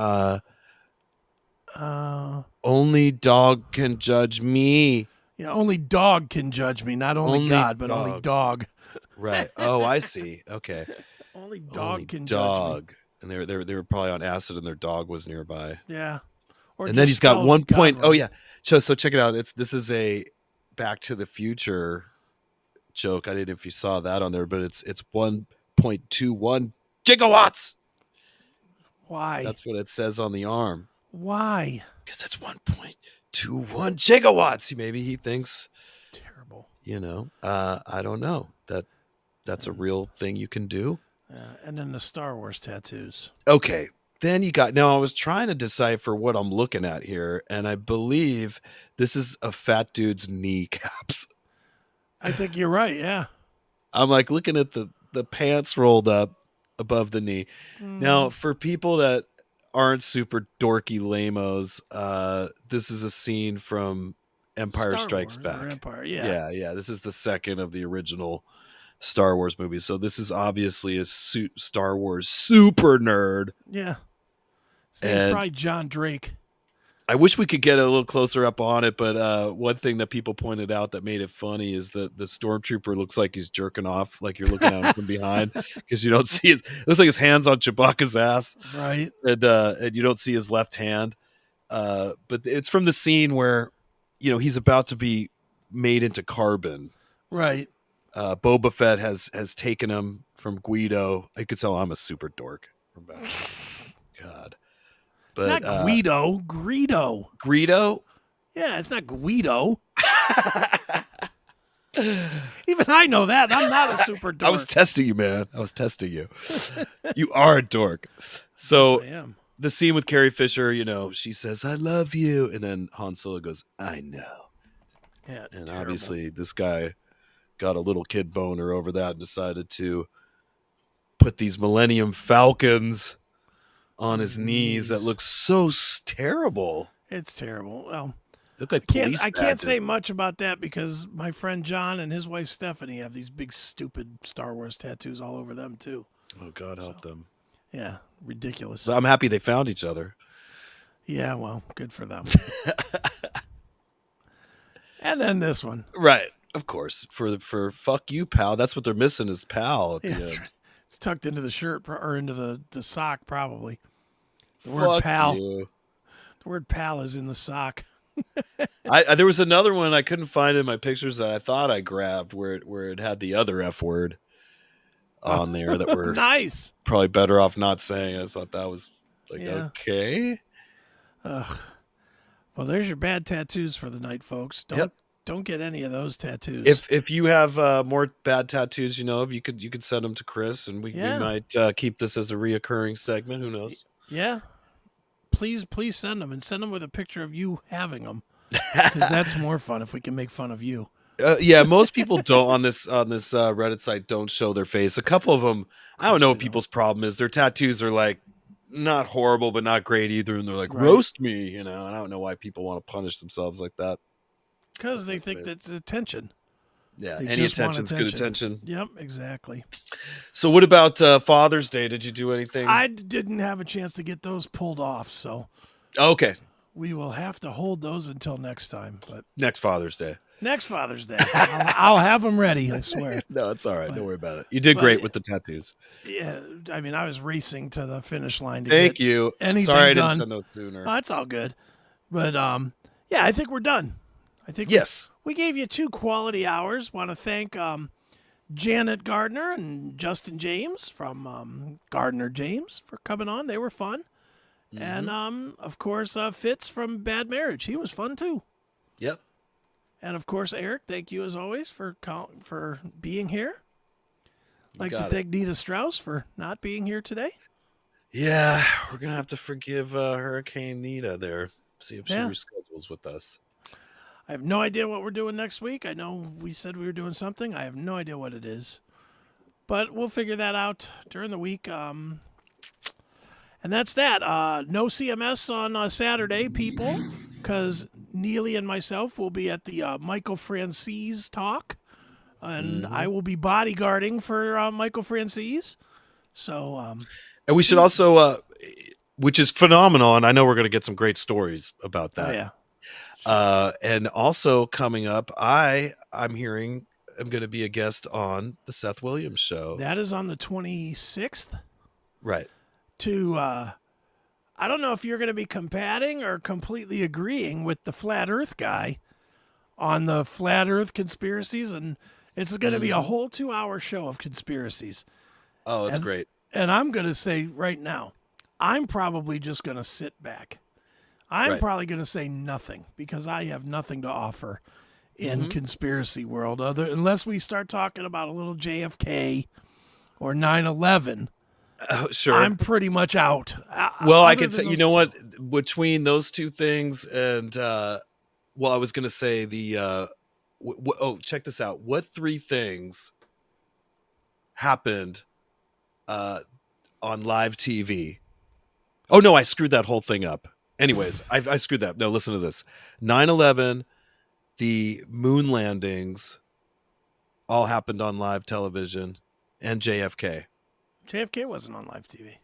Only dog can judge me. Yeah, only dog can judge me. Not only God, but only dog. Right. Oh, I see. Okay. Only dog can dog. judge me. And they were probably on acid, and their dog was nearby. Yeah. Or And then just he's got spelled 1 point. God Oh wrong. yeah. So check it out. This is a Back to the Future joke. I didn't know if you saw that on there, but it's 1.21 gigawatts. Why? That's what it says on the arm. Why? Because that's 1.21 gigawatts. Maybe he thinks Terrible. I don't know. That's a real thing you can do. And then the Star Wars tattoos. Okay. Then you got, now I was trying to decipher what I'm looking at here, and I believe this is a fat dude's kneecaps. I think you're right. Yeah. I'm like looking at the pants rolled up above the knee. Now, for people that aren't super dorky lamos, this is a scene from Empire Star Strikes Wars or Back. Empire. Yeah. Yeah. This is the second of the original Star Wars movies. So this is obviously a Star Wars super nerd. Yeah. His name's And- probably John Drake. I wish we could get a little closer up on it, but one thing that people pointed out that made it funny is that the stormtrooper looks like he's jerking off, like you're looking at him from behind, because you don't see his. It looks like his hands on Chewbacca's ass, Right. and you don't see his left hand. But it's from the scene where, he's about to be made into carbon. Right. Boba Fett has taken him from Guido. I could tell I'm a super dork. God. But Not Guido. Greedo. Greedo? Yeah, it's not Guido. Even I know that. I'm not a super dork. I was testing you, man. I was testing you. You are a dork. So Yes, I am. the scene with Carrie Fisher, she says, "I love you," and then Han Solo goes, "I know." Yeah, And terrible. obviously, this guy got a little kid boner over that and decided to put these Millennium Falcons on his knees. That looks so terrible. It's terrible. Well, Look like I can't badges. say much about that because my friend John and his wife Stephanie have these big stupid Star Wars tattoos all over them too. Oh, God help them. Yeah, ridiculous. So I'm happy they found each other. Yeah, well, good for them. And then this one. Right. Of course. For fuck you, pal. That's what they're missing is pal at the Yeah, end. that's right. It's tucked into the shirt or into the sock probably. The word Fuck pal. you. The word pal is in the sock. There was another one I couldn't find in my pictures that I thought I grabbed where it had the other F word on there that we're Nice. probably better off not saying. I thought that was like, Yeah. okay. Ugh. Well, there's your bad tattoos for the night, folks. Don't get any of those tattoos. If you have more bad tattoos, you could send them to Chris, and we might keep this as a reoccurring segment. Who knows? Yeah. Please send them and send them with a picture of you having them. Because that's more fun if we can make fun of you. Yeah, most people don't on this Reddit site don't show their face. A couple of them, I don't know what people's problem is. Their tattoos are like not horrible, but not great either, and they're like Right. roast me, and I don't know why people want to punish themselves like that. Because they think that's attention. Yeah, They any just want attention's good attention. Yep, exactly. So, what about Father's Day? Did you do anything? I didn't have a chance to get those pulled off, so Okay, we will have to hold those until next time. But next Father's Day. next Father's Day, I'll have them ready, I swear. No, it's all right. But- Don't worry about it. You did but- great with the tattoos. Yeah, I mean, I was racing to the finish line to Thank get you. anything Sorry I didn't done. send those sooner. Oh, it's all good. But yeah, I think we're done. I think Yes. we gave you 2 quality hours. Want to thank Janet Gardner and Justin James from Gardner James for coming on. They were fun. Mm-hmm. And of course Fitz from Bad Marriage. He was fun too. Yep. And of course Eric, thank you as always for being here. Like to got it. thank Nita Strauss for not being here today. Yeah, we're gonna have to forgive Hurricane Nita there. See if she Yeah. reschedules with us. I have no idea what we're doing next week. I know we said we were doing something. I have no idea what it is. But we'll figure that out during the week. And that's that. No CMS on Saturday, people, because Neely and myself will be at the Michael Francis talk. And I will be bodyguarding for Michael Francis. So, and we should also, which is phenomenal, and I know we're going to get some great stories about that. Oh, yeah. And also coming up, I'm hearing I'm going to be a guest on the Seth Williams show. That is on the 26th. Right. I don't know if you're going to be combating or completely agreeing with the Flat Earth guy on the Flat Earth conspiracies, and it's going to be a whole 2-hour show of conspiracies. Oh, that's great. And I'm going to say right now, I'm probably just going to sit back. I'm probably going to say nothing because I have nothing to offer in conspiracy world unless we start talking about a little JFK or 9/11. Sure. I'm pretty much out. Well, I could say, you know what, between those two things and, I was going to say check this out. What 3 things happened on live TV? Oh, no, I screwed that whole thing up. Anyways, I screwed that. No, listen to this. 9/11, the moon landings all happened on live television, and JFK. JFK wasn't on live TV.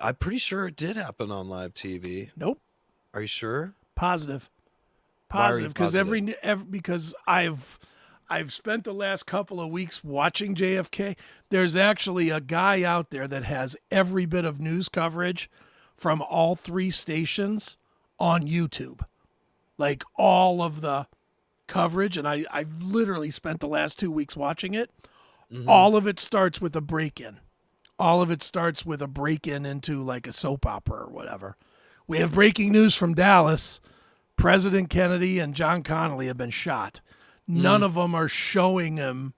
I'm pretty sure it did happen on live TV. Nope. Are you sure? Positive. Why are you Because positive? because I've spent the last couple of weeks watching JFK. There's actually a guy out there that has every bit of news coverage from all 3 stations on YouTube. Like all of the coverage, and I've literally spent the last 2 weeks watching it. All of it starts with a break-in. All of it starts with a break-in into like a soap opera or whatever. We have breaking news from Dallas. President Kennedy and John Connally have been shot. None of them are showing him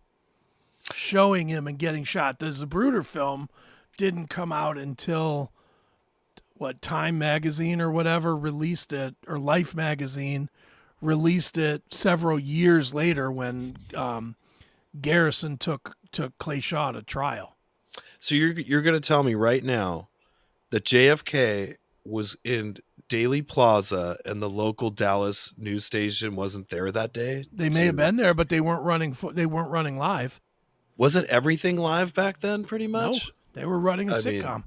and getting shot. The Zapruder film didn't come out until Time magazine or whatever released it, or Life magazine released it several years later when Garrison took Clay Shaw to trial. So you're going to tell me right now that JFK was in Daily Plaza and the local Dallas news station wasn't there that day? They may have been there, but they weren't running. They weren't running live. Wasn't everything live back then? Pretty much. No, they were running a I sitcom. mean-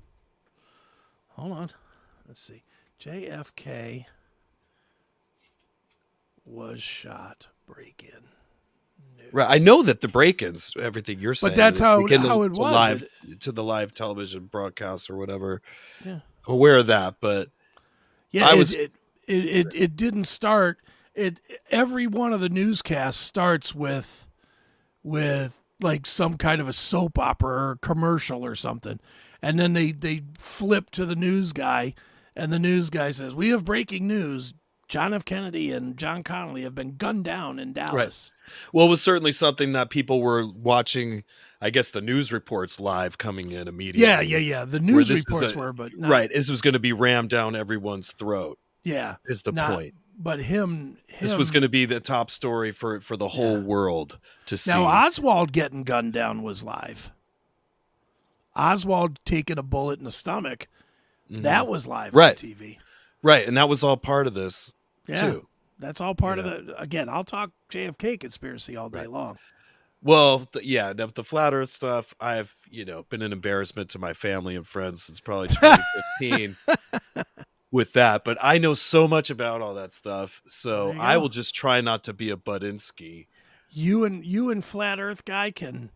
Hold on, let's see. JFK was shot. Break-in. News. Right. I know that the break-ins, everything you're saying, But that's how begin it was. live to the live television broadcast or whatever. Yeah. I'm aware of that, but Yeah, I it didn't start. Every one of the newscasts starts with like some kind of a soap opera or commercial or something, and then they flip to the news guy, and the news guy says, "We have breaking news: John F. Kennedy and John Connally have been gunned down in Dallas." Well, it was certainly something that people were watching. I guess the news reports live coming in immediately. Yeah. The news reports were, but not, right. This was going to be rammed down everyone's throat. Yeah, is the not, point. But this was going to be the top story for the whole world to see. Now, Oswald getting gunned down was live. Oswald taking a bullet in the stomach, that was live on TV. Right, and that was all part of this, too. That's all part of the... Again, I'll talk JFK conspiracy all day long. Well, the Flat Earth stuff, I've, been an embarrassment to my family and friends since probably 2015 with that. But I know so much about all that stuff, so I will just try not to be a Budinsky. You and Flat Earth guy can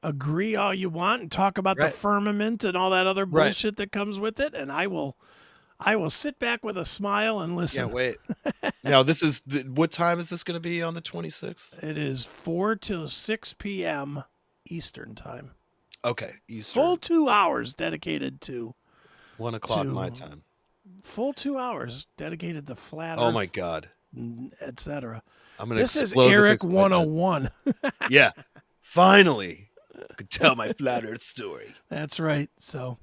agree all you want and talk about the firmament and all that other bullshit that comes with it, and I will sit back with a smile and listen. Yeah, wait. Now, this is what time is this going to be on the 26th? It is 4 to 6 p.m. Eastern time. Okay, Eastern. Full 2 hours dedicated to 1 o'clock my time. Full 2 hours dedicated to Flat Earth. Oh my God, etc. I'm gonna. This is Erik 101. Yeah, finally, I could tell my Flat Earth story. That's right. So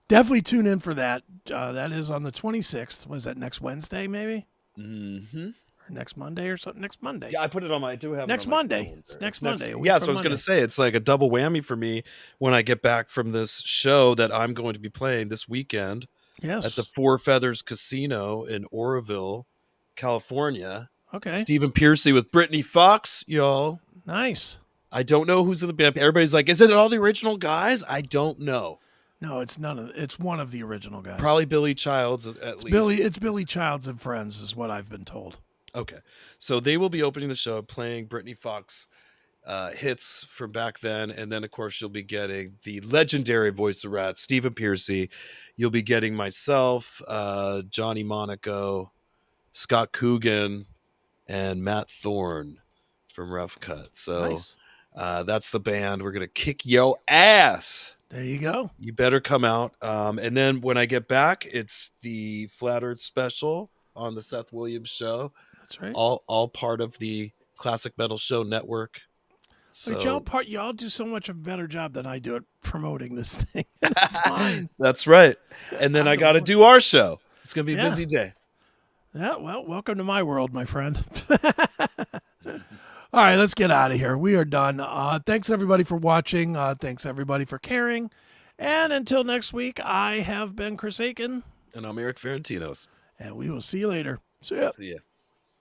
definitely tune in for that. That is on the 26th. Was that next Wednesday, maybe? Mm-hmm. next Monday or something. Next Monday. Yeah, I put it on my. I do have Next it on my Monday. calendar. It's next Monday, a week Yeah, so from I was going Monday. to say it's like a double whammy for me when I get back from this show that I'm going to be playing this weekend Yes. at the Four Feathers Casino in Oroville, California. Okay. Stephen Piercy with Brittany Fox, y'all. Nice. I don't know who's in the band. Everybody's like, is it all the original guys? I don't know. No, it's none of. It's one of the original guys. Probably Billy Childs at least. It's Billy Childs and Friends, is what I've been told. Okay, so they will be opening the show, playing Brittany Fox hits from back then, and then of course you'll be getting the legendary voice of Rat, Stephen Piercy. You'll be getting myself, Johnny Monaco, Scott Coogan, and Matt Thorne from Rough Cut. So Nice. that's the band. We're gonna kick yo ass. There you go. You better come out. And then when I get back, it's the Flat Earth special on the Seth Williams show. That's right. All part of the Classic Metal Show Network. So But y'all do so much of a better job than I do at promoting this thing. That's fine. that's right. And then I got to do our show. It's going to be a busy day. Yeah, well, welcome to my world, my friend. All right, let's get out of here. We are done. Thanks, everybody, for watching. Thanks, everybody, for caring. And until next week, I have been Chris Akin. And I'm Erik Ferentinos. And we will see you later. See ya. See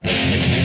ya.